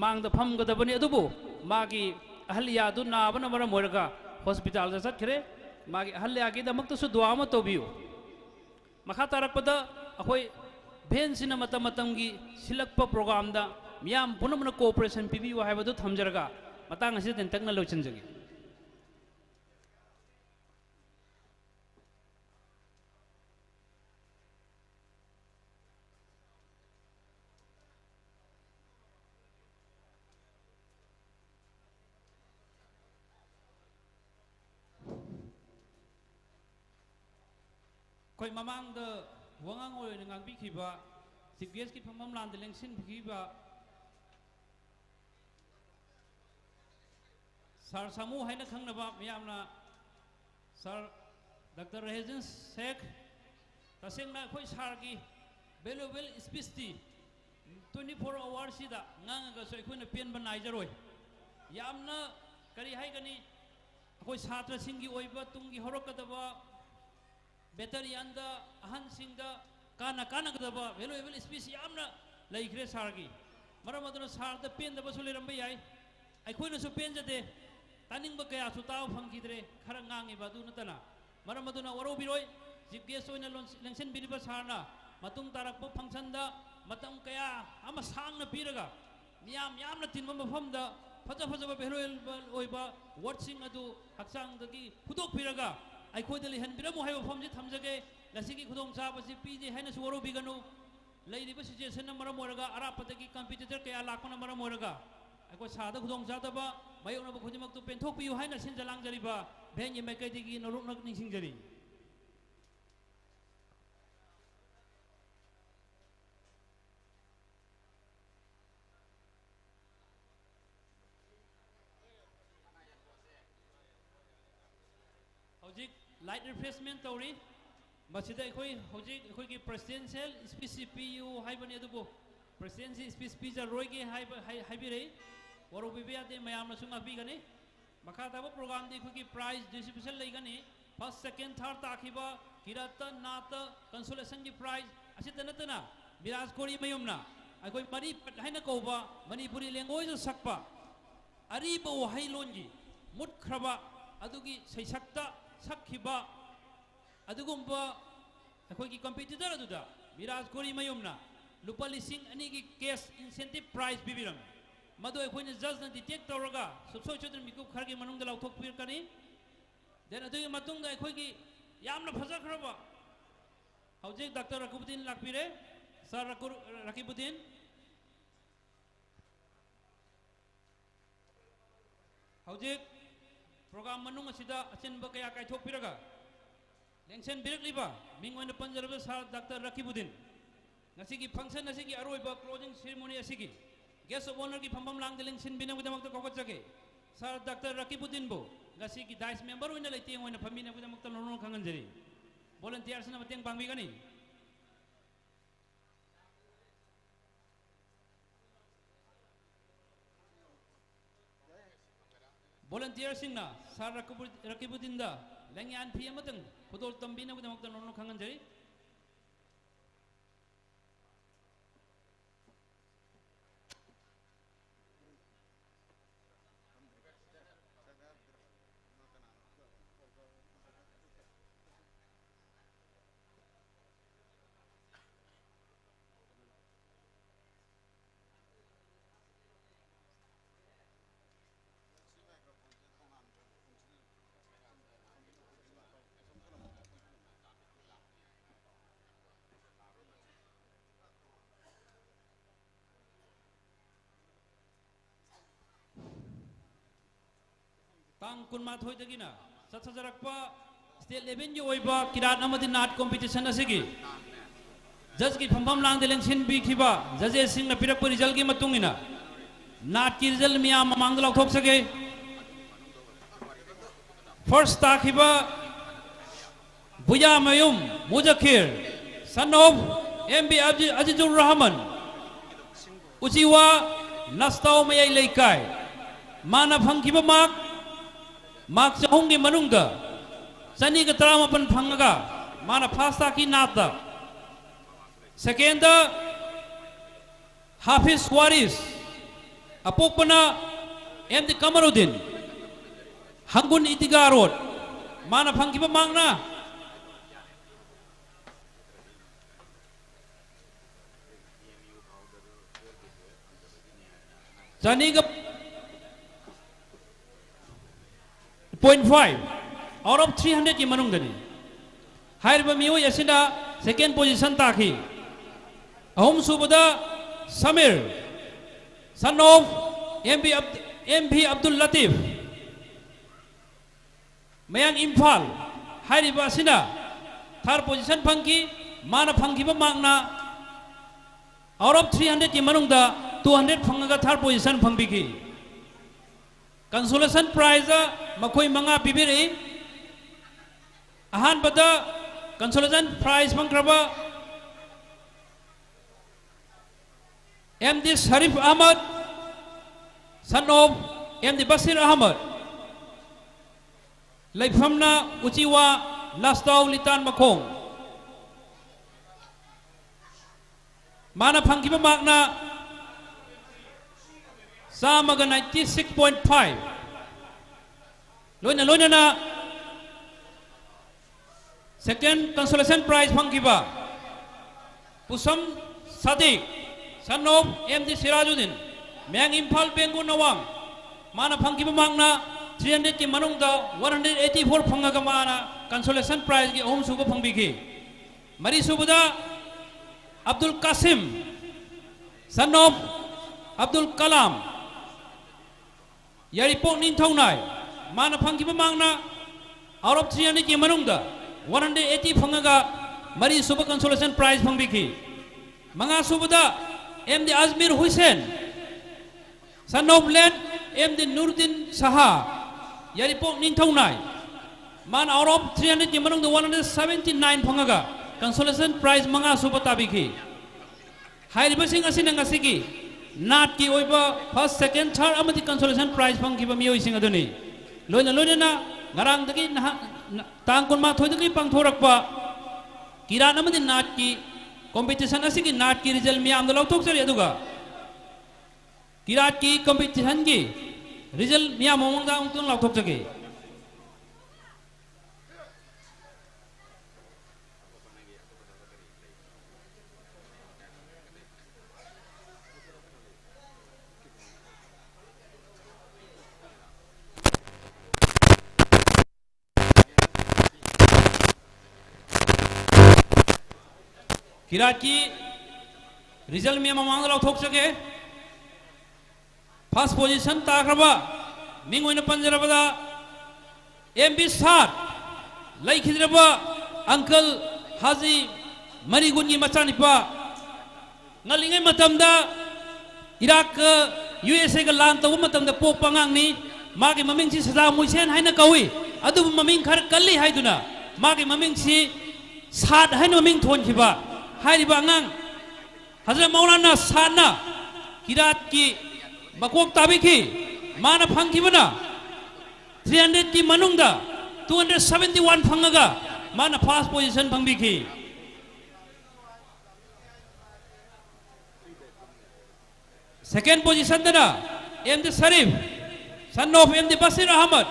मांगदा फमगदबनि अदुबु मागी अहलिया दु नाबना मरम ओरगा हॉस्पिटल दा चतखरे मागी अहलिया की दमक्तसु दुआ म तोबियो मखा तारकपदा अखोइ भेन सिना मतमगी सिलक्पा प्रोग्राम दा मियाम पुनमना कोऑपरेशन पिबियो हाइबदु थमजरगा मतंग असि तंतकना लोचनजगी कोई ममांग द वंगांग ओय नंगांग बिखिबा सीपीएस की फमम लान द लेंसिन बिखिबा सर समूह हैना खंगनबा मियामना सर डॉक्टर रेजन शेख तसेंगना खोइ सारगी वेल्युएबल स्पीच ती 24 आवर सिदा ngangaga so खोइना पेन बनाइजरोय यामना करी हाइगनी खोइ छात्र सिंगी ओइबा तुंगी हरकदबा बेटरियंदा अहन सिंगदा कानगदबा वेल्युएबल स्पीच यामना लैखरे सारगी मरम अदुना सारदा पेनदबा सु लेरंबा याय अखोइना सु पेनजदे तानिंगबा कया सु ताव फंगिद्रे खरा ngangiba du natana मरम अदुना वरोबिरोय चीफ गेस्ट ओइना लेंसन बिरिबा सारना मतुंग तारकपा फंक्शन दा मतम कया अमा सांगना पिरगा यामना तिनबा मफमदा फजबा वेल्युएबल ओइबा वर्डसिंग अदु हक्सांगदगी खुदोक पिरगा अखोइदा लेहनबिरमु हाइबा फमजि थमजगे ngasi खुदोंग चाबसि पीजे हाइना सुवरो बिगनु लैरिबा सिचुएशन मरम ओरगा अरापदगी कंपिटिटर कया लाखना मरम ओरगा अखो सादा खुदोंग चादबा मायोनबा खुदिमक्तु पेन्थोकपियु हाइना सिनजलांगजरिबा भेंगि मेकैदिगी नरुकनक निसिंगजरि हौजिक लाइट रिफ्रेशमेंट तौरी मसिदा अखोइ हौजिक अखोइगी प्रेसिडेंशियल स्पीच पीयु हाइबनि अदुबो प्रेसिडेंशियल स्पीच पीजा रोइगे हाइबिरे वरो बिबियादे मयामना सुंगा बिगनि मखा ताब प्रोग्राम दी खुकी प्राइज डिस्ट्रीब्यूशन लेगनी फर्स्ट सेकंड थर्ड ताखिबा किरत नात कंसोलेशन की प्राइज असित नतना विराज कोरी मयुमना अखोई मरी हैना कौबा मणिपुरी लैंग्वेज सकपा अरीब वहाई लोनगी मुटख्रबा अदुगी सैसक्ता सक्खिबा अदुगुम्बा अखोई कंपिटिटर अदुदा विराज कोरी मयुमना लुपा लिसिंग अनि की केस इंसेंटिव प्राइज बिबिरम मदो अखोई जज न डिटेक्ट तौरगा सुबसोय चोदन मिकुप खरगी मनुंग द लाउथोक पिरकनी देन अदुगी मतुंग द अखोई की यामना फजखरबा हौजे डॉक्टर रकीबुद्दीन लाकपिरे सर रकीबुद्दीन हौजे प्रोग्राम मनुंग असिदा अचेनबा कया कायथोकपिरगा लेंसन बिरकलिबा मिंग ओइन पंजरबा सर डॉक्टर रकीबुद्दीन नसिगी फंक्शन नसिगी अरोइबा क्लोजिंग सेरेमनी असिगी गेस्ट ऑफ ऑनर की फंबम लांग लेंसन बिनगदमक कोकचगे सर डॉक्टर रकीबुद्दीन बो नसिगी डाइस मेंबर ओइन लेते ओइन फमिनगदमक नोनो खंगनजरी वॉलंटियर्स न मतेंग पांगबिगनी volunteer singna sar rakibudinda lengyan phi amatang phodol tambina budamak nono khangan jari tang kun mathoi dagina satsajarakpa state level gi oiba kirat amadi nat competition asigi judge ki phambam lang deleng sin bi khiba judge sing na pirak result gi matungina nat ki result mia mamang lok thok sage first ta khiba buya mayum mujakhir son of mb ajizur rahman uchiwa nastau mayai leikai mana phangkiba mak chahung gi manungda sani ga trama pan phangaga mana fasta ki nata second hafiz waris apokpana md kamaruddin hangun itigarot mana phangkiba mangna sani ga 0.5 out of 300 ki manung dani hairba miyo yasina second position takhi ahum subada samir son of mb abdul latif mayang imphal hairiba sina third position phangki mana phangki ba mangna out of 300 ki manung da 200 phangaga third position phangbiki consolation prize makoi manga pibiri ahan bada consolation prize pangkraba md sharif ahmad son of md basir ahmad laifamna uchiwa nastau litan makong mana phangkiba makna samaga 96.5 loina na second consolation prize phangkiba pusam sadiq son of md sirajuddin mayang imphal bengu nawang mana phangkiba mangna 300 ki manungda 184 phangaga mana consolation prize gi ahum suba phangbiki mari subada abdul qasim son of abdul kalam yaripok nin thaunai mana phangkiba mangna out of 300 ki manungda 180 phangaga mari suba consolation prize phangbiki manga subada md azmir hussein son of land md nuruddin saha yaripok nin thaunai man out of 300 ki manungda 179 phangaga consolation prize manga suba tabiki hairiba sing asina ngasigi nat ki oiba first second third amati consolation prize phangkiba miyoi sing aduni loina loina na ngarang dagi tang kun ma thoi dagi pangthorak pa kiran amadi nat ki competition asigi nat ki result miyam da lauthok chari aduga kirat ki competition ki result miyam mong da ungtung lauthok chage Kirat की result में मांग लो थोक सके first position ताकरबा Ming ओइन पंजरबदा MB सात लाइखिद्रबा uncle हाजी मरिगुन की मचानिपा ngalingay matamda Iraq USA ka lan taw matamda pok pangangni magi maming si Saddam Hussein haina kawi adu maming khar kalli haiduna magi maming si Saad haina maming thon khiba hari bangang Hazrat Maulana Sana kirat ki bakok tabi ki mana phangki bana 300 ki manungda 271 phangaga mana first position phangbi ki second position dana MD Sharif son of MD Basir Ahmad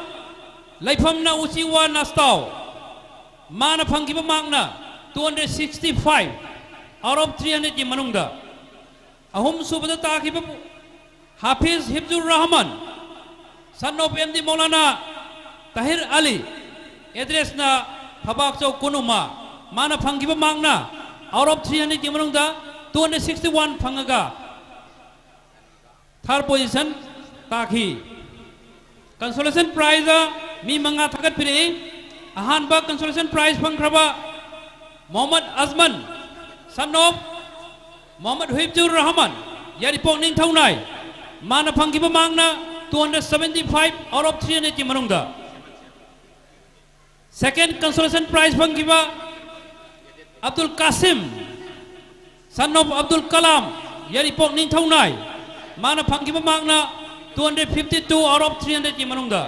laifam na uchiwa nastau mana phangki ba mangna 265 out of 300 की मनुंगदा अहुम सुबदा ताकिब हाफिज हिफ्जुर Rahman son of MD Maulana Tahir Ali address na Phabak Chau Kunuma mana phangkiba mangna out of 300 की मनुंगदा 261 phangaga third position taki consolation prize mi manga thakat pire ahan ba consolation prize phangkraba Muhammad Azman son of Muhammad Hibjur Rahman yari pok ning thaunai mana phangki ba mangna 275 out of 300 ki manungda second consolation prize phangki ba Abdul Qasim son of Abdul Kalam yari pok ning thaunai mana phangki ba mangna 252 out of 300 ki manungda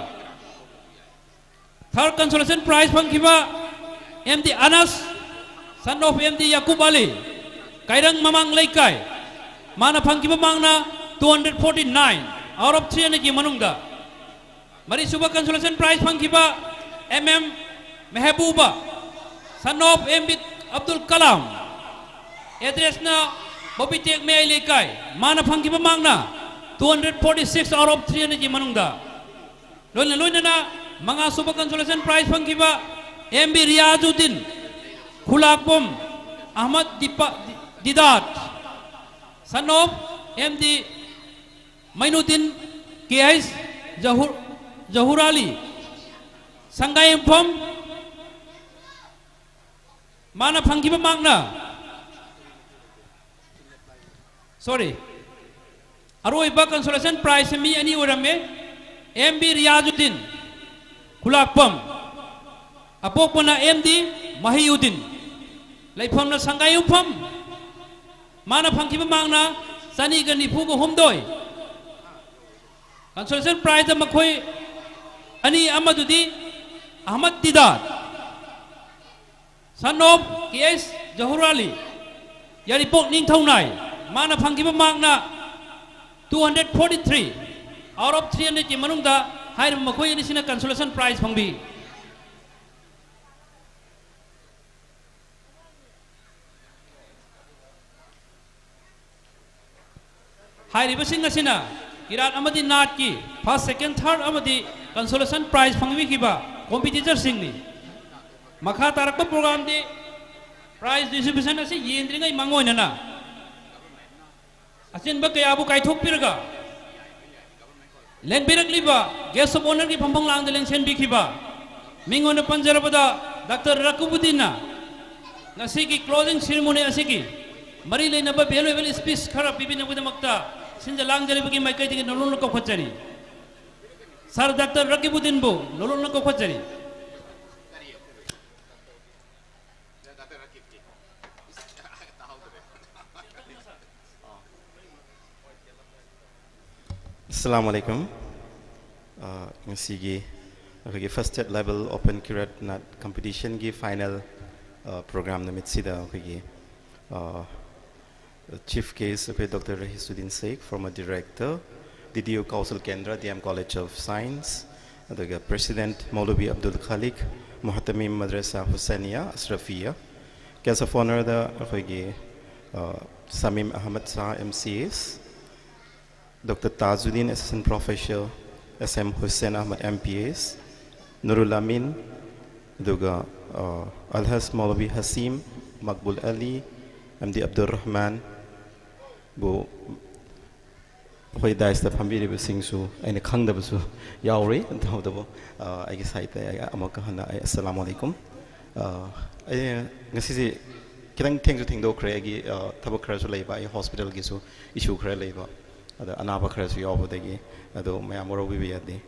third consolation prize phangki ba MD Anas son of MD Yakub Ali Kairang Mamang Laikai mana phangki ba mangna 249 out of 300 ki manungda mari suba consolation prize phangki ba MM Mehbuba son of MB Abdul Kalam address na Bobitek Mei Laikai mana phangki ba mangna 246 out of 300 ki manungda loina na manga suba consolation prize phangki ba MB Riyazuddin Khulakpom Ahmad Didat son of MD Mainuddin KS Jahur Ali Sanggayam Pom mana phangki ba mangna sorry aroi ba consolation prize mi ani urame MB Riyazuddin Khulakpom apokpona MD Mahiuddin laifam na Sanggayam Pom mana phangki ba mangna sani ga nifu go humdoi consolation prize makhoi ani amadudi Ahmad Didat son of KS Jahur Ali yari pok ning thaunai mana phangki ba mangna 243 out of 300 ki manungda hair makhoi ni sina consolation prize phangbi हाइरिबसिंग असिना किरात अमदि नाट की first second third अमदि consolation prize फंगवी किबा competitor सिंगनी मखा तारक प्रोग्राम दे प्राइज डिस्ट्रीब्यूशन असे येंद्रिंगै मंगोइनना असिन बक याबु काइथोक पिरगा लेन बिरकलिबा गेस्ट ऑफ ऑनर की फंफंग लांग देलें सेन बिखिबा मिंगोन पंजरबदा डॉक्टर रकुबुद्दीना नसी की क्लोजिंग सेरेमनी असे की मरी लेनबा वेल्युएबल स्पीच खरा पिबिनबुदमक्ता सिंजा लांगजरिबगी माइकैदिगे नलुन को खचरी सर डॉक्टर रकीबुद्दीन बो नलुन को खचरी Assalamualaikum. Ngasigi अखोगी फर्स्ट स्टेट लेवल ओपन किरात नाट कंपटीशन की फाइनल प्रोग्राम नमित सिदा अखोगी चीफ गेस्ट अखोई doctor Rahisuddin Sheikh former director DDU Council Kendra DM College of Science अदुगा प्रेसिडेंट मौलवी अब्दुल खालिक मुहतमिम Madrasa Husainia Ashrafia guest of honour द अखोगी Samim Ahmad Shah MCS Dr. Tajuddin Assistant Professor SM Hussein Ahmad MPS Nurul Amin Duga Alhas Maulavi Hasim Makbul Ali MD Abdul Rahman Bu Hoi Daista Pambiri Singsu and a Kandabusu Yauri and Taudabo I guess I Amakahana Assalamu alaikum Nasi Kitang things to think do Craigie Tabakras labor hospital gisu issue cray labor anaba crash over the gay, though my amor will be at the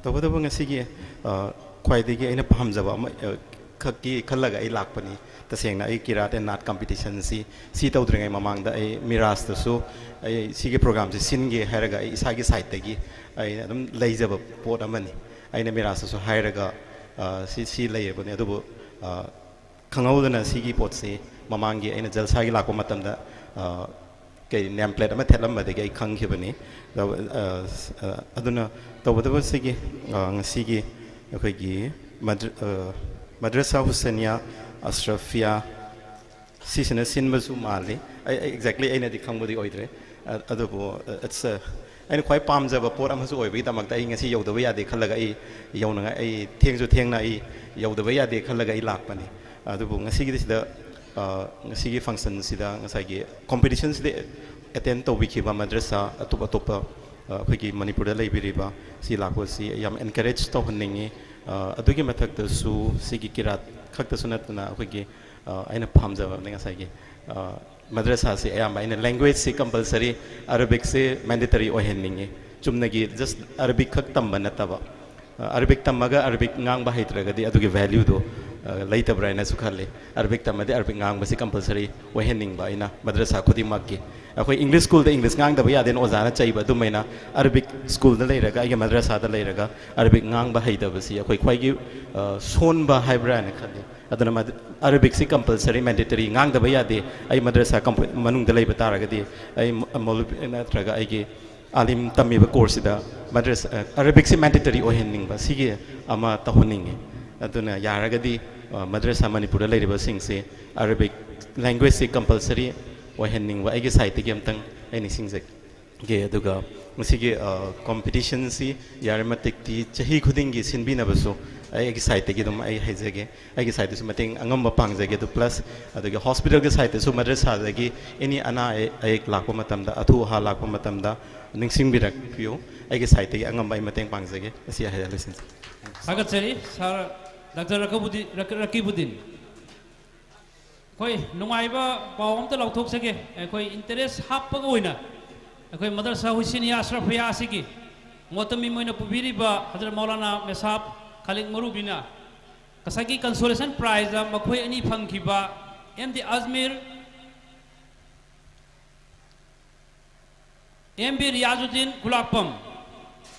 Tabadabung Sigi quite the gay in a Pamzava Kaki Kalaga a lakpani, the saying a kirat and not competition see out dream among the Miras the so a Sigi program, the Singi Heraga is Hagi Saitegi, I don't lazy of port money. I never asked so Heraga see lay but the Kangodan Sigi Potsi, Mamangi and a Jelsagi Lakomatanda. Kay nameplate ama thelam ba de kay khang khibani aduna tawada sigi sigi akhoi gi madrasa Husainia Ashrafia sisina sinmasu mali exactly aina di khangmodi oidre adubo it's aina khoi pamjaba por amasu oibi tamakta ai ngasi yaudawa yade khalaga ai yaunanga ai thengju thengna ai yaudawa yade khalaga ai lakpani adubo ngasi gi sida ngasi function sida ngasai gi competitions de attend to wiki ba madrasa atupa topa khoi manipur da leibiriba si lakwa si yam encourage to hanningi adugi mathak da su sigi kirat khakta sunatna khoi gi aina phamja ba ngasai gi madrasa si ayam aina language si compulsory arabic se mandatory ohenningi chumnagi just arabic khak tamba nataba arabic tamaga arabic ngang ba haitraga di adugi value do later brain as ukhale arabic tamade arabic ngang basi compulsory ohenning ba ina madrasa khudi makki akoi english school the english ngang da ba yaden ozana chaiba du maina arabic school da leiraga ai madrasa da leiraga arabic ngang ba haida basi akoi khwai gi son ba haibra na khale aduna arabic si compulsory mandatory ngang da ba yade ai madrasa manung da leiba taraga di ai maulvi na traga ai gi alim tamiba course da madrasa arabic si mandatory ohenning ba sige ama tahuning aduna yaragadi madrasa manipur leiriba singse arabic language se compulsory ohenning wa ege site ge amtang any singse ge aduga musige competition si yarmatic ti chahi khuding gi sinbina baso ege site ge dum ai haijege ege site su mating angam bapang jage du plus aduga hospital ge site su madrasa ge any ana ai lakpa matam da athu ha lakpa matam da ningsing birak pio ege site ge angam bai mateng pang jage asi ha listen Sagat seri sar Dr. Rakibudin koi nungaiba pawam ta lauthok sege koi interest happaga oina koi madrasa Husainia Ashrafia asigi motami moina pubiriba Hazrat Maulana Mesab Khalik Marubina kasagi consolation prize makhoi ani phangkhiba MD Azmir MB Riyazuddin Kulapam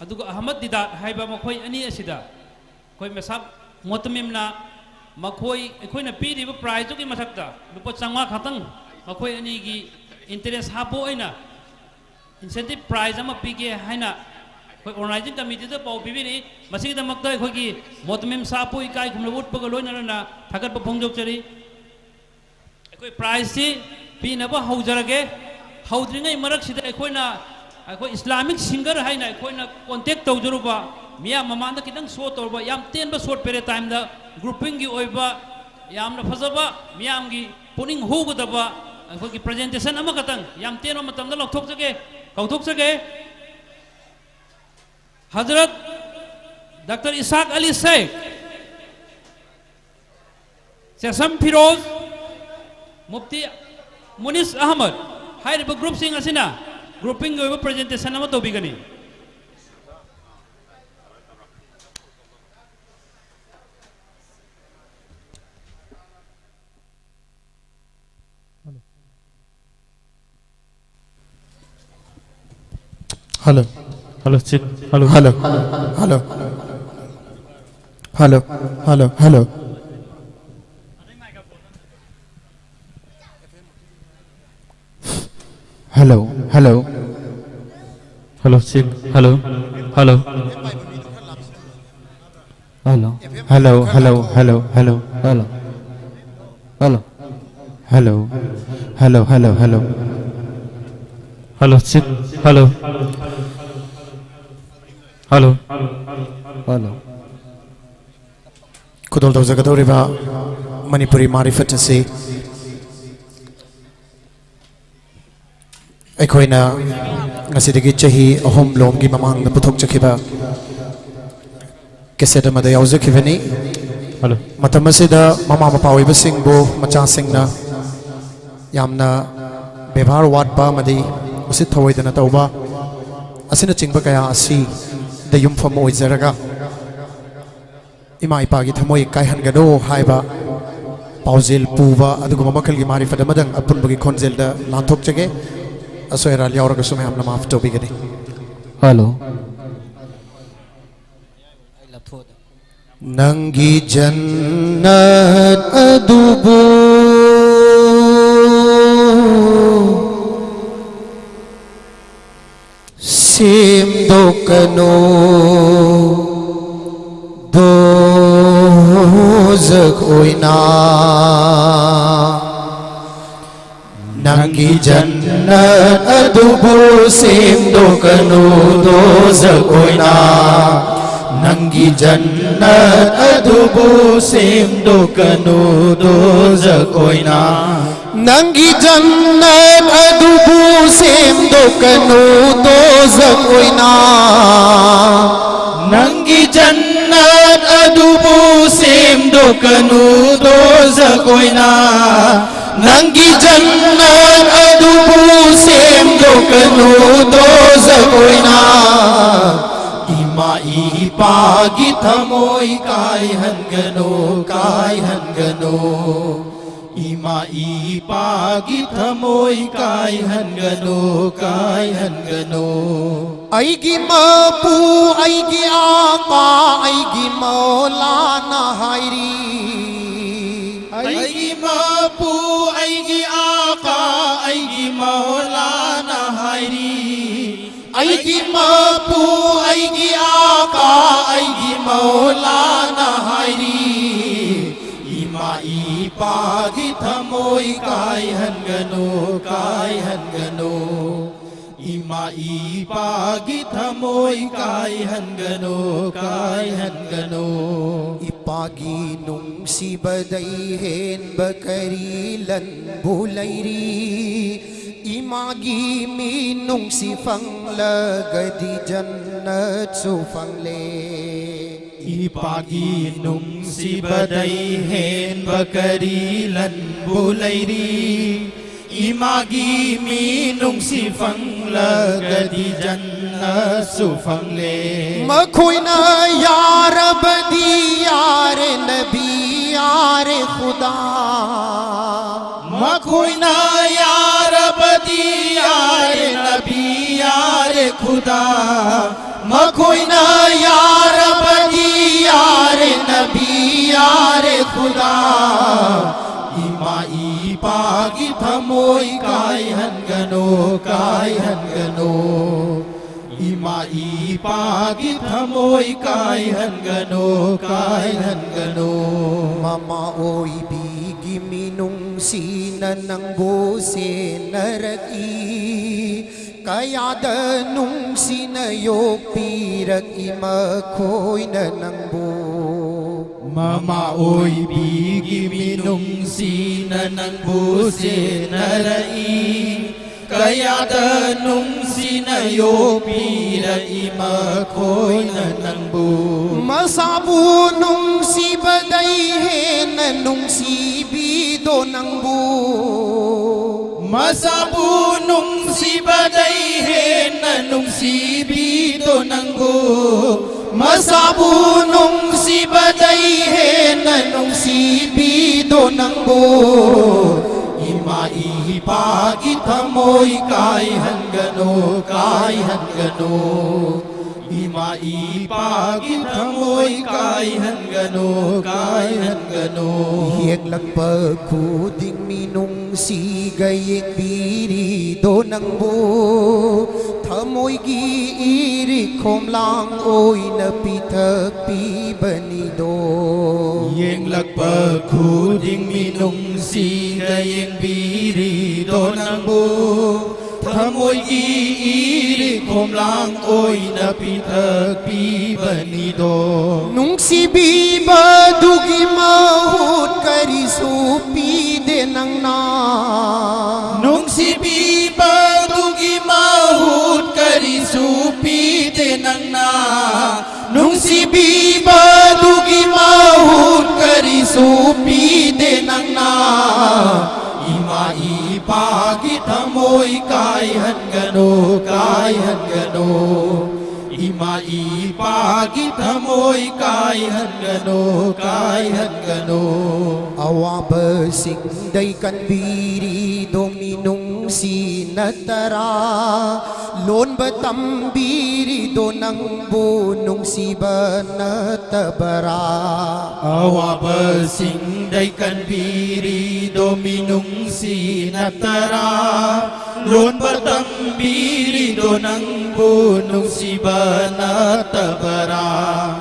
aduga Ahmad Didat haiba makhoi ani asida koi Mesab Motamimna Makoi Equina Pidi prize to Matakta, Lupa Sangwa Katang, Makoi Anigi, interest Hapoina, incentive prize, I'm a piggy Haina, organizing committee the Pau Pivini, Masida Makta Hoki, Motamim Sapo Ikai, Kumwood Pogolona, Takat Pongo Cherry, prize, Pinaba Hauserage, Haudringa Marakshida Equina, Islamic singer Haina, Equina, contact Tojuruba. Mia mamanda kitang short or yam 10 ba short period time da grouping gi oiba yam na phazaba miam gi puning hogo da ba khoi presentation ama katang yam 10 ma matam da lokthok jage kauthok jage Hazrat Dr. Ishaq Ali Sheikh Sesam Firoz Mufti Munis Ahmad hairiba group sing asina grouping gi oiba presentation ama tobigani Hello. Hello, chick. Hello. Hello. Hello. Hello, hello, hello. Hello, hello. Hello, check. Hello, hello. Hello. Hello, hello, hello, hello. Hello. Hello. Hello, hello, hello, hello. Hello, check. Hello. Hello. Hello. Kudol tawzagadoriba Manipuri Marifat asi ꯑꯩꯈꯣꯏꯅ ꯉꯁꯤꯗꯒꯤ ꯆꯍꯤ ꯑꯍꯨꯝ ꯂꯣꯝꯒꯤ ꯃꯃꯥꯡꯗ ꯄꯨꯊꯣꯛꯆꯈꯤꯕ cassette ꯑꯃꯗ ꯌꯥꯎꯖꯈꯤꯕꯅꯤ ꯃꯇꯝ ꯑꯁꯤꯗ ꯃꯃꯥ ꯃꯄꯥ ꯑꯣꯏꯕꯁꯤꯡꯕꯨ ꯃꯆꯥꯁꯤꯡꯅ ꯌꯥꯝꯅ ꯕꯦꯚꯥꯔ ꯋꯥꯠꯄ ꯑꯃꯗꯤ ꯎꯁꯤꯠ ꯊꯑꯣꯏꯗꯅ ꯇꯧꯕ ꯑꯁꯤꯅꯆꯤꯡꯕ ꯀꯌꯥ ꯑꯁꯤꯗ ꯌꯨꯝꯐꯝ ꯑꯣꯏꯖꯔꯒ ꯏꯃꯥ ꯏꯄꯥꯒꯤ ꯊꯃꯣꯏ ꯀꯥꯏꯍꯟꯒꯅꯨ ꯍꯥꯏꯕ ꯄꯥꯎꯖꯦꯜ ꯄꯨꯕ ꯑꯗꯨꯒꯨꯝꯕ ꯃꯈꯜꯒꯤ ꯃꯥꯔꯤꯐꯠ ꯑꯃꯗꯪ ꯑꯄꯨꯟꯕꯒꯤ ꯈꯣꯟꯖꯦꯜꯗ ꯂꯥꯟꯊꯣꯛꯆꯒꯦ ꯑꯁꯣꯏ ꯑꯔꯥꯟ ꯌꯥꯎꯔꯒꯁꯨ ꯃꯌꯥꯝꯅ ꯃꯥꯐ ꯇꯧꯕꯤꯒꯅꯤ Hello. Nangi jannat adubu simdokano dozak oina Nangi jannat adubu simdokano dozak oina Nangi jannat adubu simdokanu dozak oina Nangi jannat adubu simdokanu dozak oina Nangi jannat adubu simdokanu dozak oina Nangi jannat adubu simdokanu dozak oina Ima ipagi thamoy kai hangano Ima ipagi thamoy kai hangano Aigi mapu aigi aqa aigi maulana hairi Aigi mapu aigi aqa aigi maulana hairi Aigi mapu aigi aqa aigi maulana hairi Ima ipagi thamoy kai hangano Ima ipagi thamoy kai hangano Ipagi nung si badayhen bakarilan bulairi Imagi minung si fanglagadi jannat sufangle Ipagi nung si badayhen bakarilan bulairi Imagi minung si fanglagadi jannat sufangle Makhoy na ya Rabbi ya Nabi ya Khuda Makhoy na ya Rabbi ya Nabi ya Khuda Makhoy na ya Rabbi ya Nabi ya Khuda Ima ipagi thamoy kai hangano Ima ipagi thamoy kai hangano Mama oi bigi minung sina nang bose naraki Kaya danung sinayok pirak ima koy na nang bo Mama oi bigi minung sina nang bose narai Kaya danung sinayok pirak ima koy na nang bo Masabu nung si badayhen nung si bido nang bo Masabu nung si badayhen nung si bido nang bo Masabu nung si badayhen nung si bido nang bo Ima ipagi thamoy kai hangano इमा इपागी थमोई काय हनगनो Yeglakpa kuding minung sigayek biri donangbo Thamoy gi iri khom lang oy na pitak pi banido Yeglakpa kuding minung sigayek biri donangbo Thamoy gi iri khom lang oy na pitak pi banido Nung si biba dugi mahut kari supi denang na Nung si biba dugi mahut kari supi denang na Nung si biba dugi mahut kari supi denang na Ima ipagi thamoy kai hangano Ima ipagi thamoy kai hangano Awaba singday kan biri dominung sinatara Lon batam biri donang bunung si banatabara Awaba singday kan biri dominung sinatara Lon batam biri donang bunung si banatabara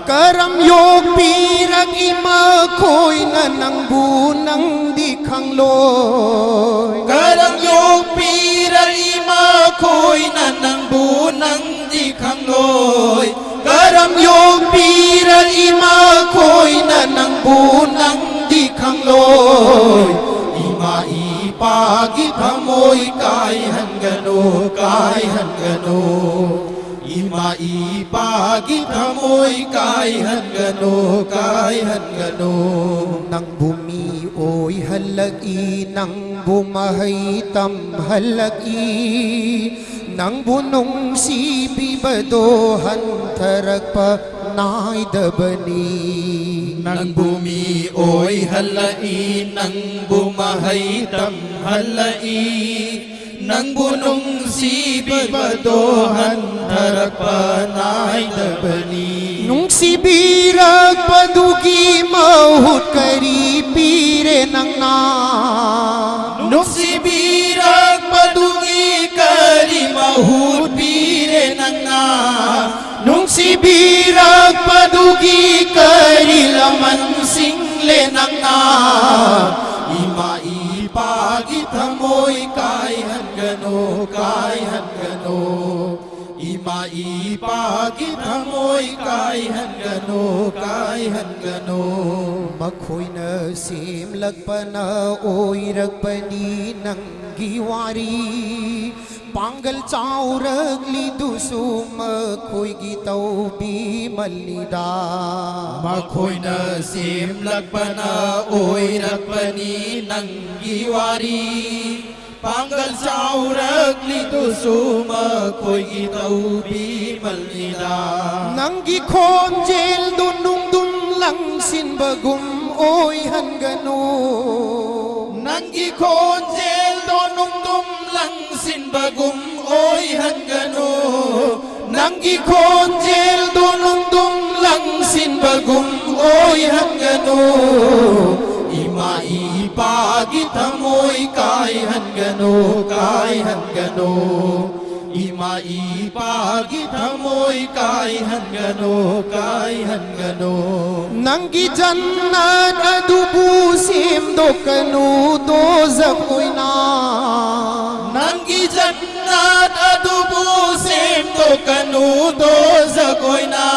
Karam yok pirang ima koy na nang bunang di khang loy Karam yok pirang ima koy na nang bunang di khang loy Karam yok pirang ima koy na nang bunang di khang loy Ima ipagi thamoy kai hangano Ima ipagi thamoy kai hangano Nang bumi oy halagi nang bumahay tam halagi Nang bunong si bibadohan tarak pa naay dabani Nang bumi oy halai nang bumahay tam halai Nang bunong si bibadohan tarak pa naay dabani Nung si birag padugi mahut kari pire nang na Nung si birag padugi kari mahut pire nang na Nung si birag padugi kari laman single nang na Ima ipagi thamoy kai hangano Ima ipagi thamoy kai hangano Makhoy na simlag pa na oy ragpani ng giwari Panggal chaurag lidusu makhoy gitaw bimalida Makhoy na simlag pa na oy ragpani ng giwari Panggal chaurag lidusu makhoy gitaw bimalida Nang gikonjel dunung lang sinbagum oy hangano Nang gikonjel dunung lang sinbagum oy hangano Nang gikonjel dunung lang sinbagum oy hangano Ima ipagi thamoy kai hangano Ima ipagi thamoy kai hangano Nang gijannat adubu sim dokanu dozak oy na Nang gijannat adubu sim dokanu dozak oy na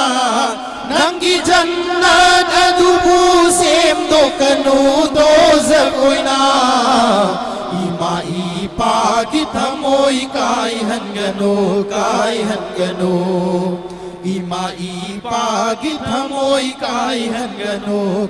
Nang gijannat adubu sim dokanu dozak oy na Ima ipagi thamoy kai hangano Ima ipagi thamoy kai hangano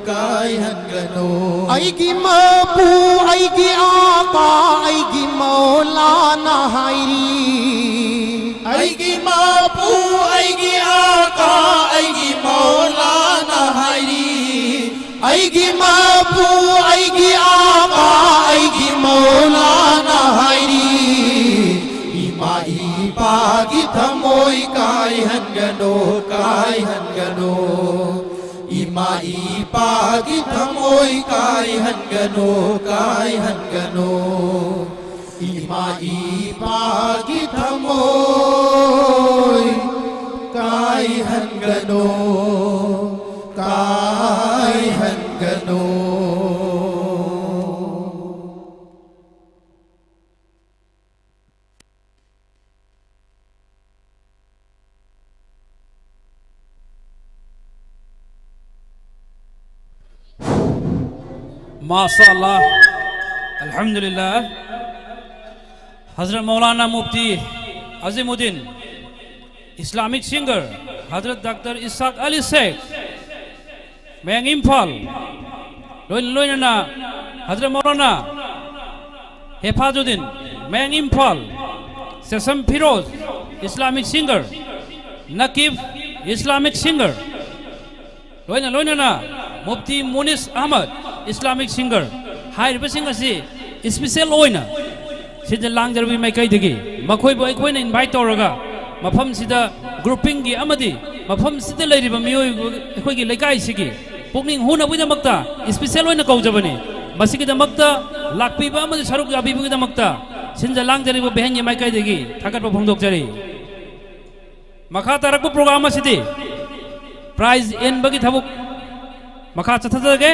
Ay gimapu ay giapa ay gimaulana hayri Ay gimapu ay giaka ay gimaulana hayri Ay gimapu ay giaka ay gimaulana hayri Ima ipagi thamoy kai hangano इमा इपागी थमोई काय हनगनो इमा इपागी थमोई काय हनगनो माशाअल्लाह अल्हम्दुलिल्लाह हजरत मौलाना मुफ्ती Azimuddin Islamic singer हजरत डॉक्टर इसाक अली शेख मैंग इम्फाल लोइना हजरत मौलाना हेफाजुद्दीन मैंग इम्फाल सेसम Firoz Islamic singer Nakib Islamic singer लोइना मुफ्ती मुनिस अहमद इस्लामिक सिंगर हाइरबसिंग असि स्पेशल ओइना सिद लांगजरबी माइकैदगी मखोइबो अखोइना इनवाइट तौरगा मफम सिदा ग्रुपिंग की अमदी मफम सिदा लैरिबा मियोइ अखोइगी लेकाइ सिगी पुकनिंग हुनबुइदमक्ता स्पेशल ओइना कौजबनी मसिगिदमक्ता लाक्पिबा अमदी सरुक याबिबुगिदमक्ता सिनजा लांगजरिबो बेहंगी माइकैदगी थागतबो फोंदोकजरी मखा तारकबो प्रोग्राम असिदि प्राइज एनबगी थबुक मखा चथजगे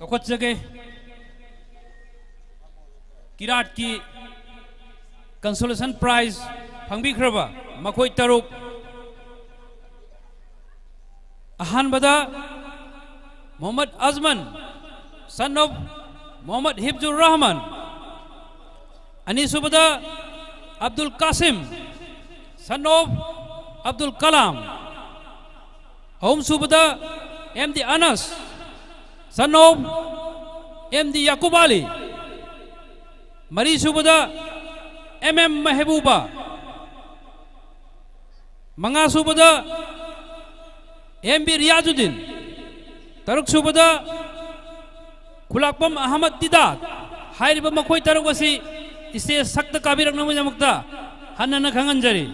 कखोत्सगे किराट की कंसोलेशन प्राइज फंगबिख्रबा मखोई तरुक अहानबदा मोहम्मद अजमन सन ऑफ मोहम्मद हिफ्जुर रहमान अनीसुबदा अब्दुल कासिम सन ऑफ अब्दुल कलाम अहुमसुबदा MD Anas son of MD Yakub Ali मरीसुबदा एमएम महबूबा मंगासुबदा एमबी रियाजुद्दीन तरुकसुबदा खुलाकपम अहमद दिदात हाइरिब मखोई तरुक असि स्टेज सक्ता काबिरकनमजमक्ता हन्नन खंगंजरी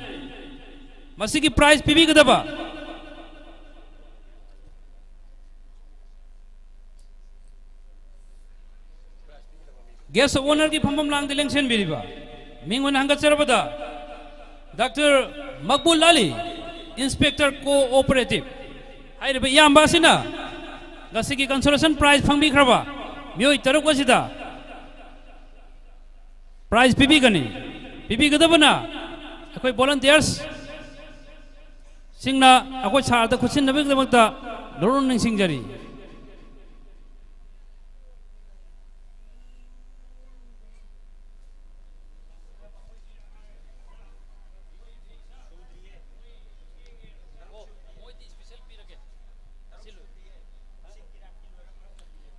मसिगी प्राइज पिबिगदबा गेस्ट ओनर की फंबम लांग दिलेंशन बिरिबा मिंगवन हंगचरबदा doctor Maqbool Ali inspector cooperative हाइरिब यामबासिना गसिगी कंसोलेशन प्राइज फंगबिख्रबा मियोई तरुक असिदा प्राइज पिबिगनी पिबिगदबना अखोई वॉलंटियर्स सिंगना अखोई सारदा खुसिनबगिदमक्ता लोरन निंसिंगजरी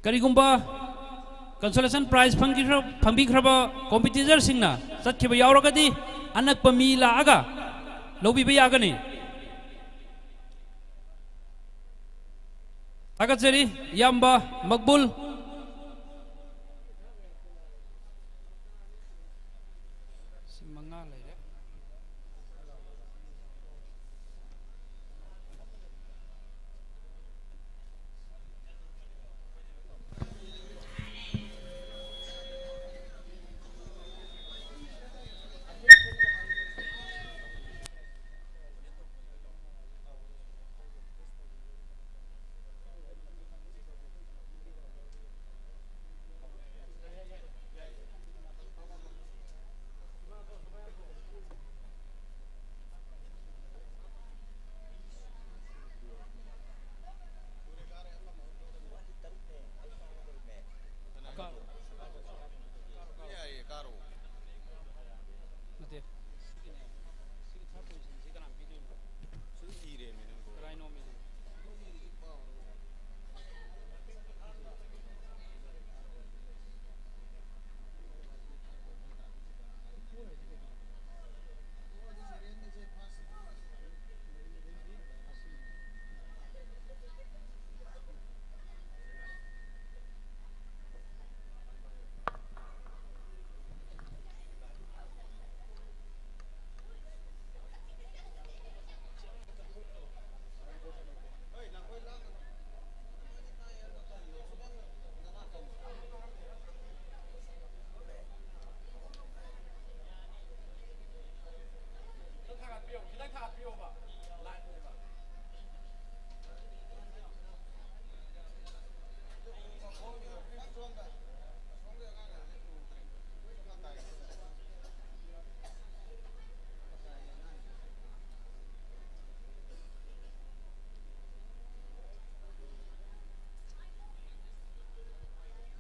करीगुंबा कंसोलेशन प्राइज फंगबिख्रबा कॉम्पिटिटर सिंगना चतखिबा यावरगदी अनक्पा मी लागा लौबीब यागनी थागतजरी याम्बा मकबुल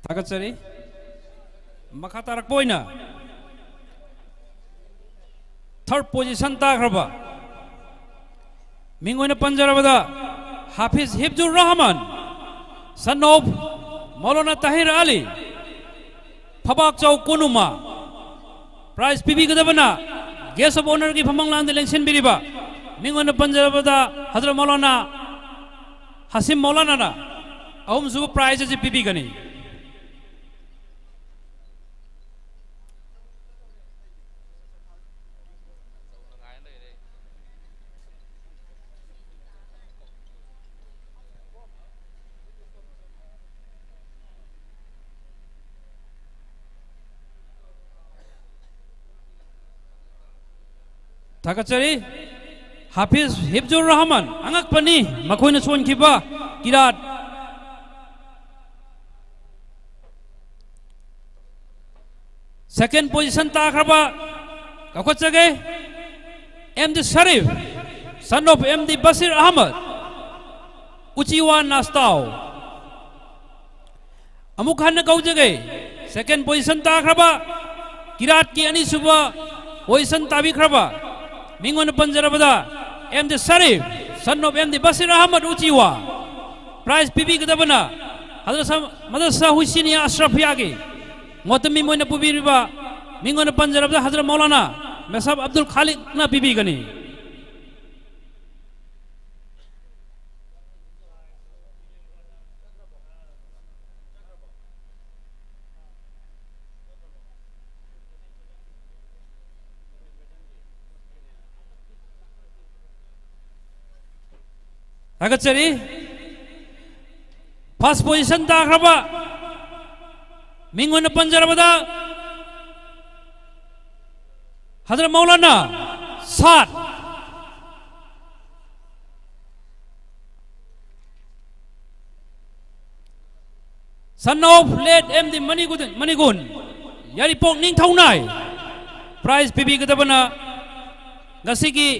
थागतजरी मखा तारकपोइना थर्ड पोजीशन ताखरबा मिंगोइना पंजरबदा हाफिज हिफ्जुर रहमान सन ऑफ मौलाना ताहिर अली फबाक चौ कोनुमा प्राइज पीबी गदबना गेस्ट ऑफ ऑनर की फमंगलांद इलेक्शन बिरिबा मिंगोइना पंजरबदा हजरत मौलाना हसीम मौलाना ना अहम सुब प्राइज जी पीबी गनी थागतजरी हाफिज हिफ्जुर रहमान अंगकपनी मखोइना सोनखिबा किरात सेकेंड पोजीशन ताखरबा कखोचगे MD Sharif son of MD Bashir Ahmad उचिवान नास्ताओ अमुक हन कौजगे सेकेंड पोजीशन ताखरबा किरात की अनीसुबा पोजीशन ताबिखरबा मिंगोन पंजरबदा MD Sharif son of MD Bashir Ahmad उचिवा प्राइज पीबी गदबना हजरत मदरसा हुसैनिया अशरफिया की मोतमी मोइना पुबिरिबा मिंगोन पंजरबदा हजरत मौलाना मेसाब अब्दुल खालिक ना पीबी गनी थागतजरी फर्स्ट पोजीशन ताखरबा मिंगोन पंजरबदा हजरत मौलाना Saad son of late MD मणिगुन यारिपोक निंगथौनाय प्राइज पीबी गदबना गसिगी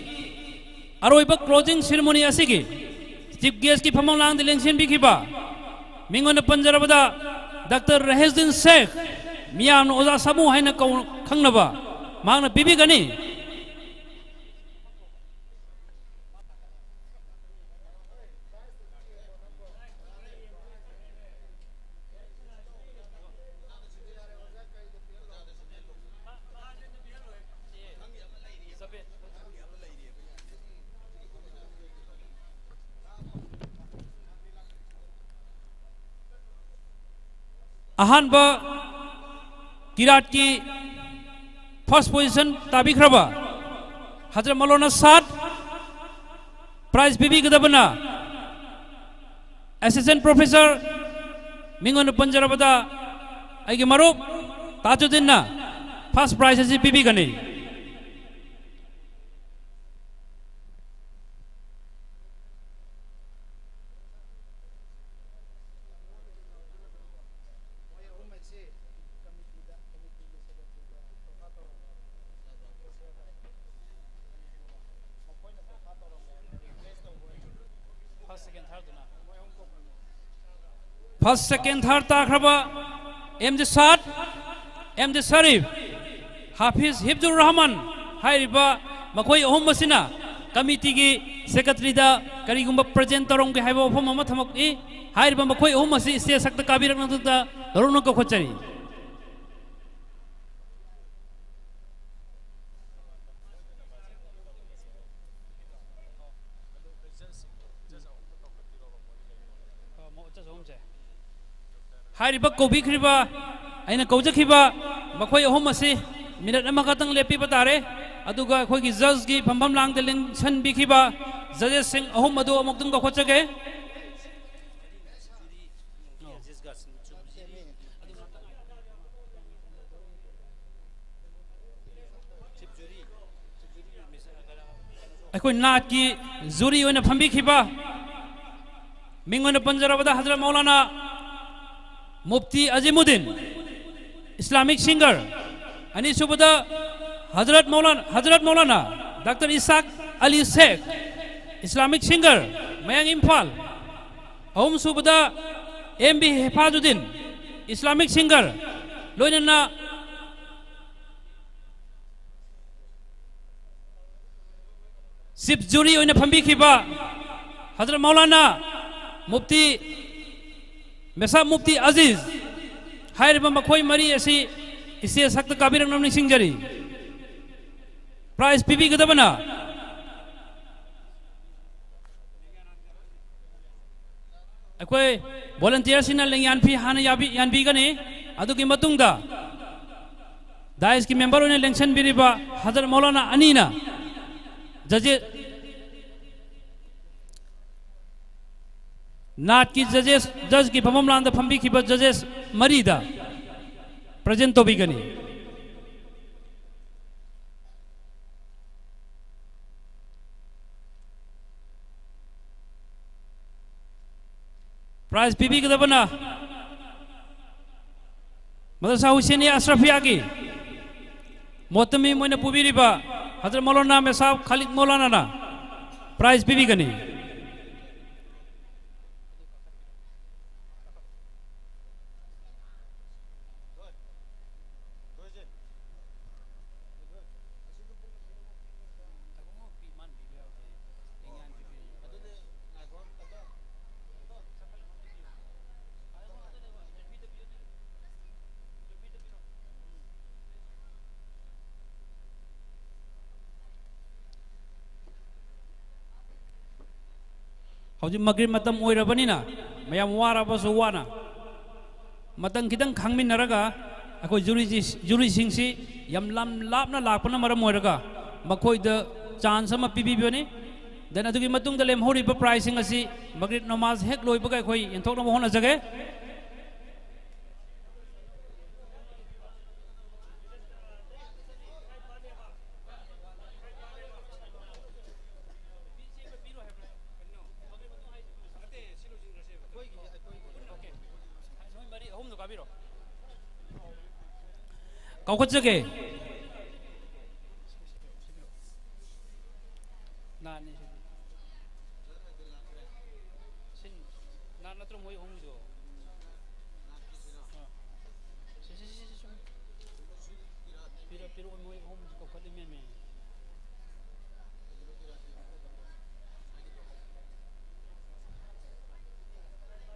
अरोइब क्लोजिंग सेरेमनी असिगी चीफ गेस्ट की फमंगलांग इलेक्शन बिखिबा मिंगोन पंजरबदा डॉक्टर रहेजुद्दीन शेख मियाम ओजा समूह है खंगनबा मांगना पीबी गनी अहानबा किरात की फर्स्ट पोजीशन ताबिख्रबा हजरत मौलाना साद प्राइज बीबी गदबना असिस्टेंट प्रोफेसर मिंगोन पंजरबदा आगे मरुप ताजुद्दीन फर्स्ट प्राइज असी बीबी गनी फर्स्ट सेकेंड थर्ड ताख्रबा एमजे साद एमजे शरीफ हाफिज हिफ्जुर रहमान हाइरिबा मखोय अहुम मसिना कमिटी की सेक्रेटरी दा करिगुंबा प्रेजेंट तरोंग के हाइबा फम अमा थमक इ हाइरिबा मखोय अहुम मसि स्टेज सक्ता काबिरक नतुता दरुन को खोचरी हाइरिबा कौबिख्रिबा अइना कौजखिबा मखोय अहुम असी मिनट अमखतंग लेपिबा तारे अदुगा अखोयगी जज की फंफम लांगदे लिंसन बिखिबा जजेस सिंह अहुम अदु अमुक्तंग का खोचगे अखोय नाट की जूरी ओइना फंबिखिबा मिंगोन पंजरबदा हजरत मौलाना मुफ्ती अजीमुद्दीन इस्लामिक सिंगर अनि सुबदा हजरत मौलाना doctor Isaq Ali Sheikh Islamic singer Mayang Imphal अहुम सुबदा एमबी हिफाजुद्दीन इस्लामिक सिंगर लोइनना सिप जूरी ओइना फंबिखिबा हजरत मौलाना मुफ्ती मेसा मुफ्ती अजीज हाइरिबा मखोय मरी असी इसे सख्त काबिरक नमनि सिंगजरी प्राइज पीबी गदबना अखोय वॉलंटियर सिना लेंयान फी हाना याबी गने अदुगी मतुंगदा दाइस की मेंबर ओने लेंशन बिरिबा हजरत मौलाना अनीना नाट की जज की फमम लांद फंबी की जजेस मरीदा प्रेजेंट तो भी गनी प्राइज पीबी गदबना मदरसा हुसैनिया अशरफिया की मोतमी मोइना पुबिरिबा हजरत मौलाना मेसाब खालिद मौलाना ना प्राइज पीबी गनी हौजी मगरिब मतम ओइरबनिना मयाम वाराबसु वाना मतंग खिदंग खांगमिनरगा अखोय जुरी सिंगसी यम लापना लापना मरम ओइरगा मखोय द चांस अमा पिबिबनी देन अदुगी मतुंग द लेमहोरिबा प्राइसिंग असि मगरिब नमाज हेक लोइबगा अखोय एंथोकना होना जगे कौखजगे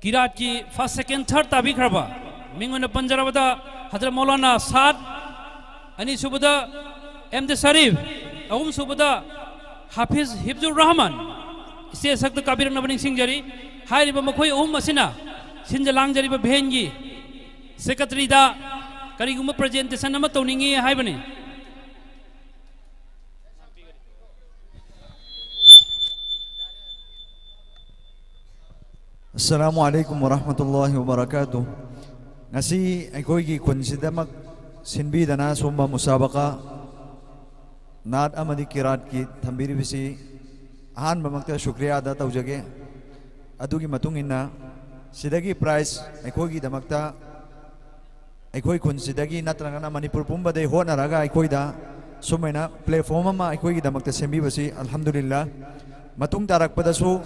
किरात की फर्स्ट सेकेंड थर्ड ताबिख्रबा मिंगोन पंजरबदा हजरत मौलाना साद अनि सुबदा एमजे शरीफ अहुम सुबदा हाफिज हिफ्जुर रहमान इसे सख्त काबिरक नबनि सिंगजरी हाइरिबा मखोय अहुम मसिना सिंज लांगजरिबा भेंगी सेक्रेटरीदा करीगुम प्रेजेंटेशन अमा तौनिंगे हाइबने Assalamualaikum warahmatullahi wabarakatuh. Ngasi aikoy gi kunsidamak sinbi dana sumba musabaka naat amadi kirat ki thambiri bisi ahan bamakta shukriya ada taujage adugi matung inna sidagi prize aikoy gi damakta aikoy kunsidagi natrangana manipur pumba de hona raga aikoy da sumaina platform ma aikoy gi damakta sembi bisi alhamdulillah matung tarak padasu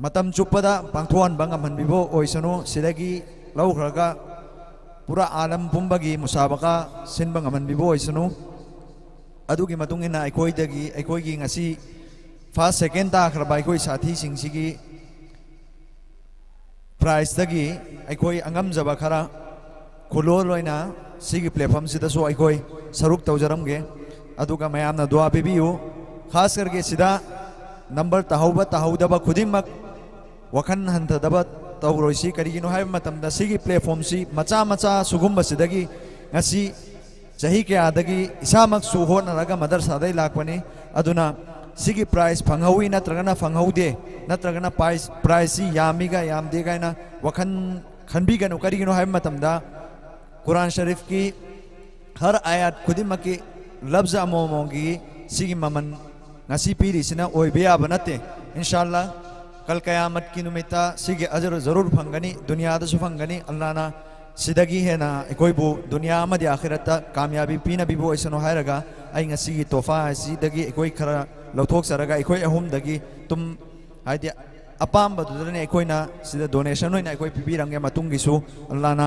matam chupada pangthuan bangam hanbibo oisano sidagi laukhraga pura alam pumbagi musabaka sinbang hanbibo oisano adugi matungina aikoidagi aikoigi ngasi first second ta khrabai koi sathi singsigi prize dagi aikoi angam jaba khara khulol loina sigi platform sida so aikoi saruk tawjaramge aduga mayamna dua pibiu khas karge sida number tahawdaba khudimmak wakan hanta dapat tawroisi karigino hay matamda sigi platform si macha sugumba sidagi ngasi jahi ke adagi isamak suhon naraga madarsa dai lakpani aduna sigi prize phanghawi natragana phanghaude natragana prize si yamiga yamde gaina wakan khanbi ganu karigino hay matamda Quran Sharif ki har ayat khudimaki labza amomongi sigi maman ngasi piri sina oibe abanate inshallah कल कयामत की नुमिता सिगे अजर जरूर फंगनी दुनिया दसु फंगनी अल्लाह ना सिदगी है ना कोई बु दुनिया मध्य आखिरत कामयाबी पीना बिबो ऐसनो है रगा आई ngasi तोहफा सिदगी कोई खरा लौथोक सरगा कोई अहुम दगी तुम हाइदे अपाम बदुदने कोई ना सिदा डोनेशन होइना कोई पिबी रंगे मतुंगी सु अल्लाह ना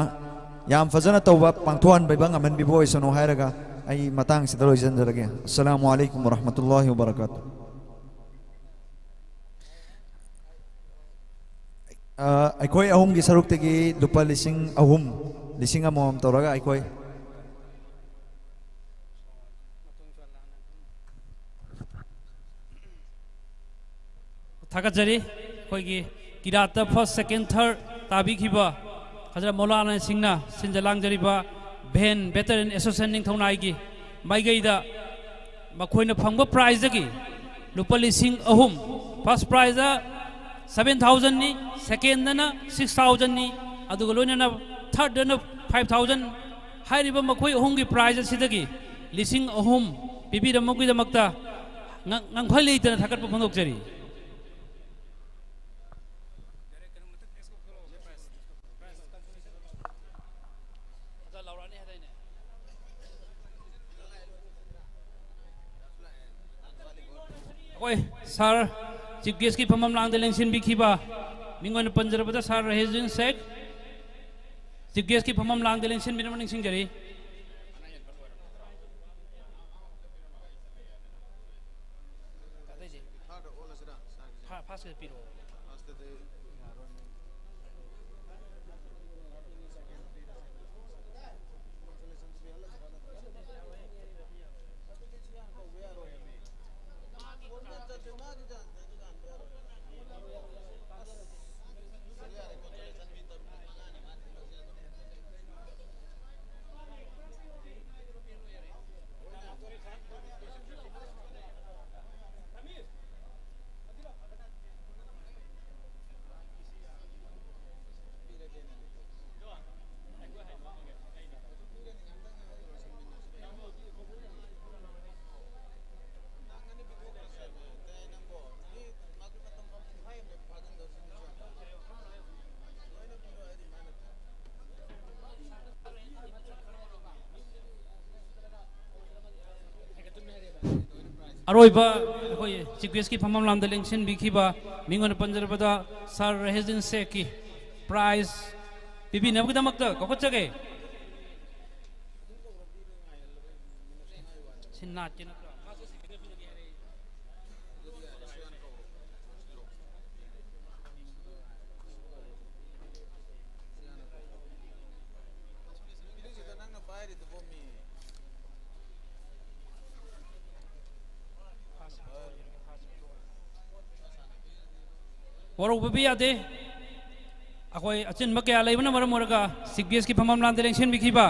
याम फजना तौबा पांथोन बैबंग अमन बिबो ऐसनो है रगा आई मतंग सिदा रोजन जरगे अस्सलामु अलैकुम वरहमतुल्लाहि वबरकातुह अखोई अहुम की सरुक तगी लुपा लिसिंग अमोम तौरगा अखोई थागतजरी अखोई किरात फर्स्ट सेकेंड थर्ड ताबीखिबा हजरत मौलाना सिंहना सिंजलांगजरीबा भेन वेटरन एसोसिएशन निंगथौनाई माइगैदा मखोइना फंगबा प्राइज दगी लुपा लिसिंग अहुम first prize 7,000 ni second na 6,000 ni aduga loina na third na 5,000 hairiba makoi ahum gi prize sidagi lising ahum bibi da makoi da makta ngang khoi leitana thakat pa phangok jari oi sir Chief guest ki pamam lang deleng sin bikhiba mingon panjarabada sar Rahezin Sheikh Chief guest ki pamam lang deleng sin binamang sing jari अरोइबा अखोई chief guest की फमम लाम दलेंशन बिखिबा मिंगन पंजरबदा sir Rahezin Sheikh की प्राइज बिबी नबगदमक्ता कखचगे सिन्ना चिन Waru babi ade अखोई अचिन मक्या लेबना मरम मोरगा सिगबीएस की फमम लांदे लेंशन बिखिबा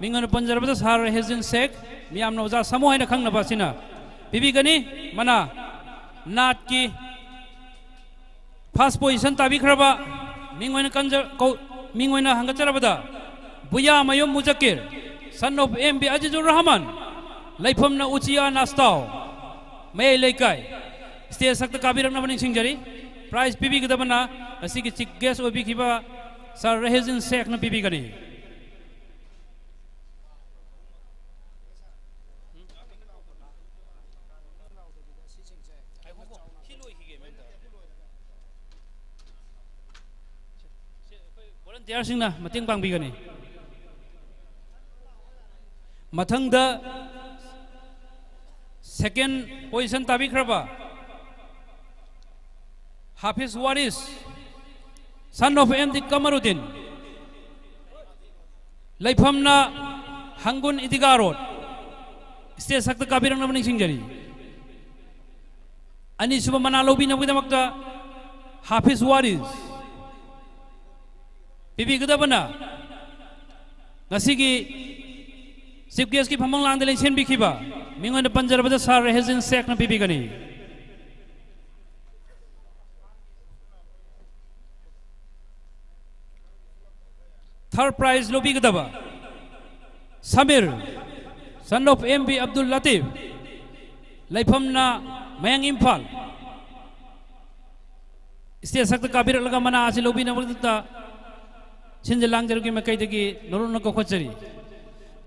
मिंगन पंजरबदा सार हेजिन शेख मियाम नौजा समो हैन खंगनबा सिना बिबी गनी मना नाट की फर्स्ट पोजीशन ताबिखरबा मिंगोइन कंजर को मिंगोइन हंगचरबदा बुया मयम Muzakkir son of MB Azizur Rahman लाइफमना उचिया नास्ताव मै लेकाय स्टेज सक्ता काबिरना बनिंग सिंगजरी प्राइज पिबी गदबना असी की चीफ गेस्ट ओबी खिबा सर रहेजिन शेख न पिबी गनी वॉलंटियर सिंगना मतेंग पांगबी गनी मथंगदा सेकेंड पोजीशन ताबिखरबा Hafiz Waris son of MD Kamruddin लाइफमना हंगुन इदिगा रोड स्टेज सक्ता काबिरंग नमनी सिंगजरी अनि सुब मना लोबी नबगदमक्ता हाफिज वारिस पिबी गदबना ngasi चीफ गेस्ट की फमंग लांदे लेंशन बिखिबा मिंगोन पंजरबदा सार रहेजिन शेख न पिबी गनी थर्ड प्राइज लोबी गदबा Samir son of MB Abdul Latif लाइफमना मयंग इम्फाल स्टेज सक्ता काबिर लगा मना आसे लोबी नबगदता छिंजे लांगजर की मकई दगी नरुन को खोचरी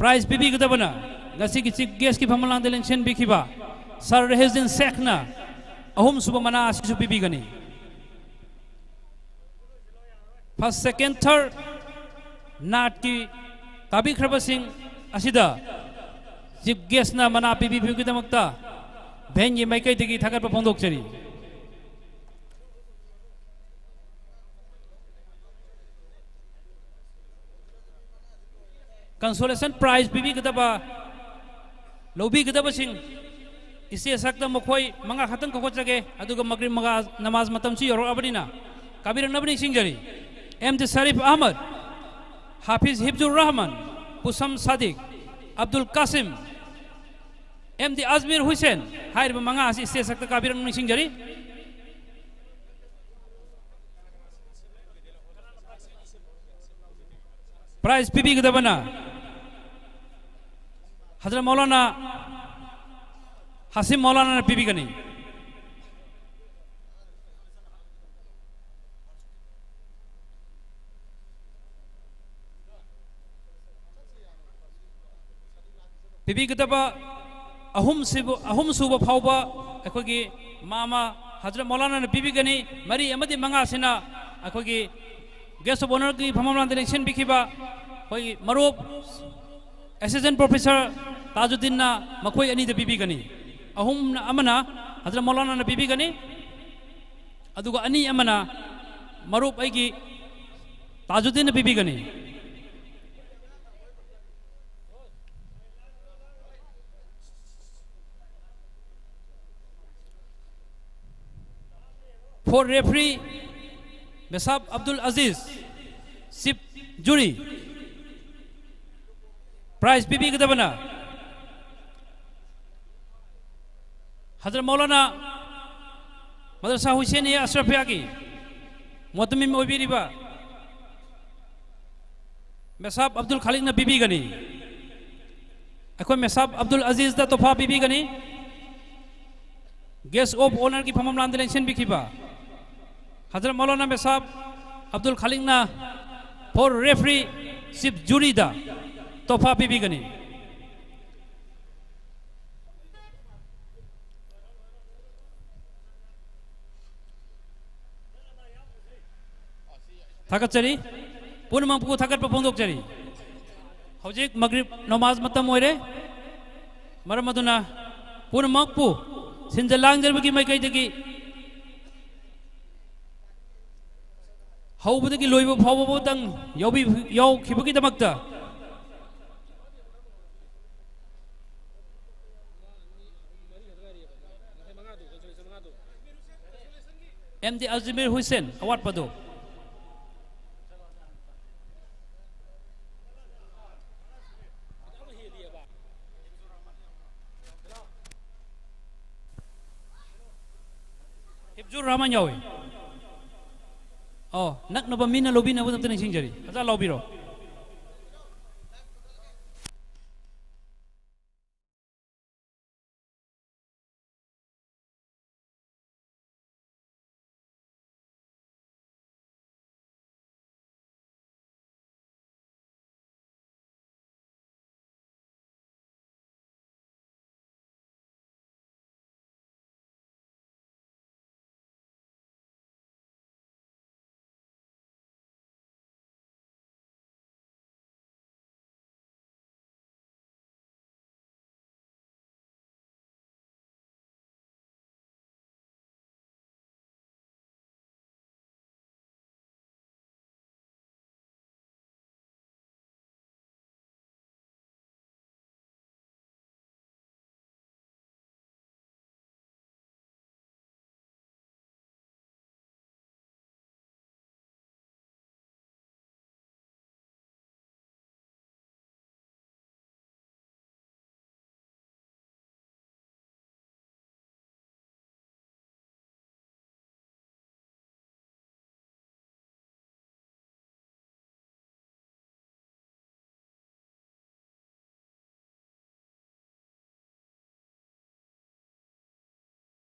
प्राइज पिबी गदबना गसी की चीफ गेस्ट की फमलांग दिलेंशन बिखिबा सर रहेजिन शेखना अहुम सुब मना आसिसु पिबी गनी फर्स्ट सेकेंड थर्ड नाट की ताबिखरब सिंह असिदा चीफ गेस्ट ना मना पिबी बिगदमक्ता भेंगी मैकई दगी थगत फोंदोकचरी कंसोलेशन प्राइज पिबी गदबा लोबी गदबा सिंह इसे सकता मखोई मंगा खतंग खोचगे अदुगा मगरिब मगा नमाज मतम सी और अबनिना काबिर नबनी सिंगजरी एमडी शरीफ अहमद हाफिज हिफ्जुर रहमान पुसम सादिक अब्दुल कासिम एमडी अजमीर हुसैन हायर मंगा इसे सकता काबिर नबनी सिंगजरी प्राइज पिबी गदबना हजरत मौलाना हसीम मौलाना ने पिबी गनी पिबी गदबा अहुम सुब फाउबा अखोगी मामा हजरत मौलाना ने पिबी गनी मरी अमदी मंगा सिना अखोगी गेस्ट ऑफ ऑनर की फमलांद इलेक्शन बिखिबा होई मरूप असिस्टेंट प्रोफेसर ताजुद्दीन ना मखोई अनी द पिबी गनी अहुम अमना हजरत मौलाना ने पिबी गनी अदुगा अनी अमना मरूप ऐगी ताजुद्दीन ने पिबी गनी फॉर रेफरी मेसाब अब्दुल अजीज सिप जुरी प्राइज पिबी गदबना हजरत मौलाना मदरसा हुसैन अशरफिया की मोतमिम ओबिरिबा मेसाब अब्दुल खालिक न पिबी गनी अखो मेसाब अब्दुल अजीज दा तोफा पिबी गनी गेस्ट ऑफ ऑनर की फमम लांद इलेक्शन बिखिबा हजरत मौलाना मेसाब अब्दुल खालिक ना फॉर रेफरी सिप जुरी दा तोफा पिबी गनी थागतचरी पुनमपु थागत फोंदोकचरी हौजिक मगरिब नमाज मतम ओइरे मरम अदुना पुनमपु सिंजलांगजरबगी मैकैदगी हौबदगी लोइबो फावबोदंग यौबी यौखिबगी दमक्ता एमडी अजमीर हुसैन अवार्ड पदो Abdul Rahman yawi. Oh, nak naba mina lobby na buta ning singjari. Asa lobby ro.